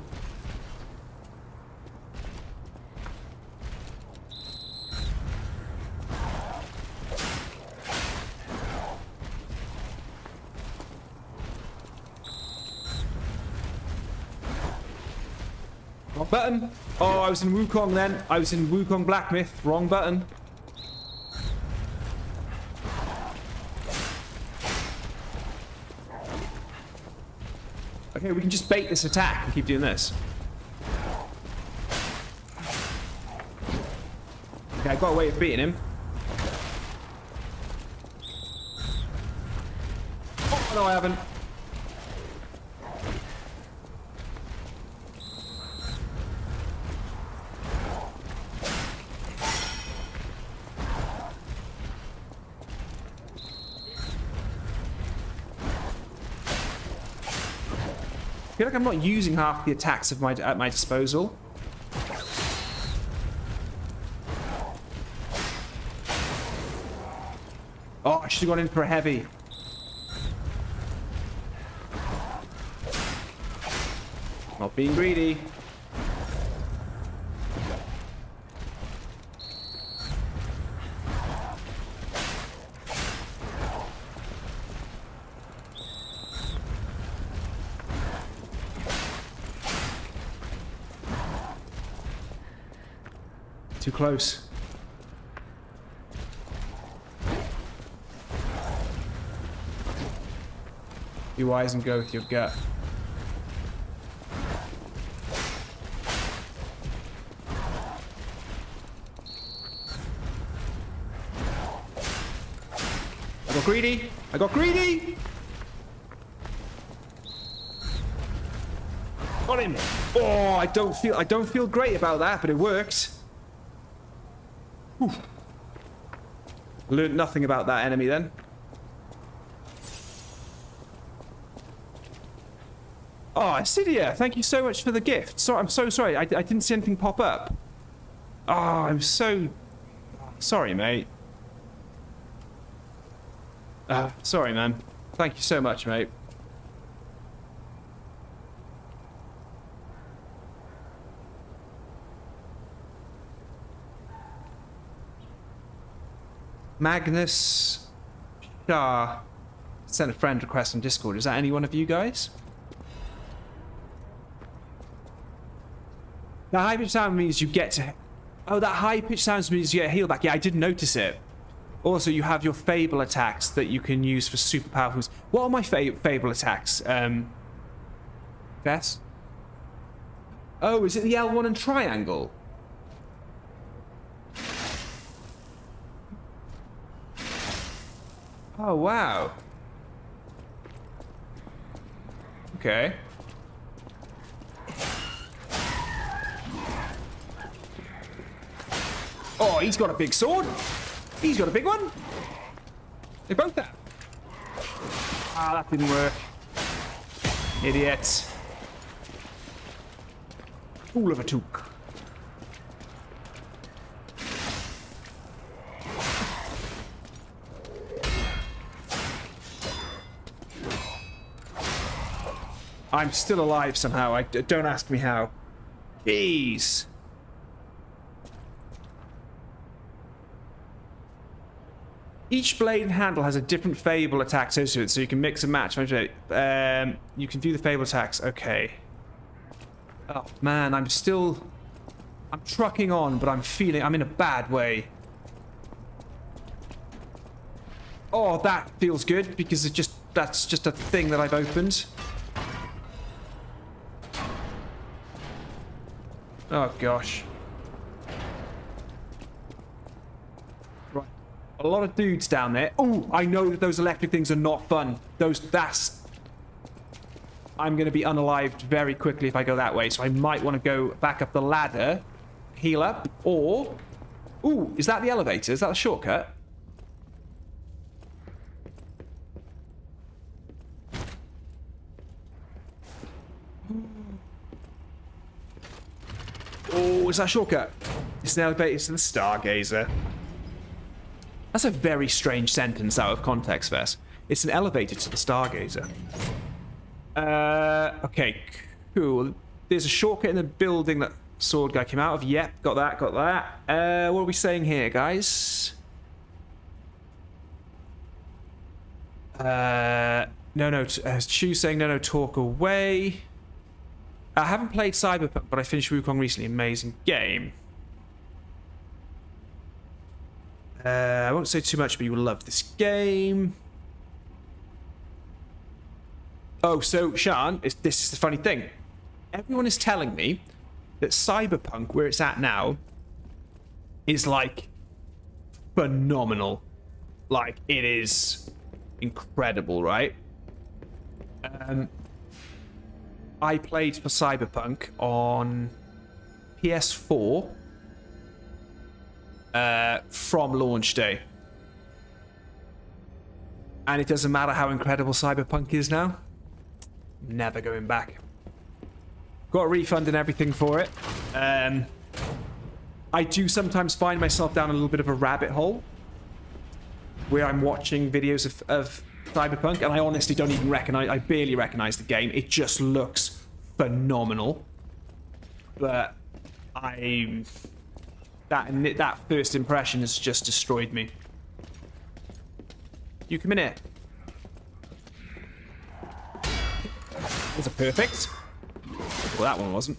Wrong button. Oh, I was in Wukong then. I was in Wukong Black Myth. Wrong button. Okay, we can just bait this attack and keep doing this. Okay, I've got a way of beating him. Oh, no, I haven't. I feel like I'm not using half the attacks at my disposal. Oh, I should have gone in for a heavy. Not being greedy. Too close. Be wise and go with your gut. I got greedy. I got greedy. Got him. Oh, I don't feel great about that, but it worked. Whew. Learned nothing about that enemy then. Oh, Acidia, thank you so much for the gift. Sorry, I'm so sorry. I didn't see anything pop up. Oh, I'm so sorry, mate. Sorry, man. Thank you so much, mate. Magnus Shah sent a friend request on Discord. Is that any one of you guys? The high pitch sound means you get to... Oh, that high pitch sound means you get heal back. Yeah, I didn't notice it. Also, you have your Fable attacks that you can use for super powerful moves. What are my Fable attacks? Vess? Oh, is it the L1 and triangle? Oh, wow. Okay. Oh, he's got a big sword. He's got a big one. They both have. Ah, that didn't work. Idiot. Fool of a took. I'm still alive somehow. Don't ask me how. Jeez. Each blade and handle has a different Fable attack associated with it, so you can mix and match. You can view the Fable attacks. Okay. Oh, man, I'm trucking on, but I'm in a bad way. Oh, that feels good, because that's just a thing that I've opened. Oh, gosh. Right. A lot of dudes down there. Oh, I know that those electric things are not fun. I'm going to be unalived very quickly if I go that way, so I might want to go back up the ladder, heal up, or... Ooh, is that the elevator? Is that a shortcut? Oh, is that a shortcut? It's an elevator to the Stargazer. That's a very strange sentence out of context, Vess. It's an elevator to the Stargazer. Okay, cool. There's a shortcut in the building that sword guy came out of. Yep, got that, got that. What are we saying here, guys? Choose saying no, talk away. I haven't played Cyberpunk, but I finished Wukong recently. Amazing game. I won't say too much, but you will love this game. Oh, so, Sean, this is the funny thing. Everyone is telling me that Cyberpunk, where it's at now, is, like, phenomenal. Like, it is incredible, right? I played for Cyberpunk on PS4 from launch day. And it doesn't matter how incredible Cyberpunk is now. Never going back. Got a refund and everything for it. I do sometimes find myself down a little bit of a rabbit hole where I'm watching videos of Cyberpunk, and I honestly don't even recognize... I barely recognize the game. It just looks phenomenal. But that first impression has just destroyed me. You come in here. That's a perfect. Well, that one wasn't.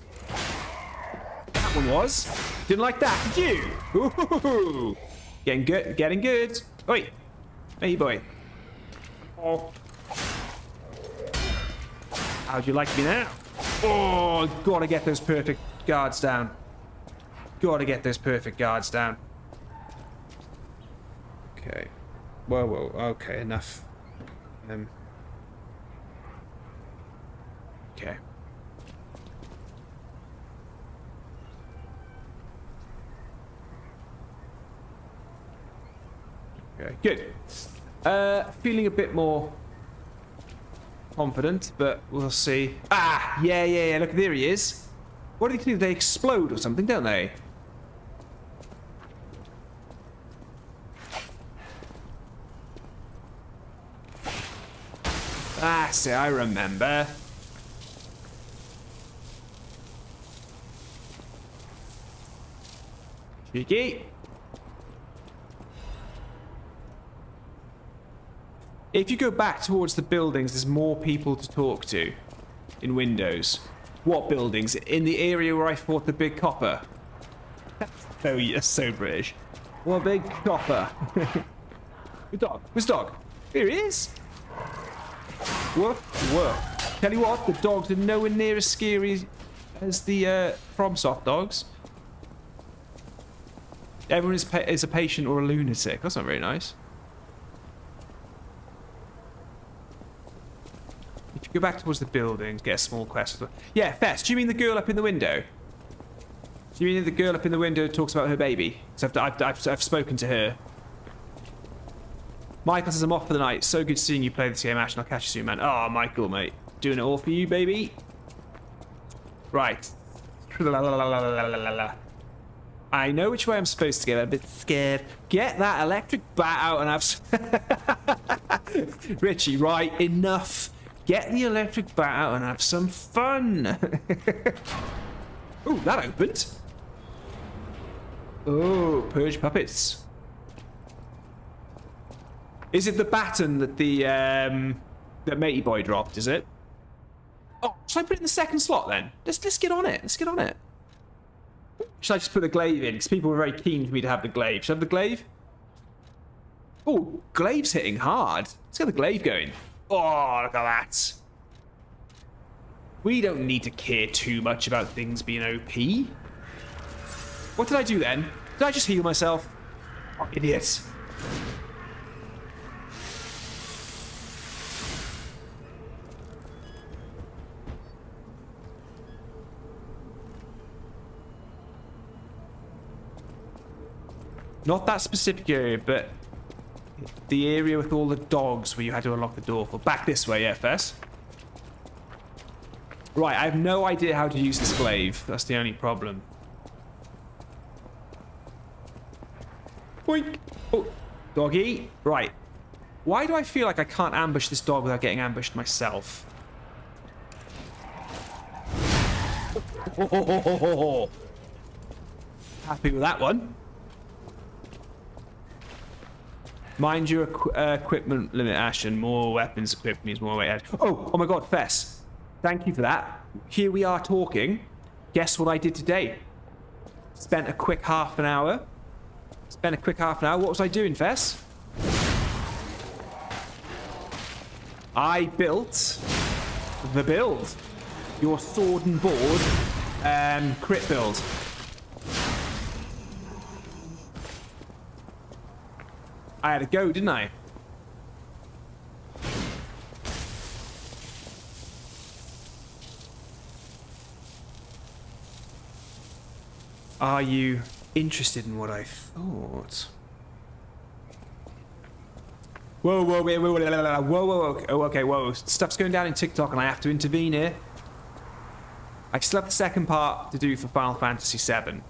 That one was. Didn't like that, did you? Ooh, getting good. Getting good. Oi. Hey, boy. Oh. How'd you like me now? Oh, gotta get those perfect guards down. Gotta get those perfect guards down. Okay. Whoa. Okay, enough. Okay. Okay, good. Feeling a bit more confident, but we'll see. Ah, yeah. Look, there he is. What do they do? They explode or something, don't they? Ah, see, I remember. Cheeky. If you go back towards the buildings, there's more people to talk to in Windows. What buildings? In the area where I fought the big copper. That's so British. What big copper? Good dog. Where's the dog? Here he is. Woof, woof. Tell you what, the dogs are nowhere near as scary as the FromSoft dogs. Everyone is a patient or a lunatic. That's not very nice. If you go back towards the buildings, get a small quest. Yeah, Fess, do you mean the girl up in the window? Do you mean the girl up in the window talks about her baby? So I've spoken to her. Michael says, I'm off for the night. So good seeing you play this game, Ashen. I'll catch you soon, man. Oh, Michael, mate. Doing it all for you, baby. Right. I know which way I'm supposed to go. I'm a bit scared. Get that electric bat out and have... Richie, right, enough. Get the electric bat out and have some fun. Ooh, that opened. Oh, purge puppets. Is it the baton that the that Matey Boy dropped, is it? Oh, should I put it in the second slot then? Let's get on it. Let's get on it. Should I just put the glaive in? Because people were very keen for me to have the glaive. Should I have the glaive? Oh, glaive's hitting hard. Let's get the glaive going. Oh, look at that. We don't need to care too much about things being OP. What did I do then? Did I just heal myself? Oh, idiot. Not that specific area, but the area with all the dogs where you had to unlock the door for. Back this way, yeah, Fess. Right, I have no idea how to use this glaive. That's the only problem. Boink. Oh, doggy. Right. Why do I feel like I can't ambush this dog without getting ambushed myself? Oh. Happy with that one. Mind your equipment limit, Ashen. More weapons equipped means more weight added. Oh my god, Fess. Thank you for that. Here we are talking. Guess what I did today? Spent a quick half an hour. What was I doing, Fess? I built the build. Your sword and board crit build. I had to go, didn't I? Are you interested in what I thought? Whoa, wait, whoa. Oh, okay, whoa. Stuff's going down in TikTok and I have to intervene here. I still have the second part to do for Final Fantasy VII.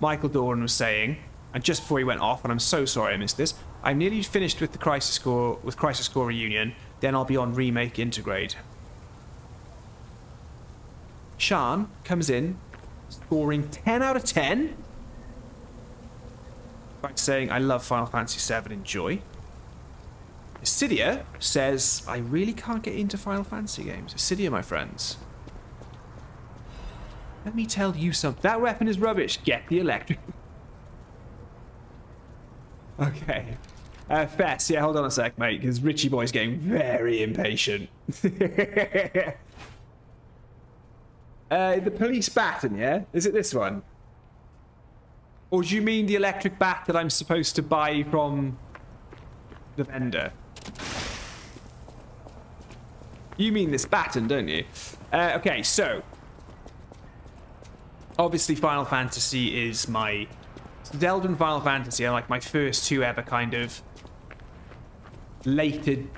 Michael Doran was saying, and just before he went off, and I'm so sorry I missed this, I'm nearly finished with the Crisis Core Reunion, then I'll be on Remake Intergrade. Sean comes in, scoring 10 out of 10. By saying, I love Final Fantasy VII, enjoy. Acidia says, I really can't get into Final Fantasy games. Acidia, my friends. Let me tell you something. That weapon is rubbish. Get the electric. Okay. Fess, yeah, hold on a sec, mate, because Richie Boy's getting very impatient. The police baton, yeah? Is it this one? Or do you mean the electric bat that I'm supposed to buy from the vendor? You mean this baton, don't you? Okay, so obviously Final Fantasy is my... Zelda and Final Fantasy are like my first two ever kind of lated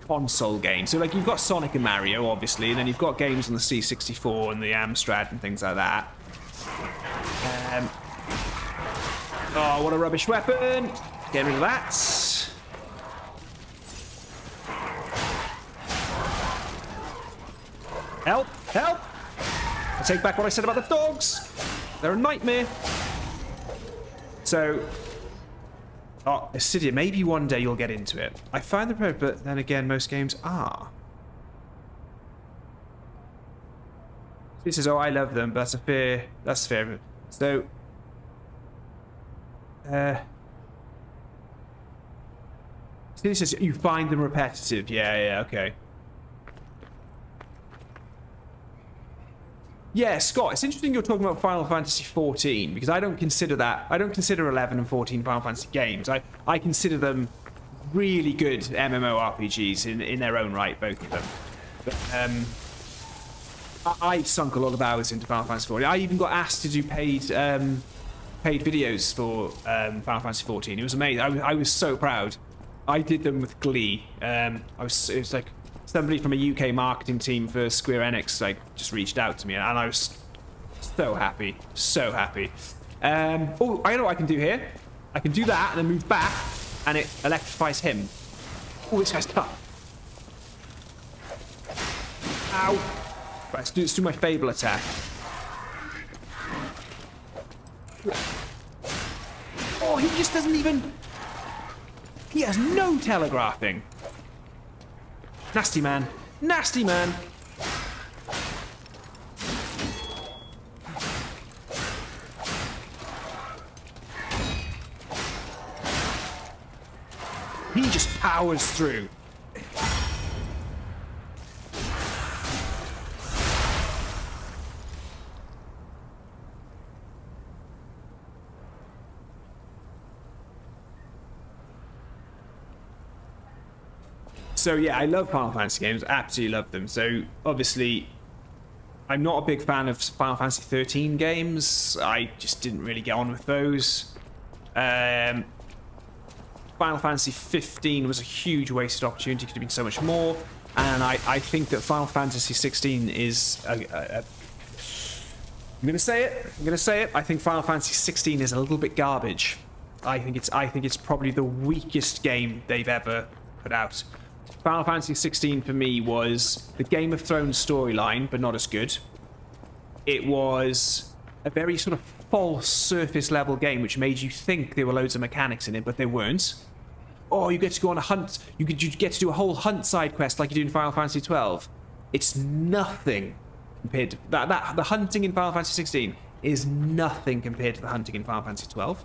console games. So like you've got Sonic and Mario, obviously, and then you've got games on the C64 and the Amstrad and things like that. Oh, what a rubbish weapon. Get rid of that. Help! Help! I take back what I said about the dogs. They're a nightmare. So, Oh, Acidia, maybe one day you'll get into it. I find the approach, but then again, most games are. He says, "Oh, I love them, but that's fair." So, he says you find them repetitive. Yeah, okay. Yeah, Scott, it's interesting you're talking about Final Fantasy 14 because I don't consider 11 and 14 Final Fantasy games. I consider them really good MMORPGs in their own right, both of them. But, I sunk a lot of hours into Final Fantasy 14. I even got asked to do paid videos for Final Fantasy 14. It was amazing. I was so proud. I did them with glee. It was like somebody from a UK marketing team for Square Enix just reached out to me, and I was so happy, so happy. Oh, I know what I can do here. I can do that and then move back, and it electrifies him. Oh, this guy's tough. Ow. Right, let's do my Fable attack. Oh, he just doesn't even... He has no telegraphing. Nasty man. Nasty man. He just powers through. So yeah, I love Final Fantasy games, absolutely love them. So obviously, I'm not a big fan of Final Fantasy 13 games. I just didn't really get on with those. Final Fantasy 15 was a huge wasted opportunity, could have been so much more. And I think that Final Fantasy 16 is I'm gonna say it. I think Final Fantasy 16 is a little bit garbage. I think it's probably the weakest game they've ever put out. Final Fantasy 16 for me was the Game of Thrones storyline, but not as good. It was a very sort of false surface level game, which made you think there were loads of mechanics in it, but there weren't. Oh, you get to go on a hunt. You get to do a whole hunt side quest like you do in Final Fantasy 12. It's nothing compared to that. The hunting in Final Fantasy 16 is nothing compared to the hunting in Final Fantasy 12.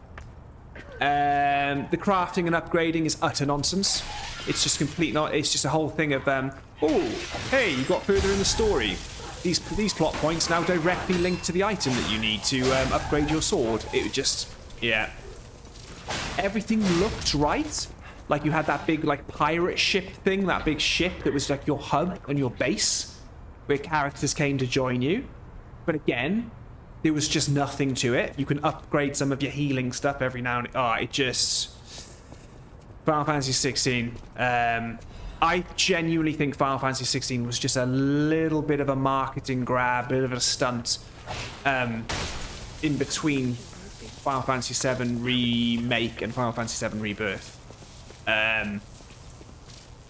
The crafting and upgrading is utter nonsense. It's just it's just a whole thing of oh, hey, you got further in the story. These plot points now directly link to the item that you need to upgrade your sword. It just, yeah. Everything looked right. Like you had that big pirate ship thing, that big ship that was like your hub and your base, where characters came to join you. But again, there was just nothing to it. You can upgrade some of your healing stuff every now and then. Oh, it just... Final Fantasy 16. I genuinely think Final Fantasy 16 was just a little bit of a marketing grab, a bit of a stunt in between Final Fantasy 7 Remake and Final Fantasy 7 Rebirth. And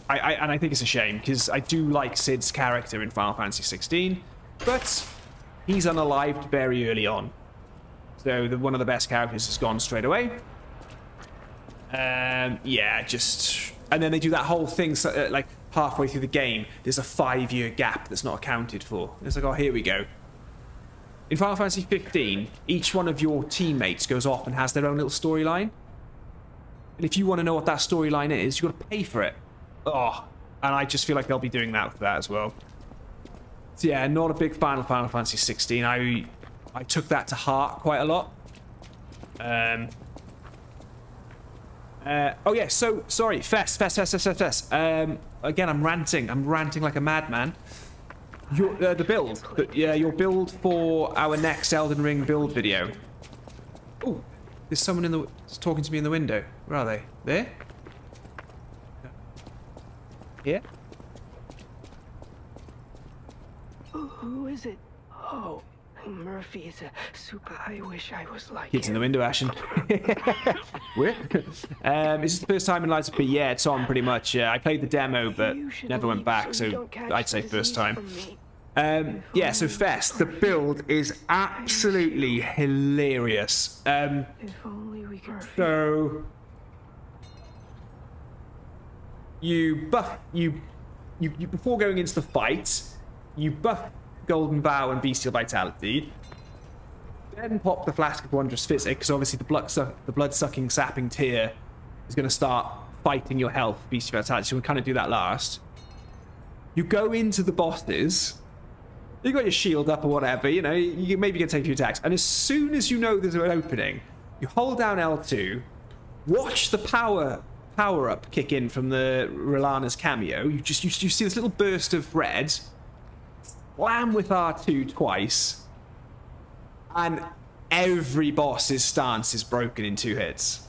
I think it's a shame, because I do like Cid's character in Final Fantasy 16, but he's unalived very early on. So one of the best characters is gone straight away. Yeah, just... And then they do that whole thing, so, like, halfway through the game, there's a 5-year gap that's not accounted for. And it's like, oh, here we go. In Final Fantasy 15, each one of your teammates goes off and has their own little storyline. And if you want to know what that storyline is, you've got to pay for it. Oh, and I just feel like they'll be doing that with that as well. So yeah, not a big fan of Final Fantasy 16. I took that to heart quite a lot. Oh yeah, so sorry, Fest. Again, I'm ranting like a madman. The build, your build for our next Elden Ring build video. Oh, there's someone talking to me in the window. Where are they? There? Here? Who is it? Oh, Murphy is a super. I wish I was like Kids him. in the window, Ashen. Where? Is this the first time in Lights of P? Yeah, it's on pretty much. I played the demo, but never went back, so I'd say first time. Yeah, so Fest, the build is absolutely hilarious. If only we could. So you buff you before going into the fight, you buff Golden Vow and Bestial Vitality. Then pop the Flask of Wondrous Physic, because obviously the blood-sucking sapping tear is going to start fighting your health, Bestial Vitality, so we'll kind of do that last. You go into the bosses, you got your shield up or whatever, you know, you maybe can take a few attacks, and as soon as you know there's an opening, you hold down L2, watch the power-up kick in from the R'hllana's cameo, you see this little burst of red, slam with R2 twice, and every boss's stance is broken in 2 hits.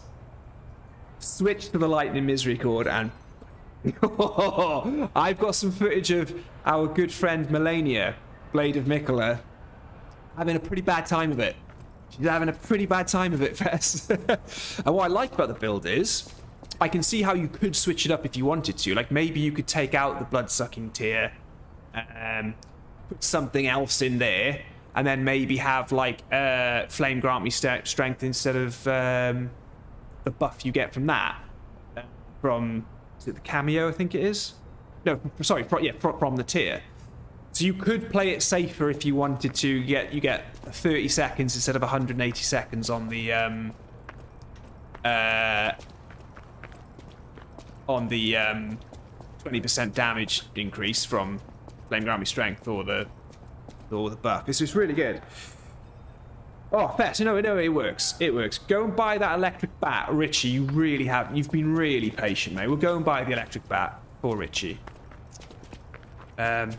Switch to the Lightning Misericord and I've got some footage of our good friend Melania, Blade of Mikola, having a pretty bad time of it. She's having a pretty bad time of it, Fess. And what I like about the build is, I can see how you could switch it up if you wanted to. Like, maybe you could take out the blood-sucking tear, put something else in there, and then maybe have, like, Flame Grant Me Strength instead of the buff you get from that. From... Is it the cameo, I think it is? No, sorry, from the tier. So you could play it safer if you wanted to. You get 30 seconds instead of 180 seconds on the 20% damage increase from Flame Grant Me Strength or the buff. This is really good. Oh, Fess, no, it works. It works. Go and buy that electric bat, Richie. You've been really patient, mate. We'll go and buy the electric bat for Richie. But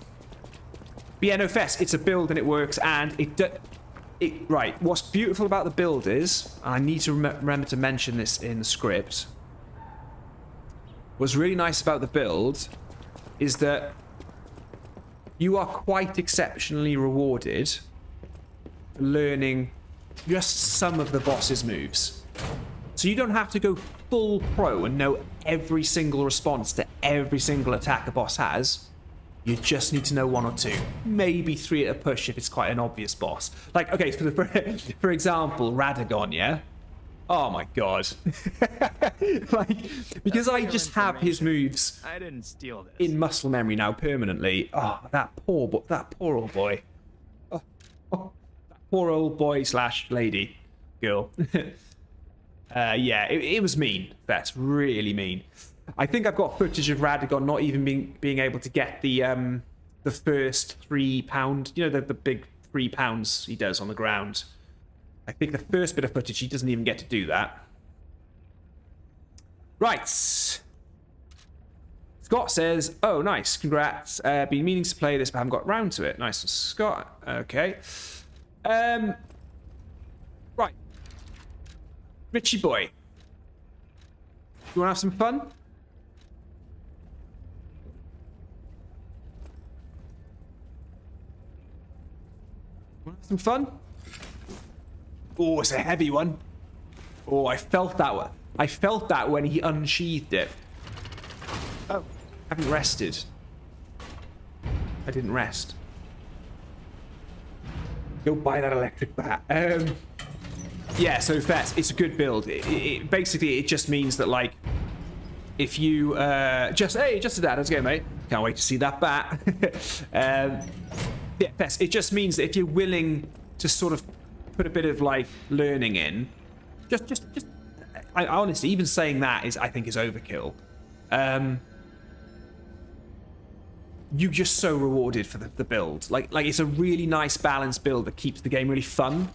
yeah, no, Fess, it's a build and it works, and right, what's beautiful about the build is, and I need to remember to mention this in the script, what's really nice about the build is that you are quite exceptionally rewarded for learning just some of the boss's moves. So you don't have to go full pro and know every single response to every single attack a boss has. You just need to know 1 or 2, maybe 3 at a push if it's quite an obvious boss. Like, okay, for example, Radagon, yeah? Oh my god. Like, because I just have his moves I didn't steal this. in muscle memory now permanently. Oh, that poor old boy. Oh, that poor old boy / lady. Girl. Yeah, it was mean. That's really mean. I think I've got footage of Radagon not even being able to get the first 3 pound, you know, the big 3 pounds he does on the ground. I think the first bit of footage, he doesn't even get to do that. Right. Scott says, oh, nice. Congrats. Been meaning to play this, but haven't got round to it. Nice one, Scott. Okay. Right. Richie boy. You want to have some fun? Want to have some fun? Oh, it's a heavy one. Oh, I felt that one. I felt that when he unsheathed it. Oh, I haven't rested. I didn't rest. Go buy that electric bat. Yeah, so Fess, it's a good build. Basically, it just means that, like, if you hey, just a dad, how's it going, mate? Can't wait to see that bat. Yeah, Fess, it just means that if you're willing to sort of put a bit of, like, learning in, I honestly, even saying that I think is overkill. You're just so rewarded for the build. Like it's a really nice balanced build that keeps the game really fun.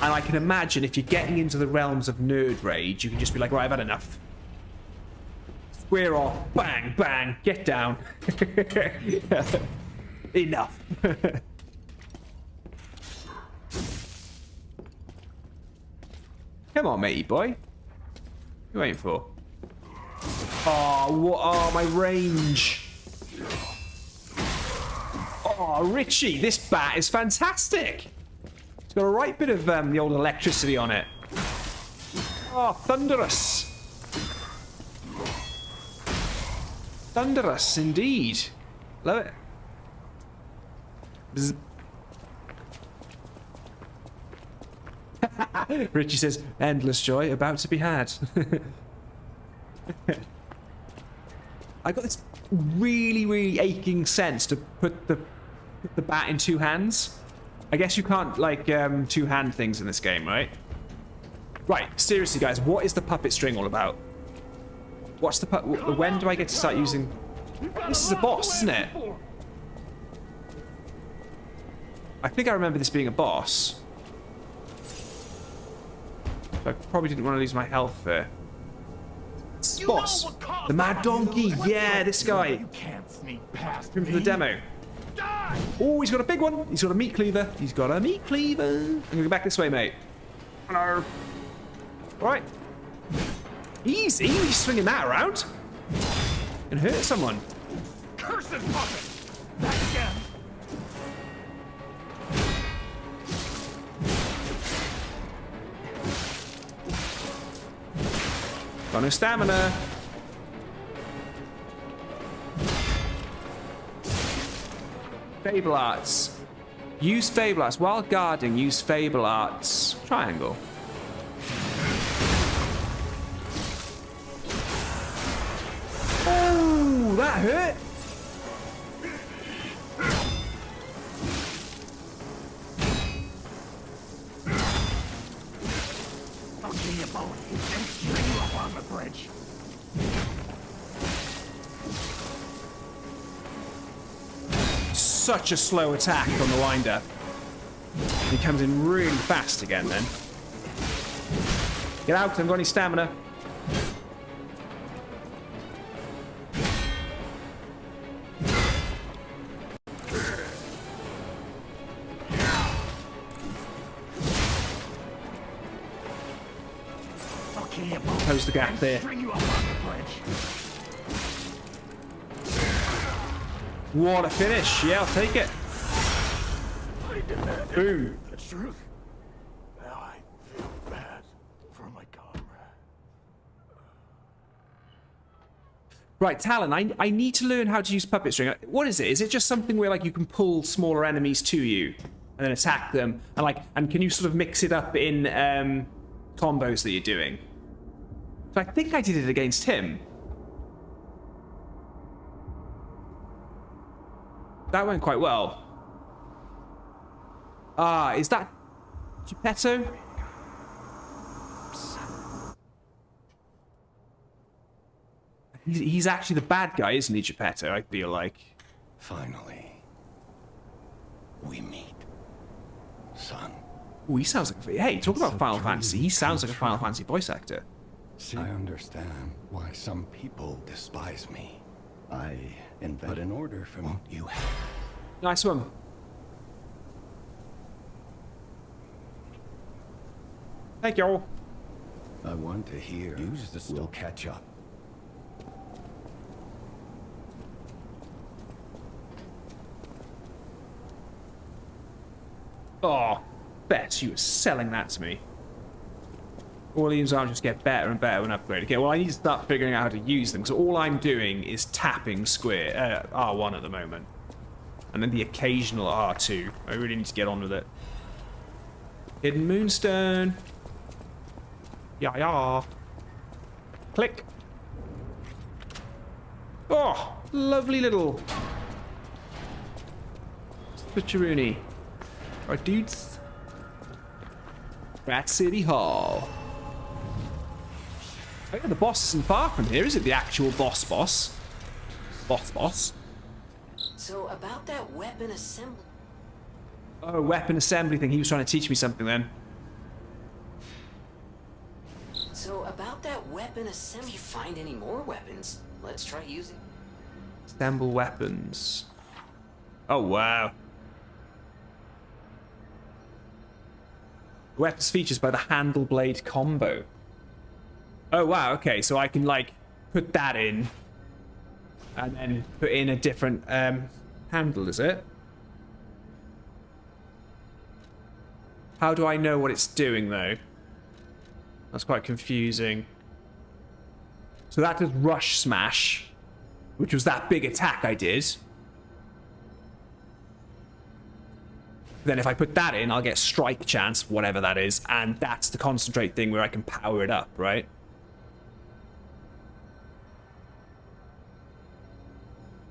And I can imagine if you're getting into the realms of nerd rage, you can just be like, right, I've had enough. Square off, bang, bang, get down. Enough. Come on, matey boy. What you waiting for? Oh, what? Oh, my range. Oh, Richie, this bat is fantastic. It's got a right bit of the old electricity on it. Oh, thunderous. Thunderous, indeed. Love it. Bzz. Richie says, endless joy about to be had. I got this really, really aching sense to put the bat in two hands. I guess you can't, like, two-hand things in this game, right? Right, seriously, guys, what is the puppet string all about? What's the when do I get to start using... This is a boss, isn't it? I think I remember this being a boss. So I probably didn't want to lose my health there. Boss. The Mad Donkey. Yeah, this guy. You can't sneak past From the demo. Oh, he's got a big one. He's got a meat cleaver. He's got a meat cleaver. I'm going to go back this way, mate. Hello. All right. Easy. He's swinging that around. Can hurt someone. Cursed puppet! Back again! Got no stamina. Fable Arts. Use Fable Arts. While guarding, use Fable Arts. Triangle. Oh, that hurt. I'll kill you both and string you up on the bridge. Such a slow attack on the wind-up. He comes in really fast again then. Get out, I haven't got any stamina. Close the gap there. What a finish. Yeah, I'll take it. Boom. The truth. Now I feel bad for my comrade. Right, Talon, I need to learn how to use puppet string. What is it? Is it just something where like you can pull smaller enemies to you and then attack them? And can you sort of mix it up in combos that you're doing? So I think I did it against him. That went quite well. Ah, is that Geppetto? He's actually the bad guy, isn't he, Geppetto? I feel like. Finally, we meet, son. Ooh, he sounds like... Hey, talk about Final Fantasy. He sounds like a Final Fantasy voice actor. I understand why some people despise me. I invented an order for what you have. Nice one. Thank you all. I want to hear. Use the still catch up. Oh, bet you were selling that to me. All these arms just get better and better when upgraded. Okay, well, I need to start figuring out how to use them, because all I'm doing is tapping square, R1 at the moment. And then the occasional R2. I really need to get on with it. Hidden Moonstone. Yeah. Click. Oh, lovely little switcheroony. Right, dudes. Rat City Hall. Oh, yeah, the boss isn't far from here, is it? The actual boss? Boss? So, about that weapon assembly... Oh, weapon assembly thing. He was trying to teach me something then. So, about that weapon assembly... If you find any more weapons, let's try using... Assemble weapons. Oh, wow. Weapons features by the handle blade combo. Oh, wow, okay, so I can, like, put that in. And then put in a different handle, is it? How do I know what it's doing, though? That's quite confusing. So that does rush smash, which was that big attack I did. Then if I put that in, I'll get strike chance, whatever that is, and that's the concentrate thing where I can power it up, right?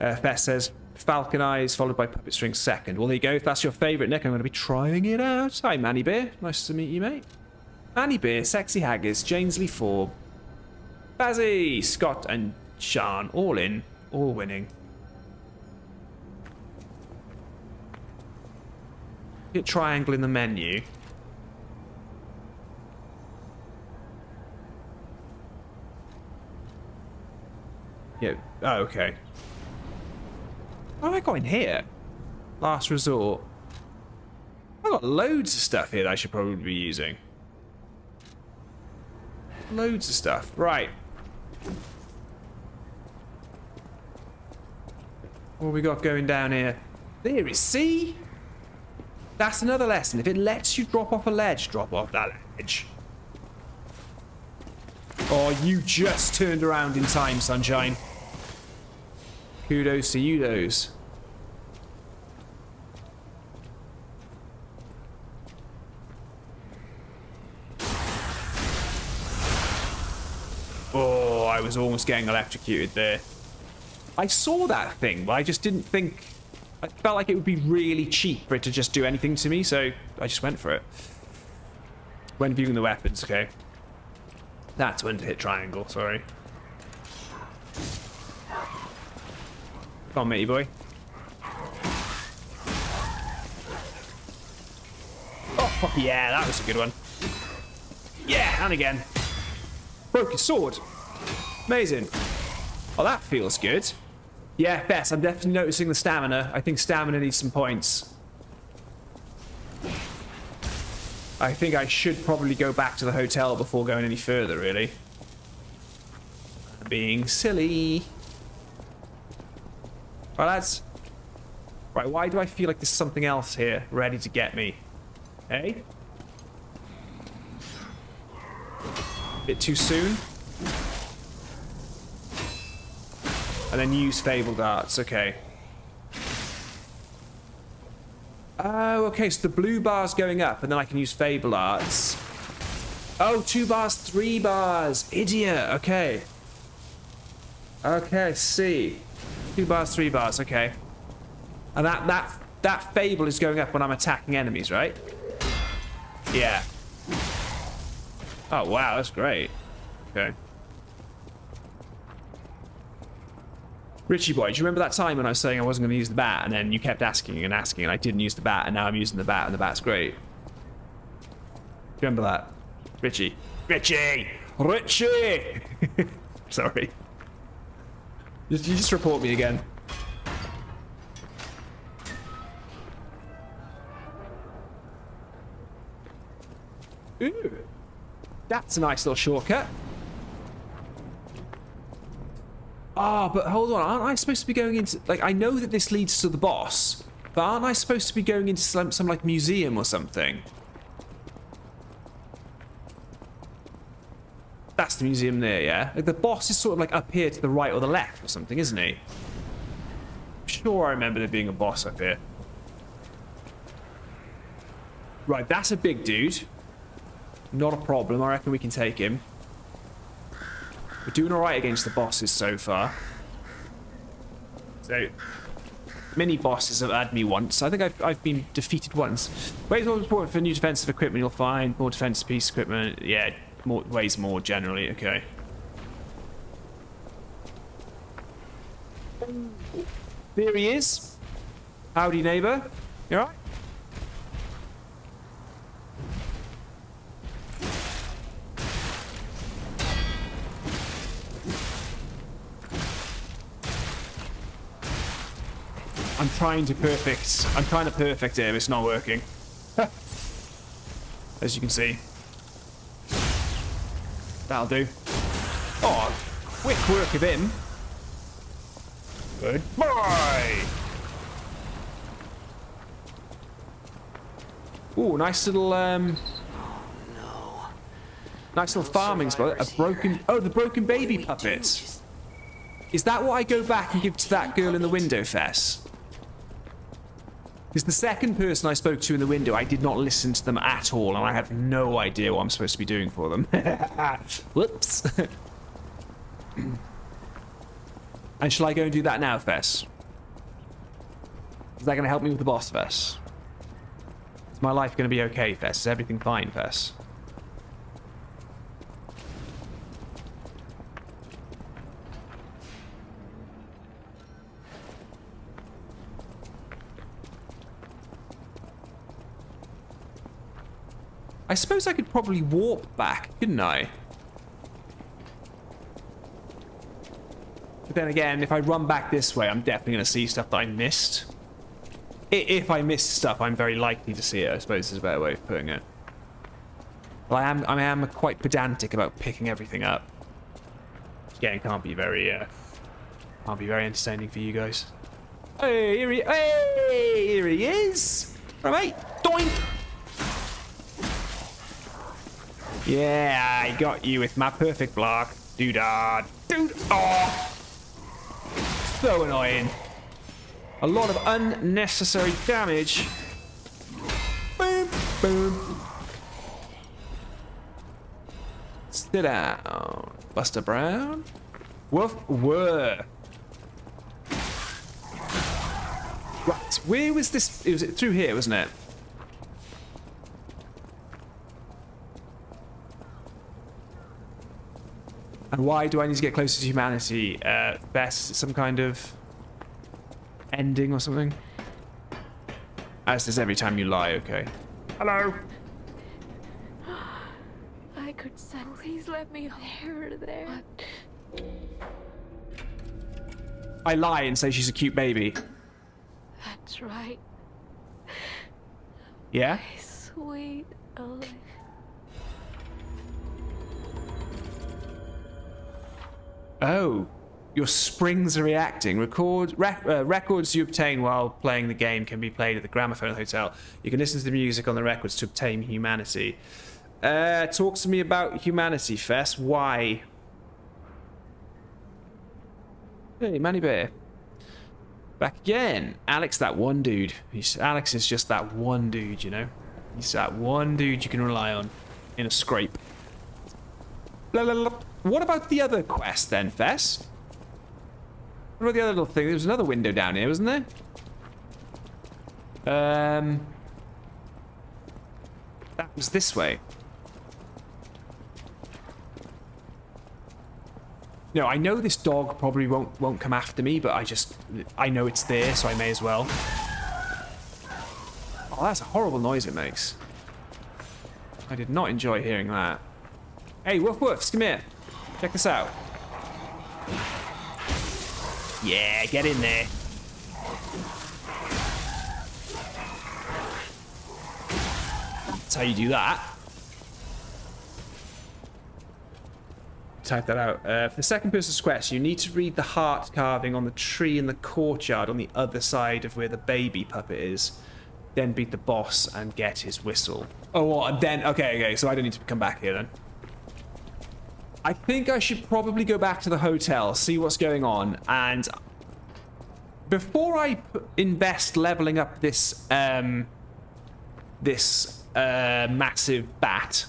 Fess says, Falcon Eyes followed by Puppet String second. Well, there you go. If that's your favourite, Nick, I'm going to be trying it out. Hi, Manny Bear. Nice to meet you, mate. Manny Bear, Sexy Haggis, Janesley Forbes, Bazzy, Scott, and Sean. All in. All winning. Hit triangle in the menu. Yeah. Oh, okay. What have I got in here? Last resort. I've got loads of stuff here that I should probably be using. Loads of stuff. Right. What have we got going down here? There is. See? That's another lesson. If it lets you drop off a ledge, drop off that ledge. Oh, you just turned around in time, Sunshine. Kudos to you, those. Oh, I was almost getting electrocuted there. I saw that thing, but I just didn't think... I felt like it would be really cheap for it to just do anything to me, so I just went for it. When viewing the weapons, okay. That's when to hit triangle, sorry. Come on, matey boy. Oh, yeah, that was a good one. Yeah, and again. Broke his sword. Amazing. Oh, that feels good. Yeah, Bess, I'm definitely noticing the stamina. I think stamina needs some points. I think I should probably go back to the hotel before going any further, really. Being silly. Right, lads. Right, why do I feel like there's something else here ready to get me? Hey? Bit too soon. And then use Fabled Arts, okay. Oh, okay, so the blue bar's going up, and then I can use Fabled Arts. Oh, 2 bars, 3 bars. Idiot, okay. Okay, see. 2 bars, 3 bars, okay. And that Fable is going up when I'm attacking enemies, right? Yeah. Oh, wow, that's great. Okay. Richie boy, do you remember that time when I was saying I wasn't going to use the bat, and then you kept asking and asking, and I didn't use the bat, and now I'm using the bat, and the bat's great? Do you remember that? Richie. Richie! Richie! Sorry. You just report me again. Ooh. That's a nice little shortcut. Ah, but hold on, aren't I supposed to be going into... Like, I know that this leads to the boss, but aren't I supposed to be going into some like, museum or something? That's the museum there, yeah? Like, the boss is sort of, like, up here to the right or the left or something, isn't he? I'm sure I remember there being a boss up here. Right, that's a big dude. Not a problem, I reckon we can take him. We're doing alright against the bosses so far. So, mini bosses have had me once. I think I've been defeated once. Ways more important for new defensive equipment you'll find. More defensive piece equipment. Yeah, weighs more generally. Okay. There he is. Howdy, neighbour. You alright? I'm trying to perfect here, it's not working. As you can see. That'll do. Oh, quick work of him. Goodbye! Ooh, nice little, Oh, no. nice little farming spot. A broken... Oh, the broken baby puppet. Is that what I go back and give to that girl in the window, Fess? Because the second person I spoke to in the window, I did not listen to them at all, and I have no idea what I'm supposed to be doing for them. Whoops. And shall I go and do that now, Fess? Is that going to help me with the boss, Fess? Is my life going to be okay, Fess? Is everything fine, Fess? I suppose I could probably warp back, couldn't I? But then again, if I run back this way, I'm definitely going to see stuff that I missed. If I missed stuff, I'm very likely to see it, I suppose is a better way of putting it. Well, I am quite pedantic about picking everything up. Which again, can't be very entertaining for you guys. Hey, here he is! Alright, mate, doink! Yeah, I got you with my perfect block. Doo-dah. Oh! So annoying. A lot of unnecessary damage. Boom, boom. Sit down. Buster Brown. Woof, whir. Right, where was this? It was through here, wasn't it? And why do I need to get closer to humanity? Best, some kind of ending or something? As does every time you lie, okay. Hello! I could sense. Please let me hold there. I lie and say she's a cute baby. That's right. Yeah? My sweet Olive. Oh, your springs are reacting. Records you obtain while playing the game can be played at the gramophone hotel. You can listen to the music on the records to obtain humanity. Talk to me about humanity, Fess. Why? Hey, Manny Bear. Back again. Alex, that one dude. Alex is just that one dude, you know? He's that one dude you can rely on in a scrape. Blah, blah, blah. What about the other quest then, Fess? What about the other little thing? There was another window down here, wasn't there? That was this way. No, I know this dog probably won't come after me, but I know it's there, so I may as well. Oh, that's a horrible noise it makes. I did not enjoy hearing that. Hey, woof woofs, come here. Check this out. Yeah, get in there. That's how you do that. Type that out. For the second person's quest, you need to read the heart carving on the tree in the courtyard on the other side of where the baby puppet is. Then beat the boss and get his whistle. Oh, what? Then, okay, so I don't need to come back here then. I think I should probably go back to the hotel, see what's going on, and before I invest leveling up this massive bat.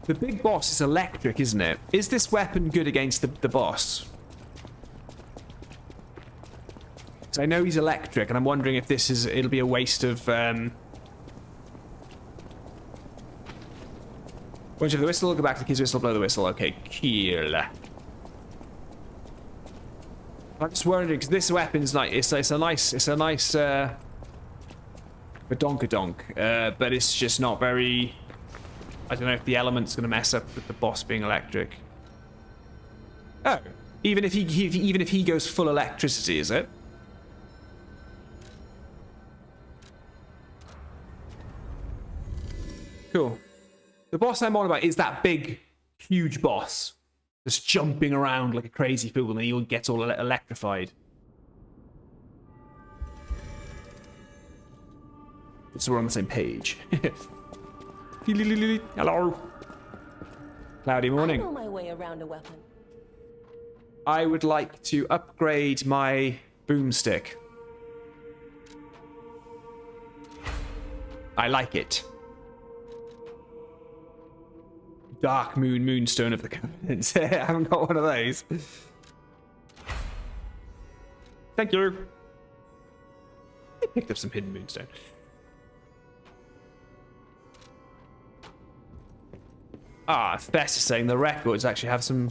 The big boss is electric, isn't it? Is this weapon good against the boss? Because I know he's electric, and I'm wondering if it'll be a waste of Once you have the whistle, go back to the kid's whistle, blow the whistle. Okay, kill. I'm just wondering because this weapon's like it's a nice badonkadonk, but it's just not very. I don't know if the element's gonna mess up with the boss being electric. Oh, even if he goes full electricity, is it? Cool. The boss I'm on about is that big, huge boss that's jumping around like a crazy fool and he gets all electrified. So we're on the same page. Hello. Cloudy morning. I know my way around a weapon. I would like to upgrade my boomstick. I like it. Dark Moonstone of the Covenant. I haven't got one of those. Thank you. picked up some hidden moonstone. Ah, Fess is saying the records actually have some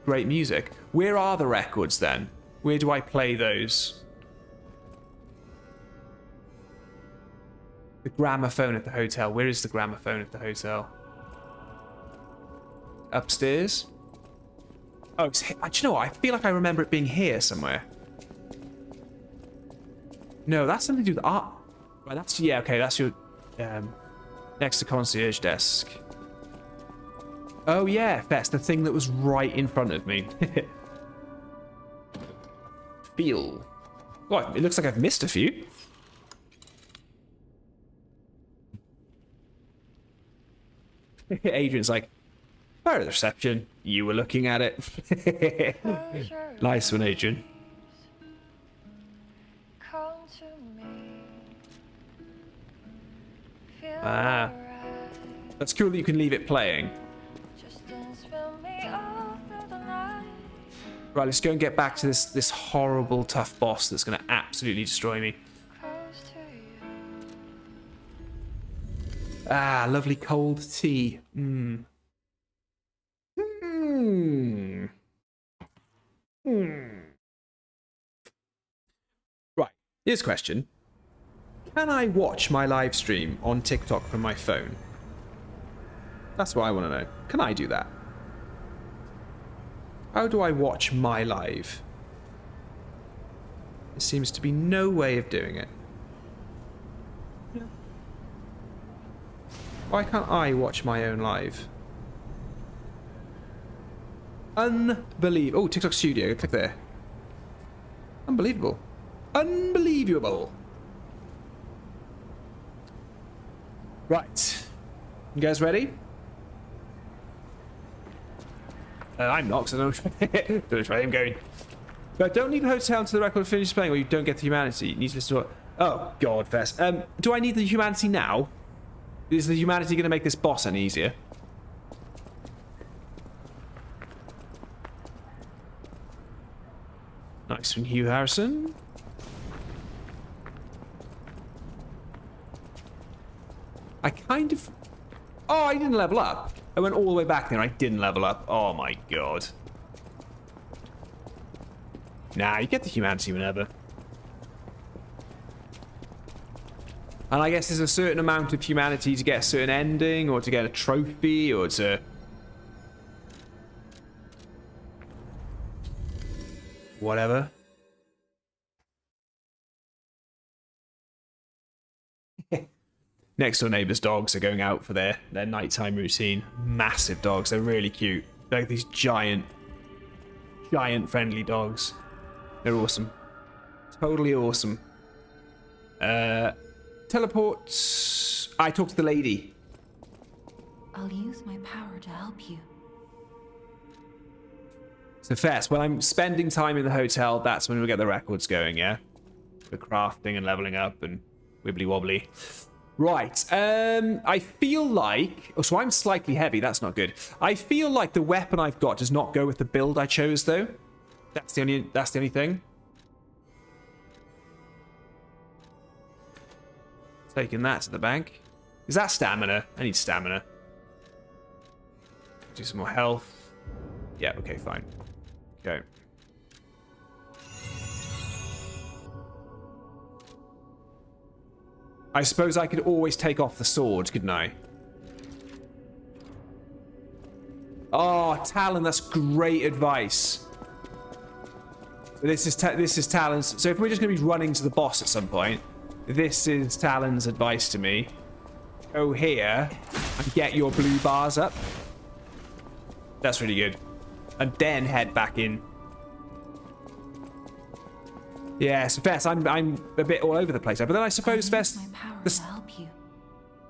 great music. Where are the records then? Where do I play those? The gramophone at the hotel. Where is the gramophone at the hotel? Upstairs? Oh, it's do you know what? I feel like I remember it being here somewhere. No, that's something to do with art. Right, that's yeah. Okay, that's your next to concierge desk. Oh yeah, that's the thing that was right in front of me. Feel. Well, it looks like I've missed a few. Adrian's like, part of the reception. You were looking at it. Nice one, Adrian. Ah. That's cool that you can leave it playing. Right, let's go and get back to this horrible, tough boss that's going to absolutely destroy me. Ah, lovely cold tea. Mmm. Mmm. Mmm. Right, here's a question. Can I watch my live stream on TikTok from my phone? That's what I want to know. Can I do that? How do I watch my live? There seems to be no way of doing it. Why can't I watch my own live? Unbelievable. Oh, TikTok Studio. Click there. Unbelievable. Unbelievable. Right. You guys ready? I'm not, because I don't know where I'm going. But don't leave the hotel until the record finishes playing, or you don't get the humanity. You need to listen to what... Oh, God, Fess. Do I need the humanity now? Is the humanity going to make this boss any easier? Nice from Hugh Harrison. I kind of... Oh, I didn't level up. I went all the way back there and I didn't level up. Oh my god. Nah, you get the humanity whenever. And I guess there's a certain amount of humanity to get a certain ending, or to get a trophy, or to... whatever. Next door neighbours' dogs are going out for their nighttime routine. Massive dogs. They're really cute. They're like these giant friendly dogs. They're awesome. Totally awesome. Teleports. I talked to the lady. I'll use my power to help you. So Fess, when I'm spending time in the hotel, that's when we get the records going, yeah? For crafting and leveling up and wibbly wobbly. Right, I feel like... Oh, so I'm slightly heavy, that's not good. I feel like the weapon I've got does not go with the build I chose, though. That's the only thing. Taking that to the bank. Is that stamina? I need stamina. Do some more health. Yeah, okay, fine. Okay. I suppose I could always take off the sword, couldn't I? Oh, Talon, that's great advice. This is Talon's. So if we're just going to be running to the boss at some point, this is Talon's advice to me. Go here and get your blue bars up. That's really good. And then head back in. Yeah, so Fess, I'm a bit all over the place, but then I suppose Fess. To help you.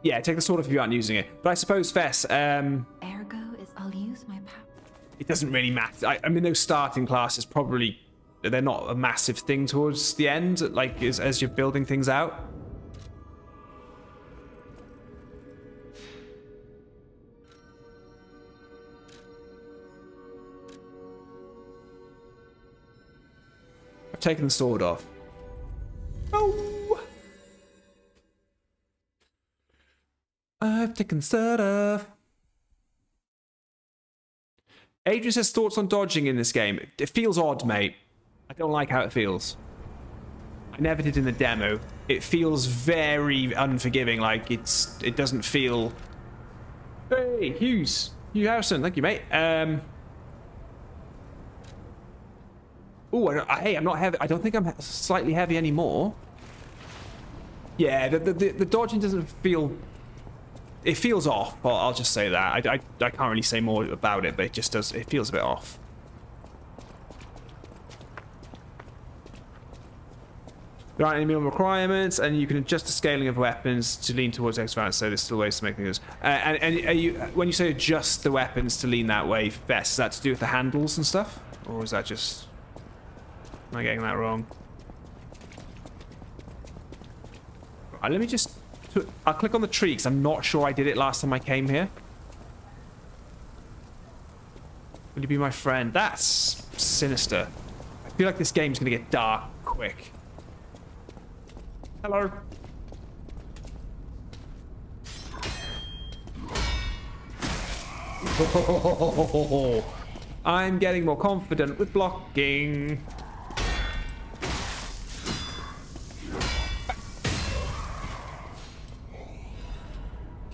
Yeah, take the sword if you aren't using it. But I suppose Fess. Ergo is I'll use my power. It doesn't really matter. I mean, those starting classes probably they're not a massive thing towards the end, like as you're building things out. I've taken the sword off. Oh! chicken sort of. Adrian says thoughts on dodging in this game. It feels odd, mate. I don't like how it feels. I never did in the demo. It feels very unforgiving. Like it doesn't feel. Hey, Hugh Harrison, thank you, mate. Oh, hey, I'm not heavy. I don't think I'm slightly heavy anymore. Yeah, the dodging doesn't feel. It feels off. I'll just say that. I can't really say more about it, but it just does. It feels a bit off. There aren't any minimum requirements, and you can adjust the scaling of weapons to lean towards X-Vance, so there's still ways to make things. And are you, when you say adjust the weapons to lean that way, Vess, is that to do with the handles and stuff? Or is that just... Am I getting that wrong? Right, let me just... I'll click on the tree, because I'm not sure I did it last time I came here. Will you be my friend? That's sinister. I feel like this game's going to get dark quick. Hello. I'm getting more confident with blocking.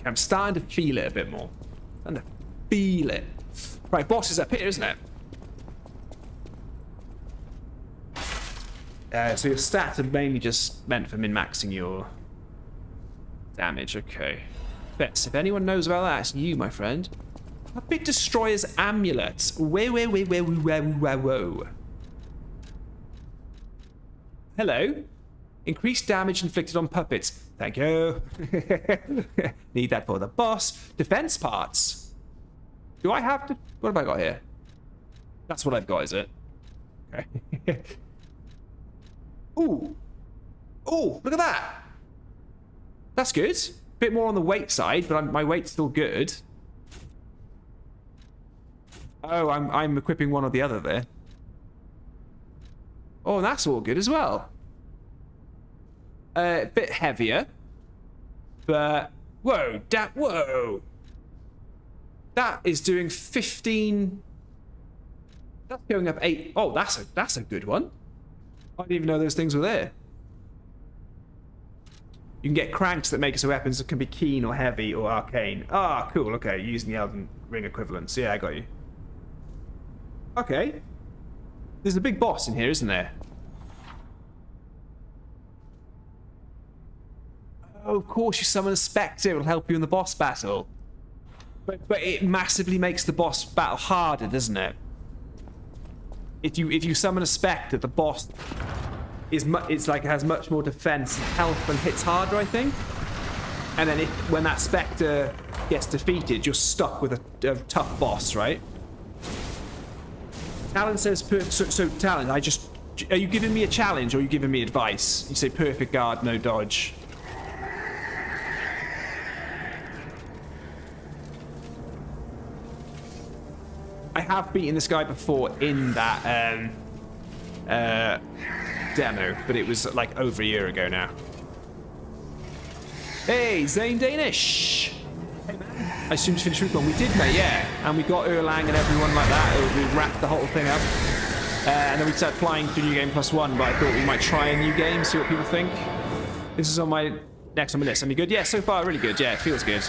I'm starting to feel it a bit more. Starting to feel it. Right, boss is up here, isn't it? So your stats are mainly just meant for min-maxing your damage. Okay. Bets, if anyone knows about that, it's you, my friend. Puppet Destroyer's Amulet. Whoa. Hello. Increased damage inflicted on puppets. Thank you. Need that for the boss. Defense parts. Do I have to... What have I got here? That's what I've got, is it? Okay. Ooh. Ooh, look at that. That's good. Bit more on the weight side, but my weight's still good. Oh, I'm equipping one or the other there. Oh, that's all good as well. A bit heavier. But, whoa, whoa. That is doing 15... That's going up 8. Oh, that's a good one. I didn't even know those things were there. You can get cranks that make it so weapons that can be keen or heavy or arcane. Ah, cool, okay. Using the Elden Ring equivalents. Yeah, I got you. Okay. There's a big boss in here, isn't there? Oh, of course, you summon a Spectre. It'll help you in the boss battle. But it massively makes the boss battle harder, doesn't it? If you summon a Spectre, the boss is like has much more defense and health and hits harder, I think. And then when that Spectre gets defeated, you're stuck with a tough boss, right? Talon says, so Talon, are you giving me a challenge or are you giving me advice? You say perfect guard, no dodge. I have beaten this guy before in that demo, but it was like over a year ago now. Hey, Zane Danish! Hey, man. I assumed to finish Root 1. We did, mate, yeah. And we got Erlang and everyone like that. We wrapped the whole thing up. And then we started flying to New Game +1, but I thought we might try a new game, see what people think. This is on my next on my list. Any good? Yeah, so far, really good. Yeah, it feels good.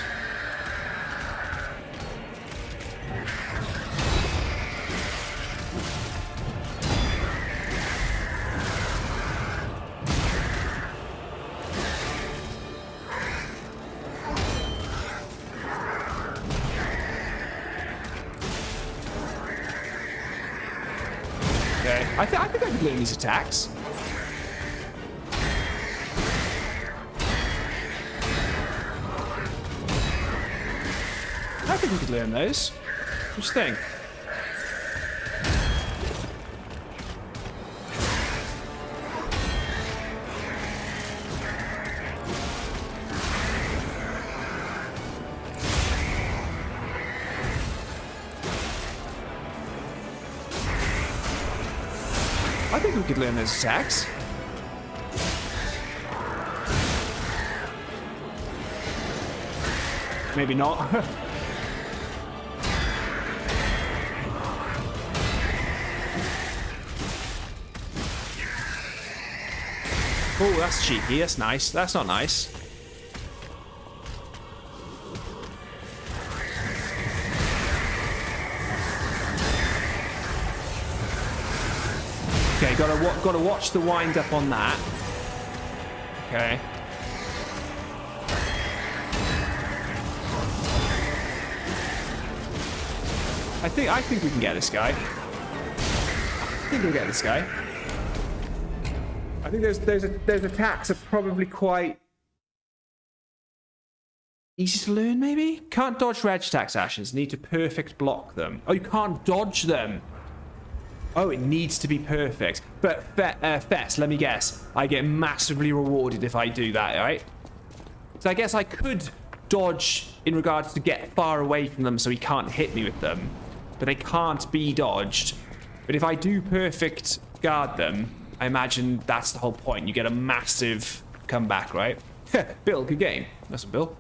I think I could learn these attacks. I think we could learn those. What do you think? I think we could learn those attacks. maybe not. Oh, that's cheeky. That's nice. That's not nice. Okay, gotta watch the wind up on that. Okay. I think we can get this guy. I think we'll get this guy. I think those attacks are probably quite easy to learn, maybe? Can't dodge reg attacks, Ashes. Need to perfect block them. Oh, you can't dodge them. Oh, it needs to be perfect. But, Fess, let me guess. I get massively rewarded if I do that, right? So I guess I could dodge in regards to get far away from them so he can't hit me with them. But they can't be dodged. But if I do perfect guard them, I imagine that's the whole point. You get a massive comeback, right? Bill, good game. That's a Bill.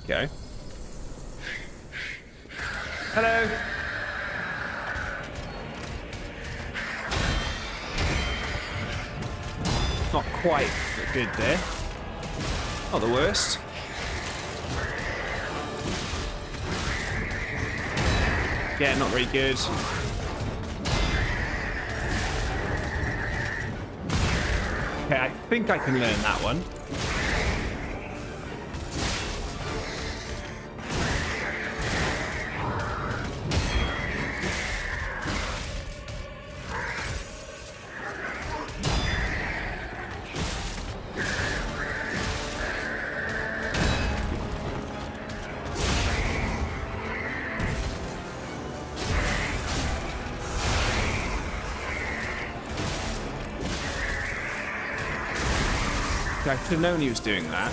Okay. Hello. Not quite good there. Not the worst. Yeah, not very good. Okay, I think I can learn that one. I should have known he was doing that.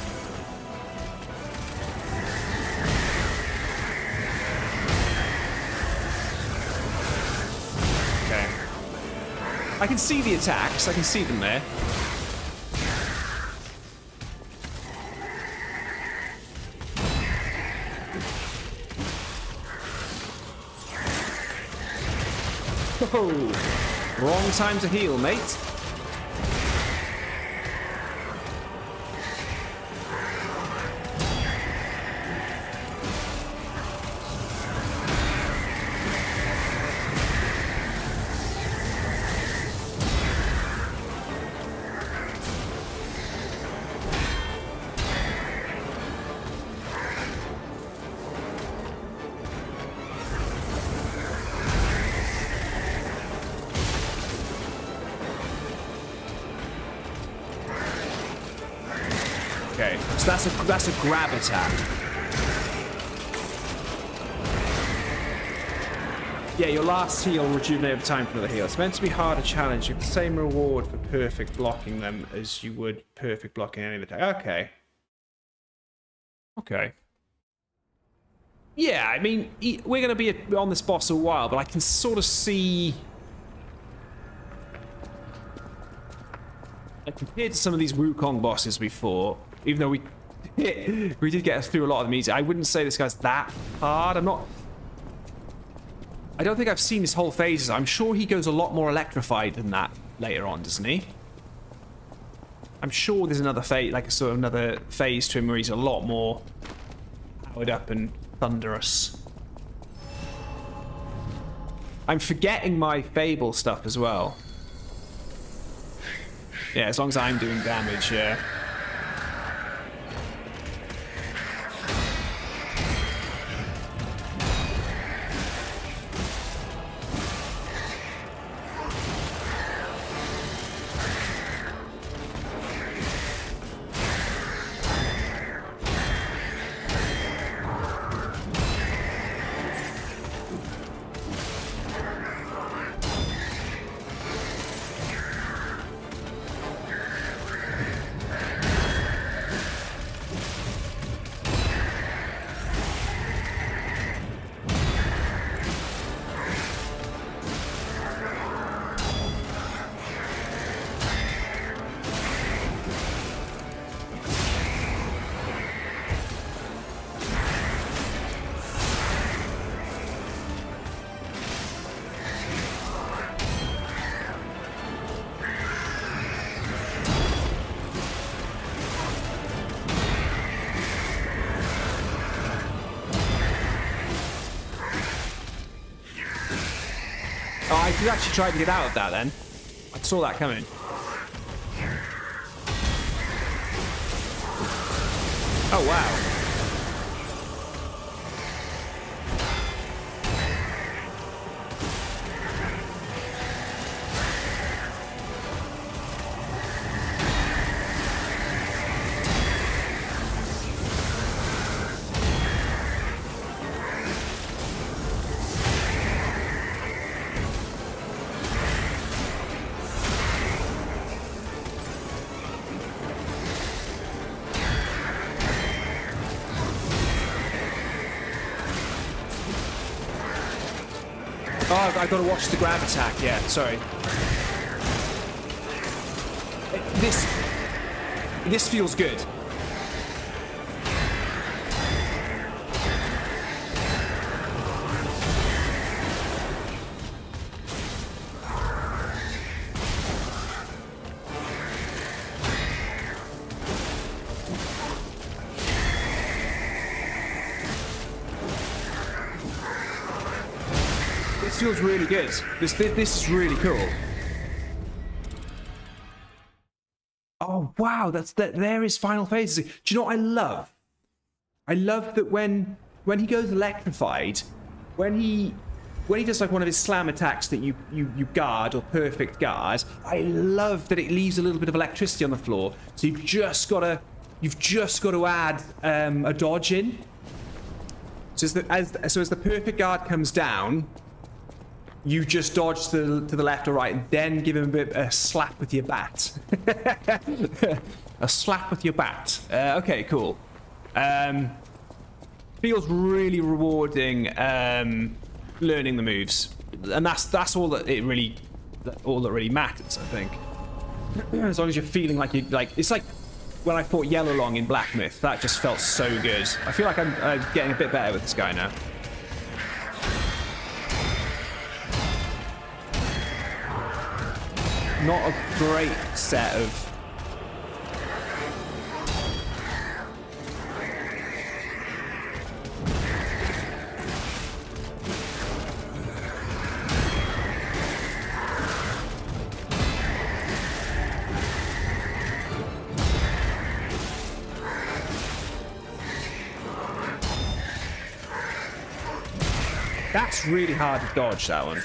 Okay. I can see the attacks. I can see them there. Oh, wrong time to heal, mate. Okay, so that's a grab attack. Yeah, your last heal will rejuvenate over time for another heal. It's meant to be harder challenge. You have the same reward for perfect blocking them as you would perfect blocking any other attack. Okay. Okay. Yeah, I mean, we're going to be on this boss a while, but I can sort of see... Like, compared to some of these Wukong bosses we fought, even though we did get through a lot of them easy, I wouldn't say this guy's that hard. I don't think I've seen his whole phases. I'm sure he goes a lot more electrified than that later on, doesn't he? I'm sure there's another phase, like sort of another phase to him where he's a lot more powered up and thunderous. I'm forgetting my Fable stuff as well. Yeah, as long as I'm doing damage, yeah. you actually tried to get out of that then. I saw that coming. Oh, wow. Oh, I've got to watch the grab attack. Yeah, sorry. This feels good. This feels really good. This is really cool. Oh wow, there is final phases. Do you know what I love? I love that when he goes electrified, when he does like one of his slam attacks that you guard or perfect guard, I love that it leaves a little bit of electricity on the floor. So you've just got to add a dodge in. So as the perfect guard comes down, you just dodge to the left or right, and then give him a slap with your bat. A slap with your bat. Okay, cool. Feels really rewarding learning the moves, and that's all that really matters, I think. As long as you're feeling like it's like when I fought Yellow Long in Black Myth. That just felt so good. I feel like I'm getting a bit better with this guy now. Not a great set of... That's really hard to dodge, that one.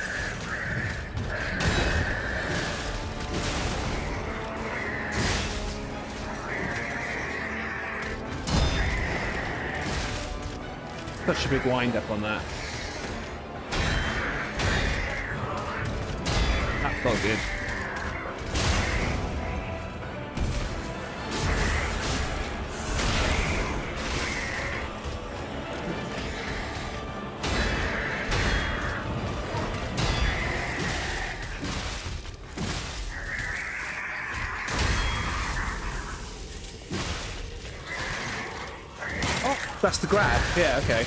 Such a big wind up on that. That felt good. That's the grab. Yeah, okay.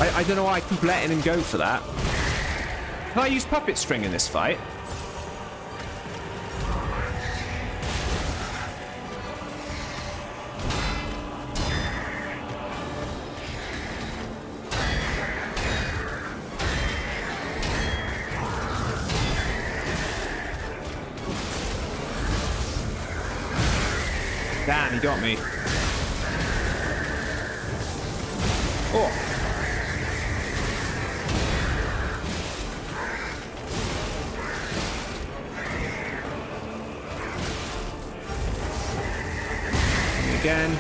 I don't know why I keep letting him go for that. Can I use puppet string in this fight? Damn, he got me. Oh. Again.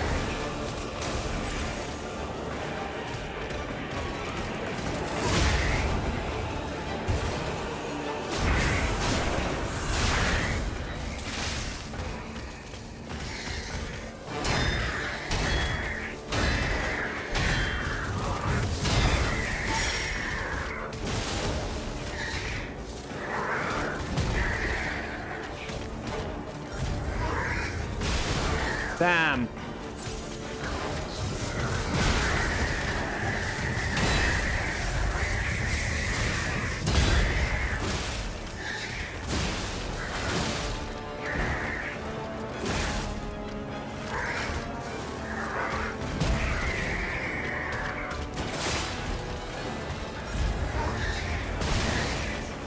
Damn.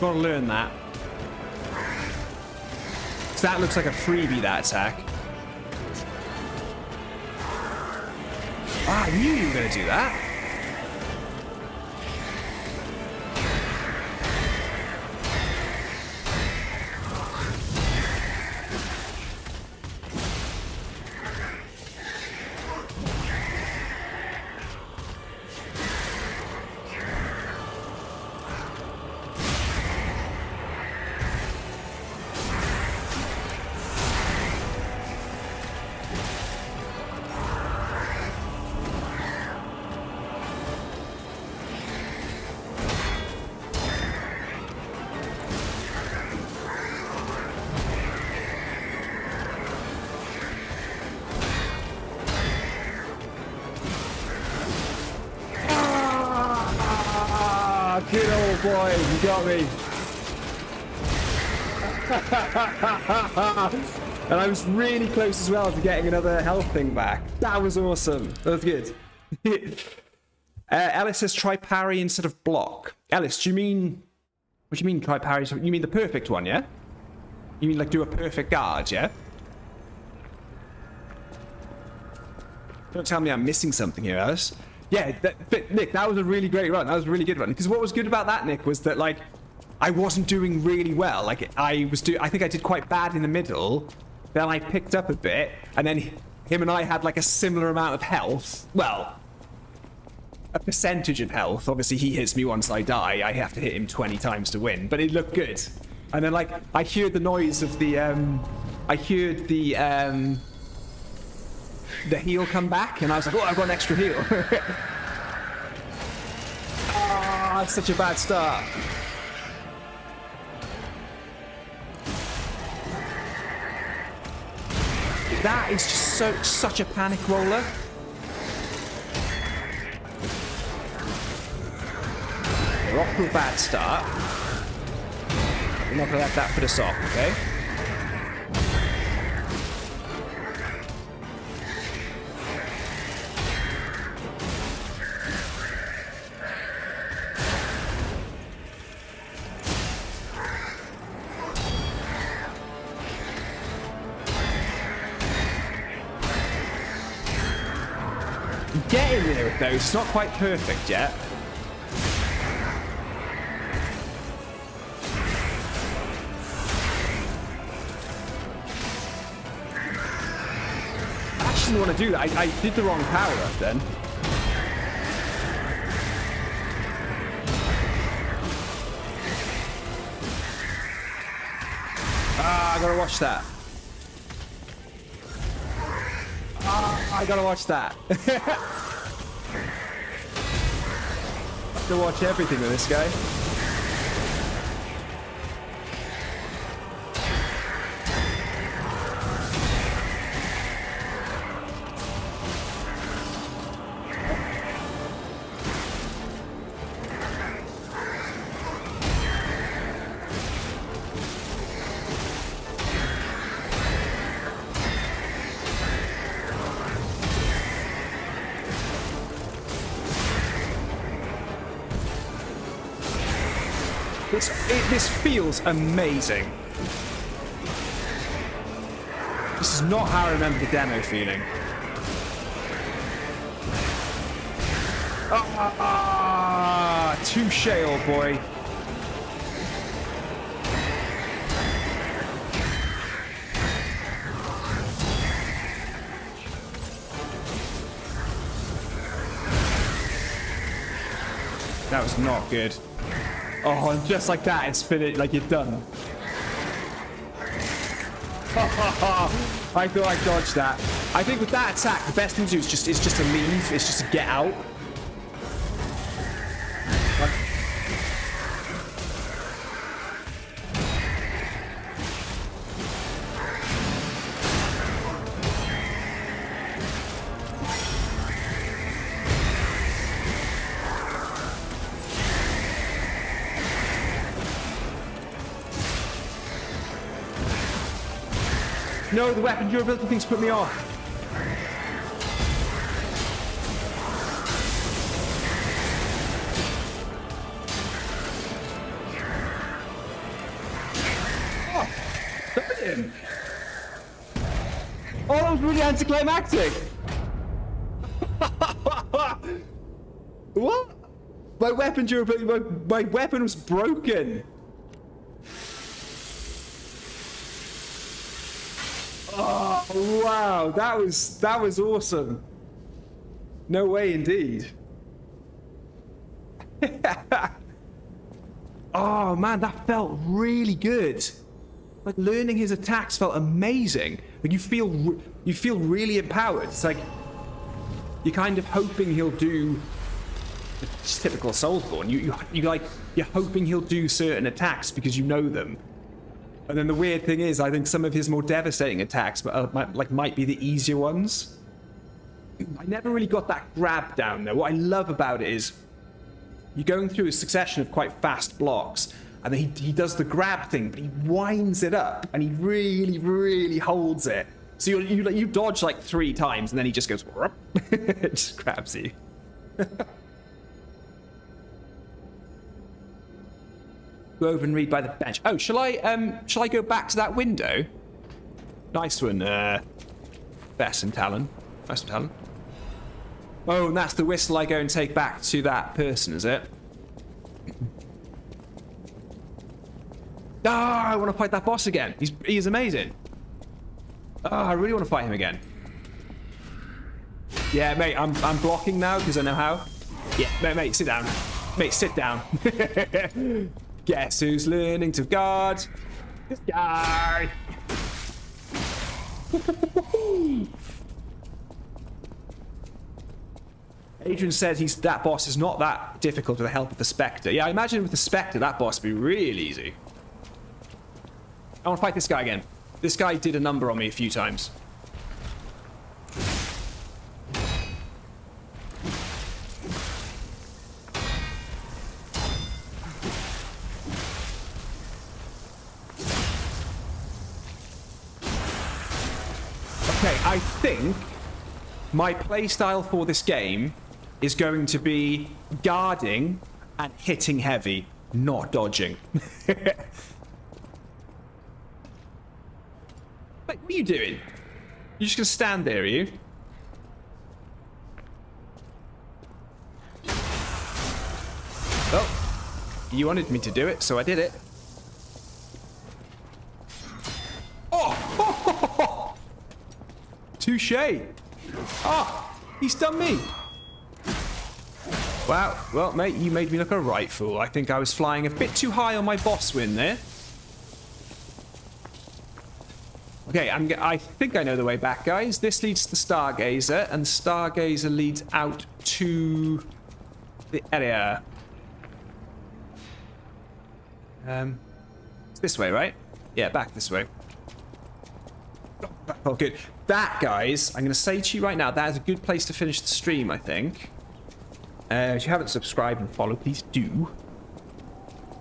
got to learn that. So that looks like a freebie, that attack. Ah, I knew you were going to do that. Good old boy, you got me. And I was really close as well to getting another health thing back. That was awesome. That was good. Ellis says try parry instead of block. Ellis, do you mean... What do you mean try parry? You mean the perfect one, yeah? You mean like do a perfect guard, yeah? Don't tell me I'm missing something here, Ellis. Yeah, Nick, that was a really great run. That was a really good run. Because what was good about that, Nick, was that, like, I wasn't doing really well. Like, I think I did quite bad in the middle. Then I picked up a bit. And then him and I had, like, a similar amount of health. Well, a percentage of health. Obviously, he hits me once I die. I have to hit him 20 times to win. But it looked good. And then, like, I heard the noise of the, I heard the heal come back, and I was like, oh, I've got an extra heal. Oh, that's such a bad start. That is just such a panic roller. We're off to a bad start. We're not going to let that put us off, okay? Getting there with those. It's not quite perfect yet. I actually didn't want to do that. I did the wrong power up then. Ah, I gotta watch that. I gotta watch that. I have to watch everything with this guy. This feels amazing. This is not how I remember the demo feeling. Touche, old boy. That was not good. Oh, and just like that, it's finished. Like, you're done. I thought I dodged that. I think with that attack, the best thing to do is just to leave. It's just to get out. No, the weapon durability things put me off. him! Oh, that was really anticlimactic! What? My weapon durability, my weapon was broken! Oh, wow, that was awesome. No way indeed. Oh man, that felt really good. Like learning his attacks felt amazing. Like you feel really empowered. It's like you're kind of hoping he'll do. It's typical Soulsborne. You're hoping he'll do certain attacks because you know them. And then the weird thing is, I think some of his more devastating attacks might be the easier ones. I never really got that grab down there. What I love about it is you're going through a succession of quite fast blocks, and then he does the grab thing, but he winds it up, and he really, really holds it. So you dodge like 3 times, and then he just goes, just grabs you. Go over and read by the bench. Oh, shall I go back to that window? Nice one, Bess and Talon. Nice one, Talon. Oh, and that's the whistle I go and take back to that person, is it? Ah, I want to fight that boss again. He's amazing. Ah, I really want to fight him again. Yeah, mate, I'm blocking now because I know how. Yeah, mate, sit down. Mate, sit down. Guess who's learning to guard? This guy. Adrian said that boss is not that difficult with the help of the Spectre. Yeah, I imagine with the Spectre, that boss would be really easy. I want to fight this guy again. This guy did a number on me a few times. Okay, I think my playstyle for this game is going to be guarding and hitting heavy, not dodging. Wait, what are you doing? You're just gonna stand there, are you? Oh, you wanted me to do it, so I did it. Oh! Touche! Ah, he's done me. Wow, well, mate, you made me look a right fool. I think I was flying a bit too high on my boss win there. Okay, I think I know the way back, guys. This leads to the Stargazer, and the Stargazer leads out to the area. It's this way, right? Yeah, back this way. Oh, good. That, guys, I'm going to say to you right now, that is a good place to finish the stream, I think. If you haven't subscribed and followed, please do.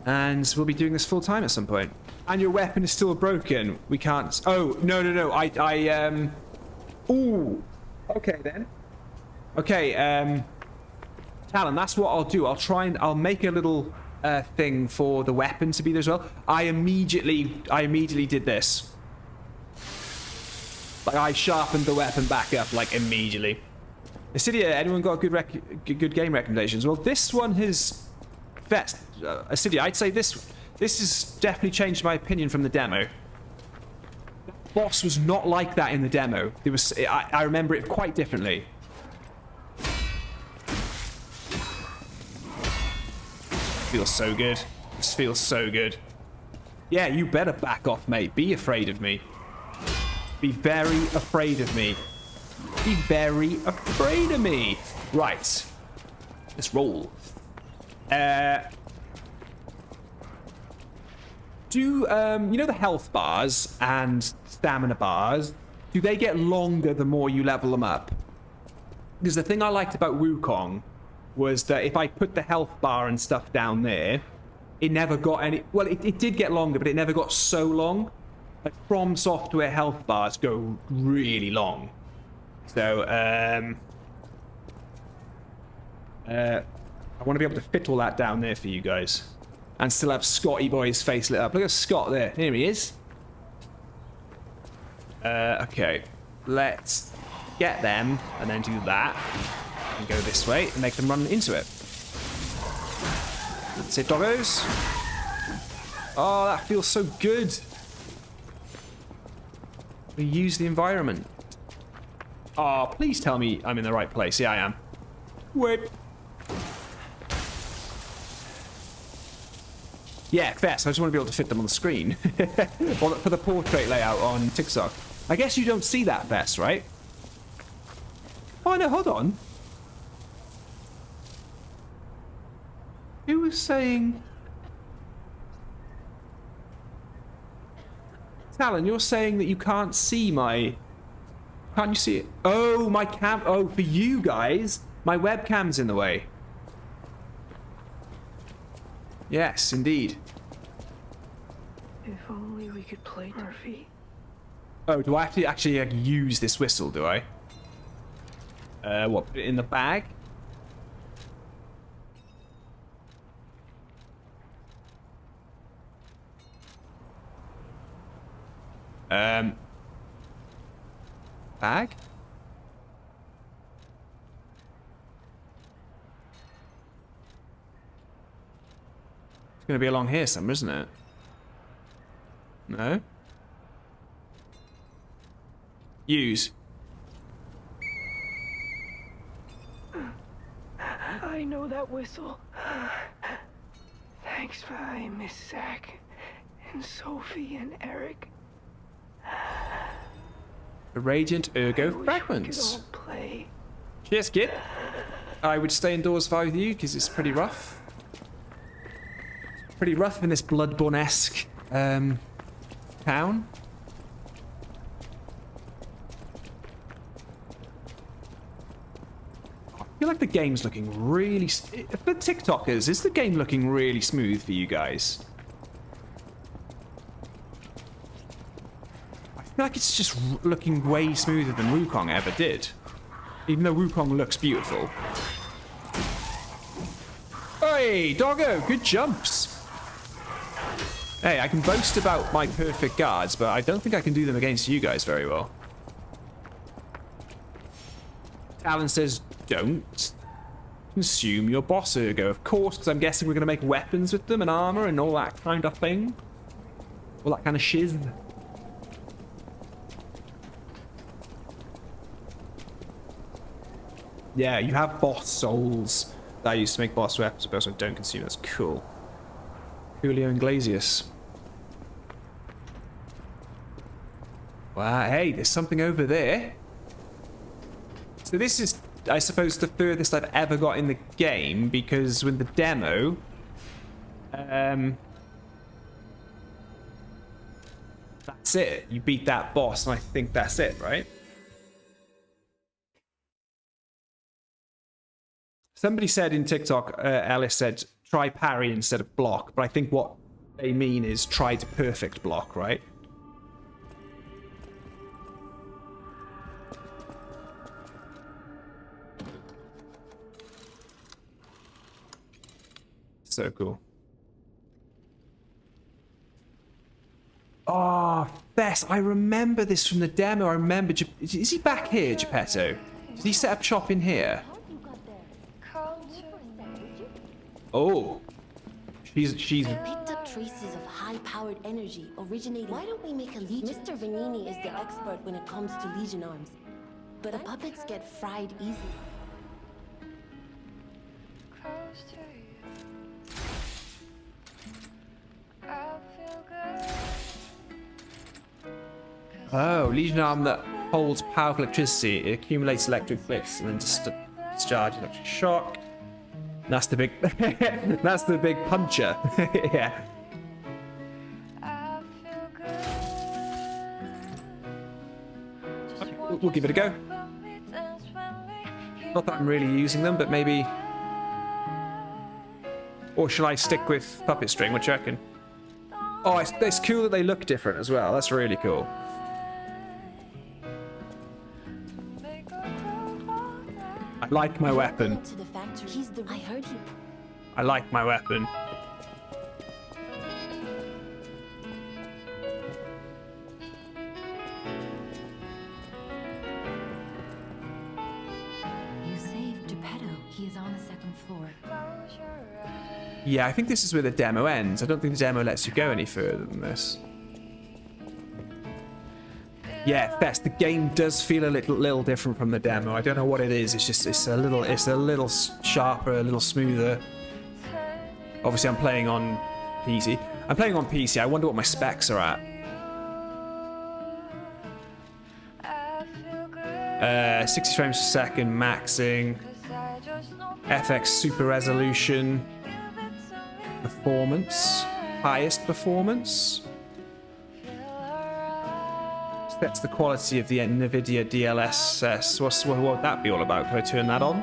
And we'll be doing this full time at some point. And your weapon is still broken. We can't... Oh, no. Ooh. Okay, then. Okay, Talon, that's what I'll do. I'll make a little thing for the weapon to be there as well. I immediately did this. Like, I sharpened the weapon back up, like, immediately. Acidia, anyone got good game recommendations? Well, this one has... Acidia, I'd say this has definitely changed my opinion from the demo. The boss was not like that in the demo. I remember it quite differently. Feels so good. This feels so good. Yeah, you better back off, mate. Be afraid of me. Be very afraid of me. Be very afraid of me. Right. Let's roll. You know the health bars and stamina bars? Do they get longer the more you level them up? Because the thing I liked about Wukong was that if I put the health bar and stuff down there, it never got any... Well, it did get longer, but it never got so long. Like, From Software health bars go really long. So, I want to be able to fit all that down there for you guys. And still have Scotty Boy's face lit up. Look at Scott there. Here he is. Okay. Let's get them and then do that. And go this way and make them run into it. That's it, doggos. Oh, that feels so good. We use the environment. Oh, please tell me I'm in the right place. Yeah, I am. Wait. Yeah, fair. So I just want to be able to fit them on the screen. Or for the portrait layout on TikTok. I guess you don't see that best, right? Oh, no, hold on. Who was saying... Talon, you're saying that you can't see my... Can't you see it? Oh, my cam... Oh, for you guys, my webcam's in the way. Yes, indeed. If only we could play Murphy. Oh, do I have to actually use this whistle, do I? What, put it in the bag? Bag? It's gonna be along here somewhere, isn't it? No? Use. I know that whistle. Thanks, bye, Miss Zack, and Sophie and Eric. The Radiant Ergo I wish we Fragments. could all play. Cheers, kid. I would stay indoors if I were you, because it's pretty rough. Pretty rough in this Bloodborne-esque town. I feel like the game's looking really... For TikTokers, is the game looking really smooth for you guys? I feel like it's just looking way smoother than Wukong ever did. Even though Wukong looks beautiful. Hey, doggo, good jumps. Hey, I can boast about my perfect guards, but I don't think I can do them against you guys very well. Talon says, don't consume your boss ergo. Of course, because I'm guessing we're going to make weapons with them and armor and all that kind of thing. All that kind of shiz. Yeah, you have boss souls that I used to make boss weapons, but also don't consume. That's cool. Julio Iglesias. Wow, hey, there's something over there. So this is, I suppose, the furthest I've ever got in the game, because with the demo... that's it. You beat that boss, and I think that's it, right? Somebody said in TikTok, Alice said, try parry instead of block, but I think what they mean is try to perfect block, right? So cool. Oh, Bess, I remember this from the demo. I remember... Is he back here, Geppetto? Did he set up shop in here? Oh. She's... I picked up traces of high-powered energy originating... Why don't we make a legion? Mr. Vanini is the expert when it comes to legion arms. But the puppets get fried easily. Oh, legion arm that holds powerful electricity. It accumulates electric bliss and then discharges electric shock. That's the big... that's the big puncher. Yeah. Okay, we'll give it a go. Not that I'm really using them, but maybe... Or shall I stick with puppet string? What do you reckon? Oh, it's cool that they look different as well. That's really cool. I like my weapon. I like my weapon. floor. Yeah, I think this is where the demo ends. I don't think the demo lets you go any further than this. Yeah, Fess, the game does feel a little different from the demo. I don't know what it is. It's a little sharper, a little smoother. Obviously, I'm playing on PC. I wonder what my specs are at. 60 frames per second maxing. FX super resolution. Performance. Highest performance. That's the quality of the NVIDIA DLSS. What would that be all about? Can I turn that on?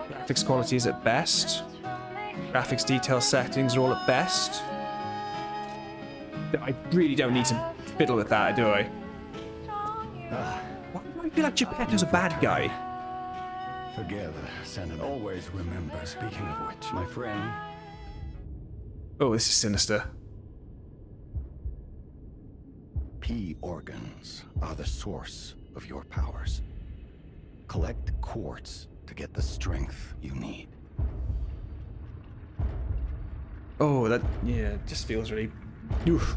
Graphics quality is at best. Graphics detail settings are all at best. I really don't need to fiddle with that, do I? Why do I feel like Geppetto's a bad guy? Together, Senator. Always remember, speaking of which, my friend. Oh, this is sinister. P organs are the source of your powers. Collect quartz to get the strength you need. Oh, that, yeah, just feels really... Oof.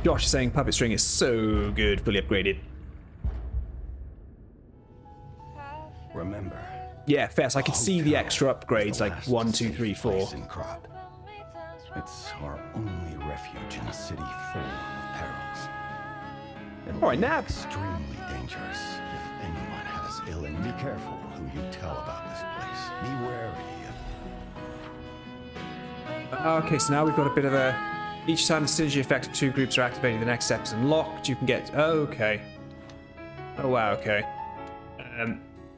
Josh is saying puppet string is so good, fully upgraded. Remember. Yeah, Fess, I could see the extra upgrades, like 1, 2, 3, 4. In Krat. It's our only refuge in a city full of perils. All right, now. Extremely dangerous if anyone has ill and be careful who you tell about this place. Be wary of... Okay, so now we've got a bit of a... Each time the synergy effect of two groups are activated, the next step is unlocked. You can get... Oh, okay. Oh, wow, okay.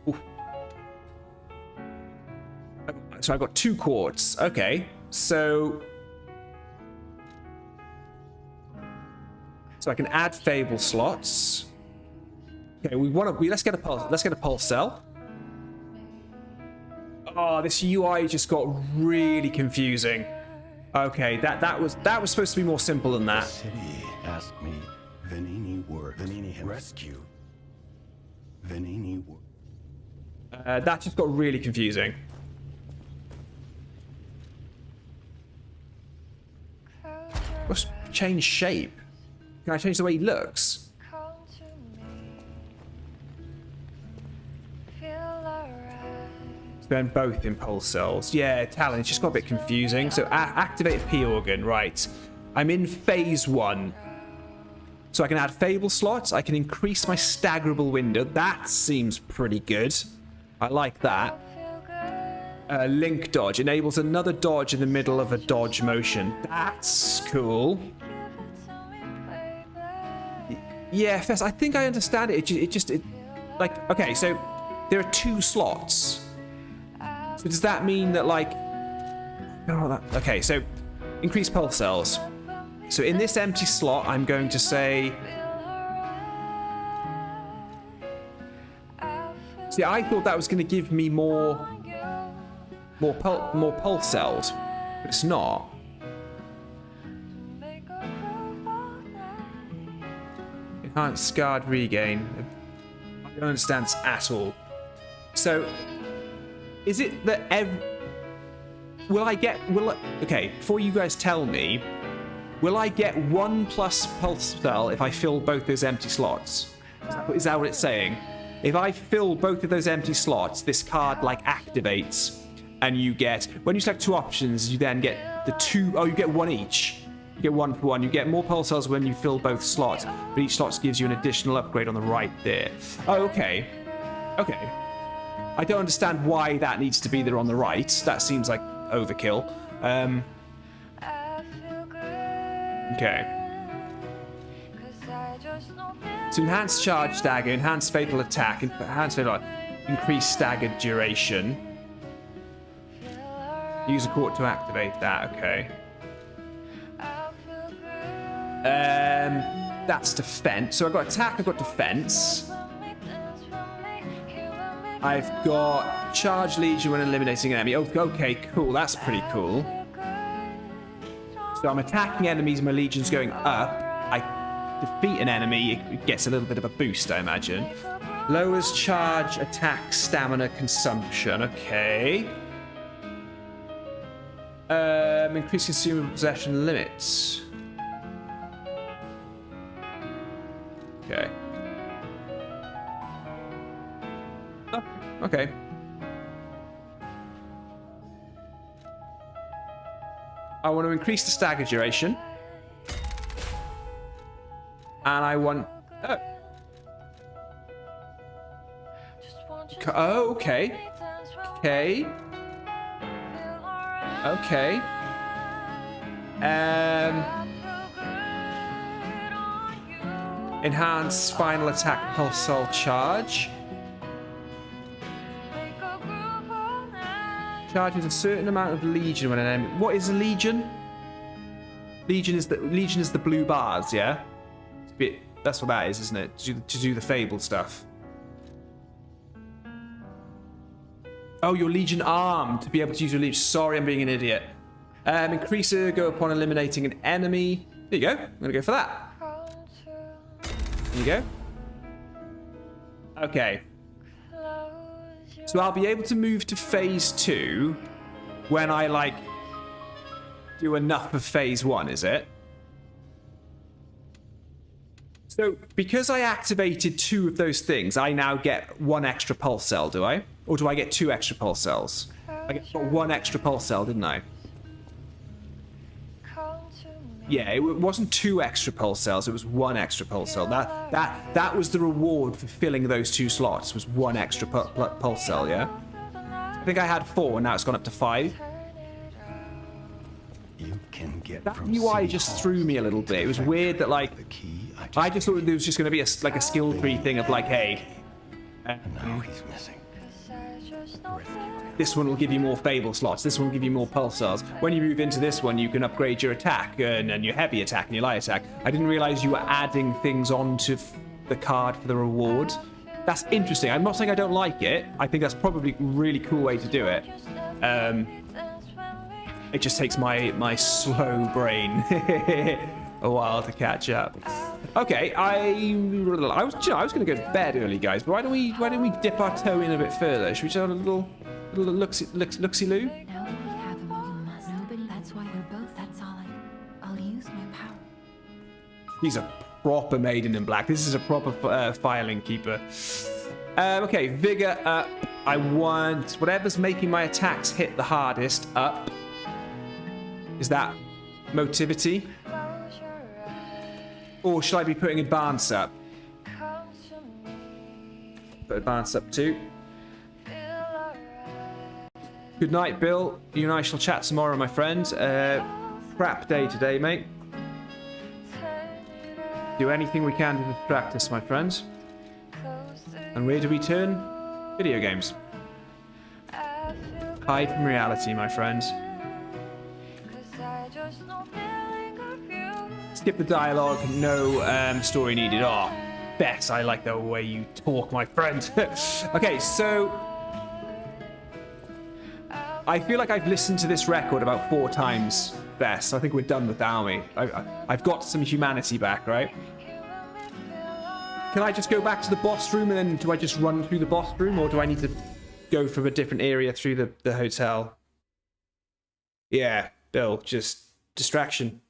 Oof. So I've got 2 quartz. Okay, so I can add Fable slots. Okay, let's get a pulse cell. Oh, this UI just got really confusing. Okay, that was supposed to be more simple than that. The city asked me Venini word. Venini rescue. Venini word. That just got really confusing. Let's change shape. Can I change the way he looks? Then both impulse cells. Yeah, Talon, it's just got a bit confusing. So activate P organ, right. I'm in phase 1. So I can add Fable slots. I can increase my staggerable window. That seems pretty good. I like that. Link dodge. Enables another dodge in the middle of a dodge motion. That's cool. Yeah, Fess, I think I understand it. Like, okay, so there are 2 slots. So does that mean that, like... Okay, so increase pulse cells. So in this empty slot, I'm going to say... See, I thought that was going to give me more pulse cells, but it's not. Enhanced scarred regain. I don't understand this at all. So, is it that okay, before you guys tell me, will I get 1 plus pulse cell if I fill both those empty slots? Is that what it's saying? If I fill both of those empty slots, this card like activates, and you get, when you select 2 options, you then get the 2, oh, you get 1 each. You get 1 for 1. You get more pulse cells when you fill both slots, but each slot gives you an additional upgrade on the right there. Oh, okay. Okay. I don't understand why that needs to be there on the right. That seems like overkill. Okay. So enhanced charge stagger, enhanced fatal attack, enhanced fatal increased staggered duration. Use a court to activate that, okay. That's defense. So I've got attack, I've got defense. I've got charge legion when eliminating an enemy. Oh, okay, cool. That's pretty cool. So I'm attacking enemies, my legion's going up. I defeat an enemy, it gets a little bit of a boost, I imagine. Lowers charge, attack, stamina, consumption. Okay. Increase consumer possession limits. Okay. Oh, okay. I want to increase the stagger duration. And I want... Oh. Oh, okay. Okay. Okay. Enhance final attack pulsar charge. Charges a certain amount of legion when an enemy. What is a legion? Legion is the blue bars, yeah. That's what that is, isn't it? To do the fable stuff. Oh, your legion arm to be able to use your legion. Sorry, I'm being an idiot. Increaser go upon eliminating an enemy. There you go. I'm gonna go for that. There you go. Okay. So I'll be able to move to phase 2 when I, like, do enough of phase 1, is it? So, because I activated 2 of those things, I now get 1 extra pulse cell, do I? Or do I get 2 extra pulse cells? I got 1 extra pulse cell, didn't I? Yeah, it wasn't 2 extra pulse cells, it was 1 extra pulse cell. That was the reward for filling those 2 slots, was 1 extra pulse cell, yeah? I think I had 4, and now it's gone up to 5. You can get that from UI just threw me a little bit. It was weird that, like, I just thought there was just going to be a skill tree thing of, like, hey, And now he's missing. this one will give you more fable slots, this one will give you more pulse cells. When you move into this one, you can upgrade your attack and your heavy attack and your light attack. I didn't realize you were adding things onto the card for the reward. That's interesting. I'm not saying I don't like it. I think that's probably a really cool way to do it. It just takes my slow brain a while to catch up. Okay, I was going to go to bed early, guys, but why don't we dip our toe in a bit further? Should we just have a little looksy-loo? Now that we have him, you must. Nobody. That's why we're both. That's all I'll use my power. He's a proper maiden in black. This is a proper filing keeper. Okay, vigor up. I want whatever's making my attacks hit the hardest up. Is that motivity? Or should I be putting advance up? Put advance up too. Good night, Bill. You and I shall chat tomorrow, my friend. Crap day today, mate. Do anything we can to distract us, my friends. And where do we turn? Video games. Hide from reality, my friends. Skip the dialogue, no story needed. Oh, Bess, I like the way you talk, my friend. Okay, so I feel like I've listened to this record about 4 times, Bess. I think we're done with the army. I've got some humanity back, right? Can I just go back to the boss room and then do I just run through the boss room, or do I need to go from a different area through the hotel? Yeah, Bill, just distraction.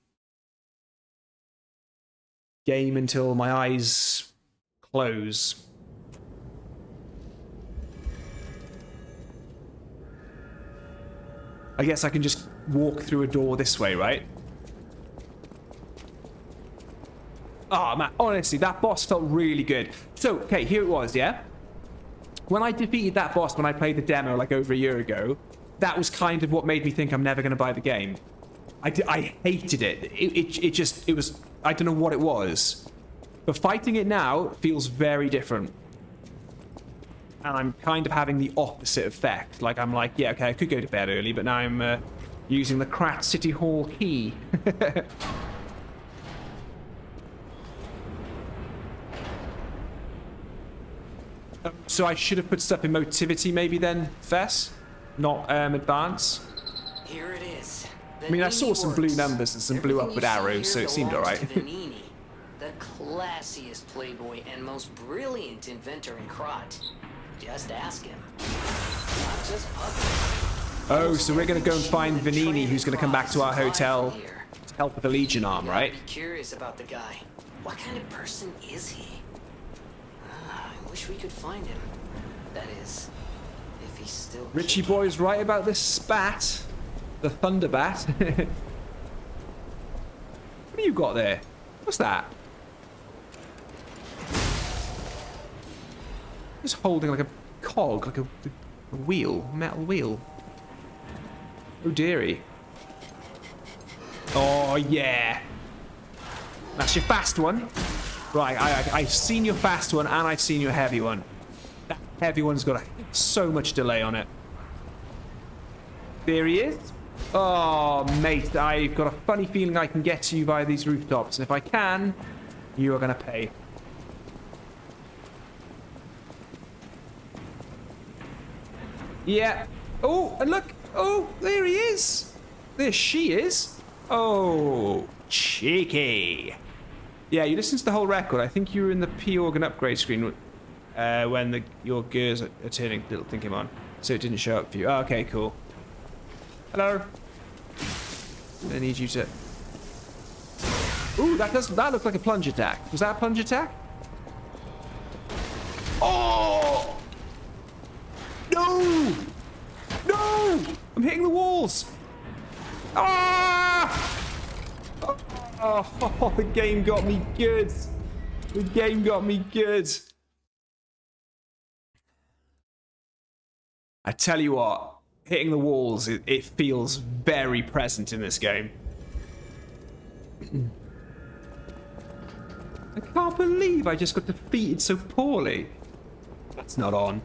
Game until my eyes close. I guess I can just walk through a door this way, right? Oh, man, honestly, that boss felt really good. So, okay, here it was, yeah? When I defeated that boss when I played the demo, like, over a year ago, that was kind of what made me think I'm never going to buy the game. I hated it. It was... I don't know what it was. But fighting it now feels very different. And I'm kind of having the opposite effect. Like, I'm like, yeah, okay, I could go to bed early, but now I'm using the Krat City Hall key. So I should have put stuff in motivity maybe then, Fess? Not advance? Here it is. I mean, I saw some blue numbers and some blue upward arrows, so it seemed alright. The classiest playboy and most brilliant inventor in Krat. Just ask him. Not just puppets. Oh, so we're going to go and find Vanini, who's going to come back to our hotel to help with the Legion arm, right? Be curious about the guy. What kind of person is he? I wish we could find him. That is, if he's still... Richie boy's right about this spat. The thunder bat. What do you got there? What's that? Just holding like a cog, like a wheel, metal wheel. Oh dearie. Oh yeah. That's your fast one. Right, I've seen your fast one and I've seen your heavy one. That heavy one's got so much delay on it. There he is. Oh, mate, I've got a funny feeling I can get to you via these rooftops. And if I can, you are going to pay. Yeah. Oh, and look. Oh, there he is. There she is. Oh, cheeky. Yeah, you listened to the whole record. I think you were in the P-Organ upgrade screen when your gears are turning little thing came on. So it didn't show up for you. Oh, okay, cool. Hello. I need you to... Ooh, that looked like a plunge attack. Was that a plunge attack? Oh! No! No! I'm hitting the walls! Ah! Oh, the game got me good. The game got me good. I tell you what, hitting the walls, it feels very present in this game. I can't believe I just got defeated so poorly. That's not on.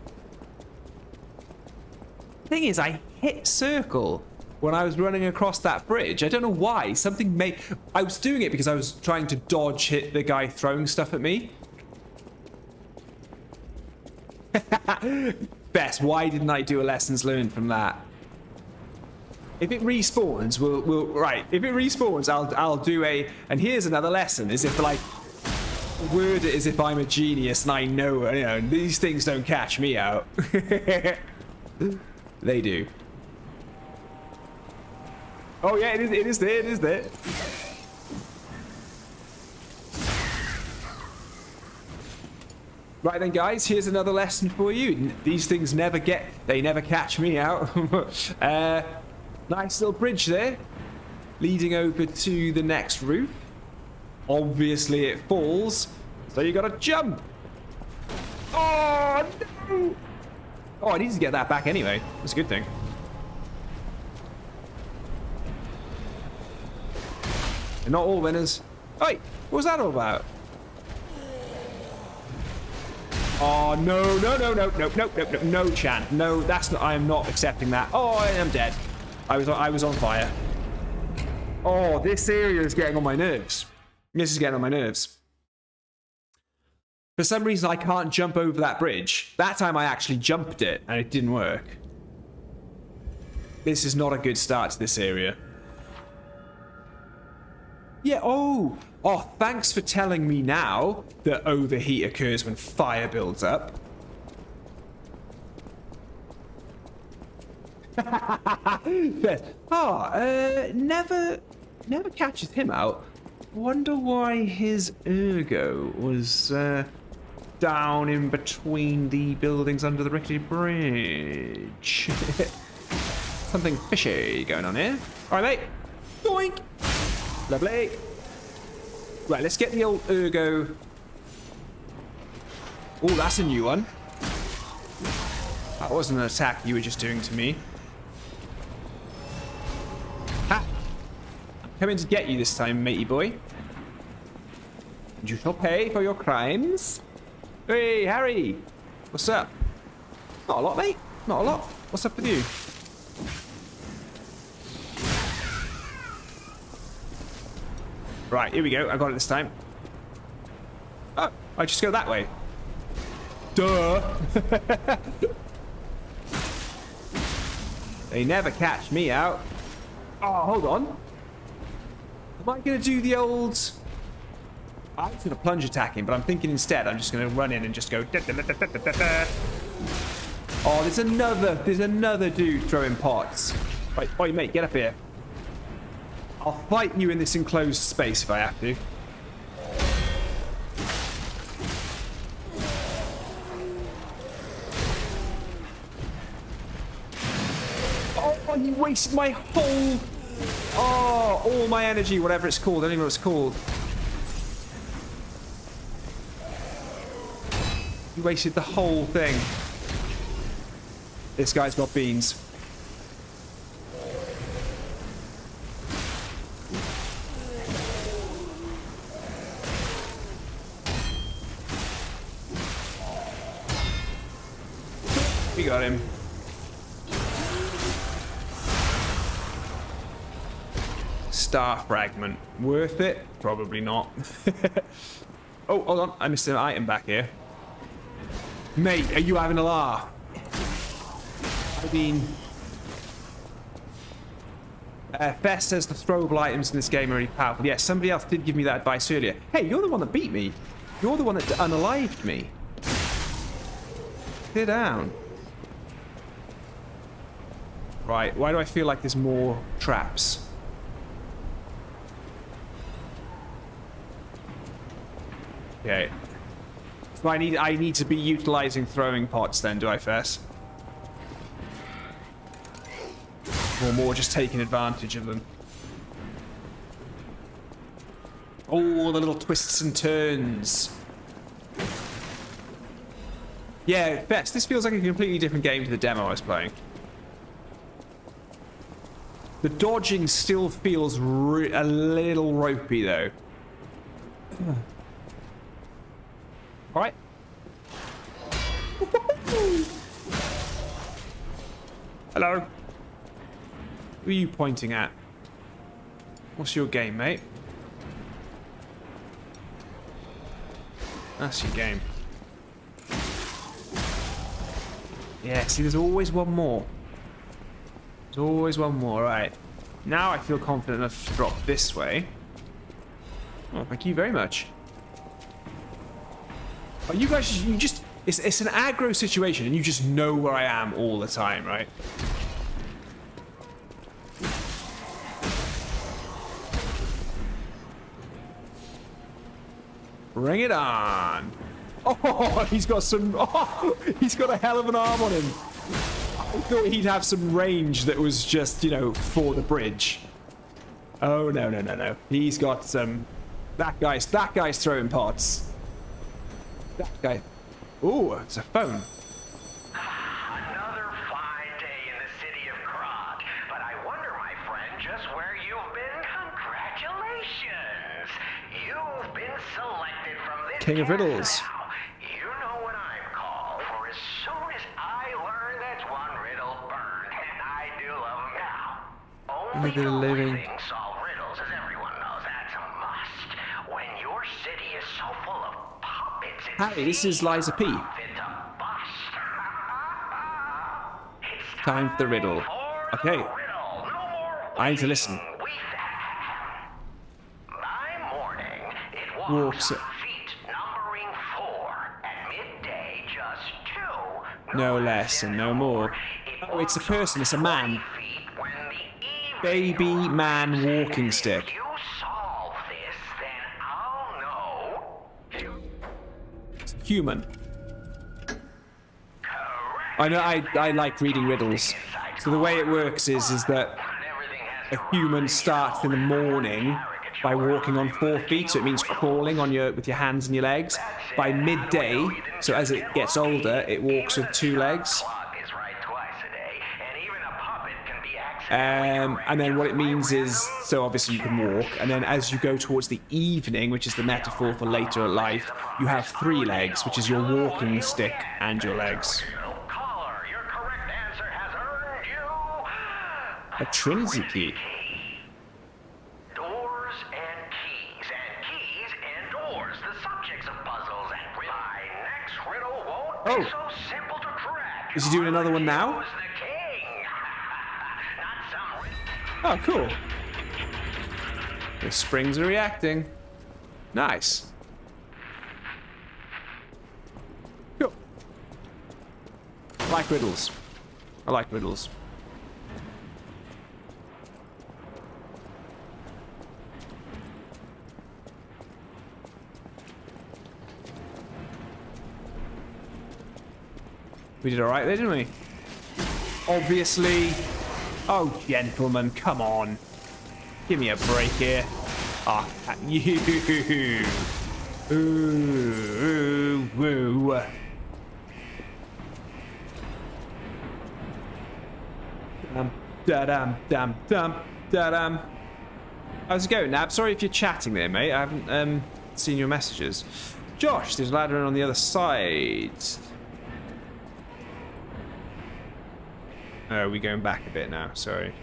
Thing is, I hit circle when I was running across that bridge. I don't know why. Something made... I was doing it because I was trying to dodge hit the guy throwing stuff at me. Bess, why didn't I do a lessons learned from that? If it respawns, we'll right. If it respawns, I'll do a... And here's another lesson, as if like... Word it as if I'm a genius and I know, you know, these things don't catch me out. They do. Oh yeah, it is there, it is there. Right then guys, here's another lesson for you. These things never catch me out. Nice little bridge there, leading over to the next roof. Obviously it falls, so you gotta jump. Oh no! Oh, I need to get that back anyway. That's a good thing. They're not all winners. Oi, what was that all about? Oh no, no chance. No, that's not. I am not accepting that. Oh, I am dead. I was on fire. Oh, this area is getting on my nerves. This is getting on my nerves. For some reason, I can't jump over that bridge. That time I actually jumped it, and it didn't work. This is not a good start to this area. Yeah, oh, thanks for telling me now that overheat occurs when fire builds up. Never catches him out. Wonder why his ergo was down in between the buildings under the rickety bridge. Something fishy going on here. All right, mate. Doink. Lovely. Right, let's get the old ergo. Oh, that's a new one. That wasn't an attack you were just doing to me. Ha! I'm coming to get you this time, matey boy. And you shall pay for your crimes. Hey, Harry! What's up? Not a lot, mate. Not a lot. What's up with you? Right, here we go. I got it this time. Oh, I just go that way. Duh! They never catch me out. Oh, hold on. Am I going to do the old... I was going to plunge attack him, but I'm thinking instead I'm just going to run in and just go... Da, da, da, da, da, da, da. Oh, there's another dude throwing pots. Right, oi, mate, get up here. I'll fight you in this enclosed space if I have to. Oh, you wasted my whole... Oh, all my energy, whatever it's called. I don't even know what it's called. You wasted the whole thing. This guy's got beans. We got him. Star fragment. Worth it? Probably not. Oh, hold on. I missed an item back here. Mate, are you having a laugh? I mean... Fest says the throwable items in this game are really powerful. Yes, somebody else did give me that advice earlier. Hey, you're the one that beat me. You're the one that unalived me. Sit down. Right, why do I feel like there's more traps? Okay. So I need to be utilizing throwing pots then, do I, Fess? Or more just taking advantage of them? Oh, the little twists and turns. Yeah, Fess, this feels like a completely different game to the demo I was playing. The dodging still feels a little ropey, though. Alright. Hello. Who are you pointing at? What's your game, mate? That's your game. Yeah, see, there's always one more. There's always one more, right. Now I feel confident enough to drop this way. Oh, thank you very much. Oh, you guys, you just... It's an aggro situation, and you just know where I am all the time, right? Bring it on. Oh, he's got some... Oh, he's got a hell of an arm on him. I thought he'd have some range that was just, you know, for the bridge. Oh, no, no, no, no. He's got some... That guy's throwing pots. That guy... Ooh, it's a phone. Another fine day in the city of Krat. But I wonder, my friend, just where you've been. Congratulations! You've been selected from this King of Riddles. now. You know what I'm called, for as soon as I learn that's one riddle burned, and I do love them now. Only the living. thing solve riddles, as everyone knows, that's a must. When your city is so full of puppets, Harry, this is Liza P. Time for the riddle. Okay. I need to listen. By morning, it Walks. feet numbering 4. At midday, just 2. No less and no more. Oh, it's a person. It's a man. Baby man walking stick. If you solve this, then I'll know. Human. I know. I like reading riddles. So the way it works is that a human starts in the morning by walking on 4 feet, so it means crawling on with your hands and your legs. By midday, so as it gets older, it walks with 2 legs. And then what it means is, so obviously you can walk, and then as you go towards the evening, which is the metaphor for later life, you have 3 legs, which is your walking stick and your legs. A Trinity key. Doors and keys and doors, the subjects of puzzles and my next riddle won't be so simple to crack. Is he doing another one now? Who's the king? Oh, Not some cool. The springs are reacting. Nice. like riddles. I like riddles. We did alright there, didn't we? Obviously. Oh, gentlemen, come on. Give me a break here. Ah, you. Ooh, woo. Da-dum. How's it going, Nab? Sorry if you're chatting there, mate. I haven't seen your messages. Josh, there's a ladder on the other side. Oh, we're going back a bit now, sorry.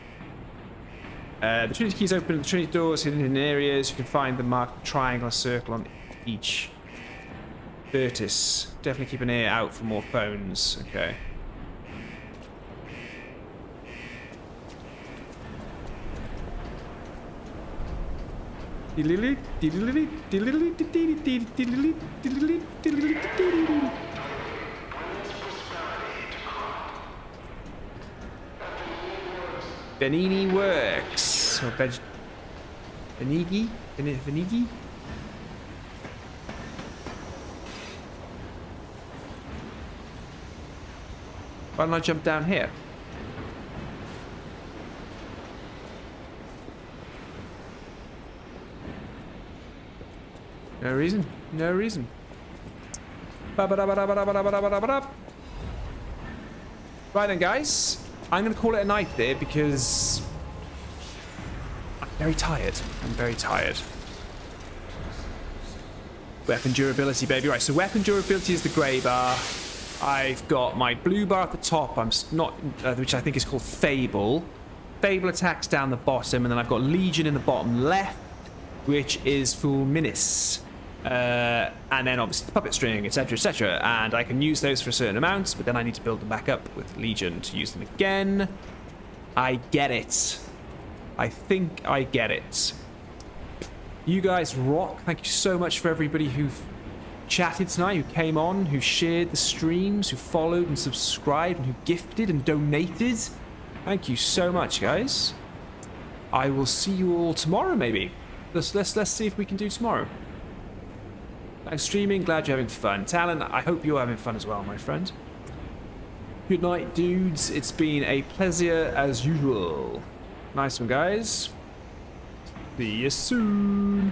The Trinity keys open the Trinity doors hidden in areas. You can find the marked triangle or circle on each vertex. Definitely keep an ear out for more phones. Okay. Benini works. Or Benigi? Benigi? Why don't I jump down here? No reason. No reason. Right then, guys. I'm going to call it a night there because I'm very tired. I'm very tired. Weapon durability, baby. Right, so weapon durability is the grey bar. I've got my blue bar at the top. I'm not, which I think is called Fable. Fable attacks down the bottom, and then I've got Legion in the bottom left, which is Fulminus. And then obviously the puppet string, etc, etc, and I can use those for a certain amount, but then I need to build them back up with Legion to use them again. I get it. I think I get it. You guys rock. Thank you so much for everybody who chatted tonight, who came on, who shared the streams, who followed and subscribed, and who gifted and donated. Thank you so much, guys. I will see you all tomorrow, maybe. Let's see if we can do tomorrow. Thanks for streaming. Glad you're having fun. Talon, I hope you're having fun as well, my friend. Good night, dudes. It's been a pleasure as usual. Nice one, guys. See you soon.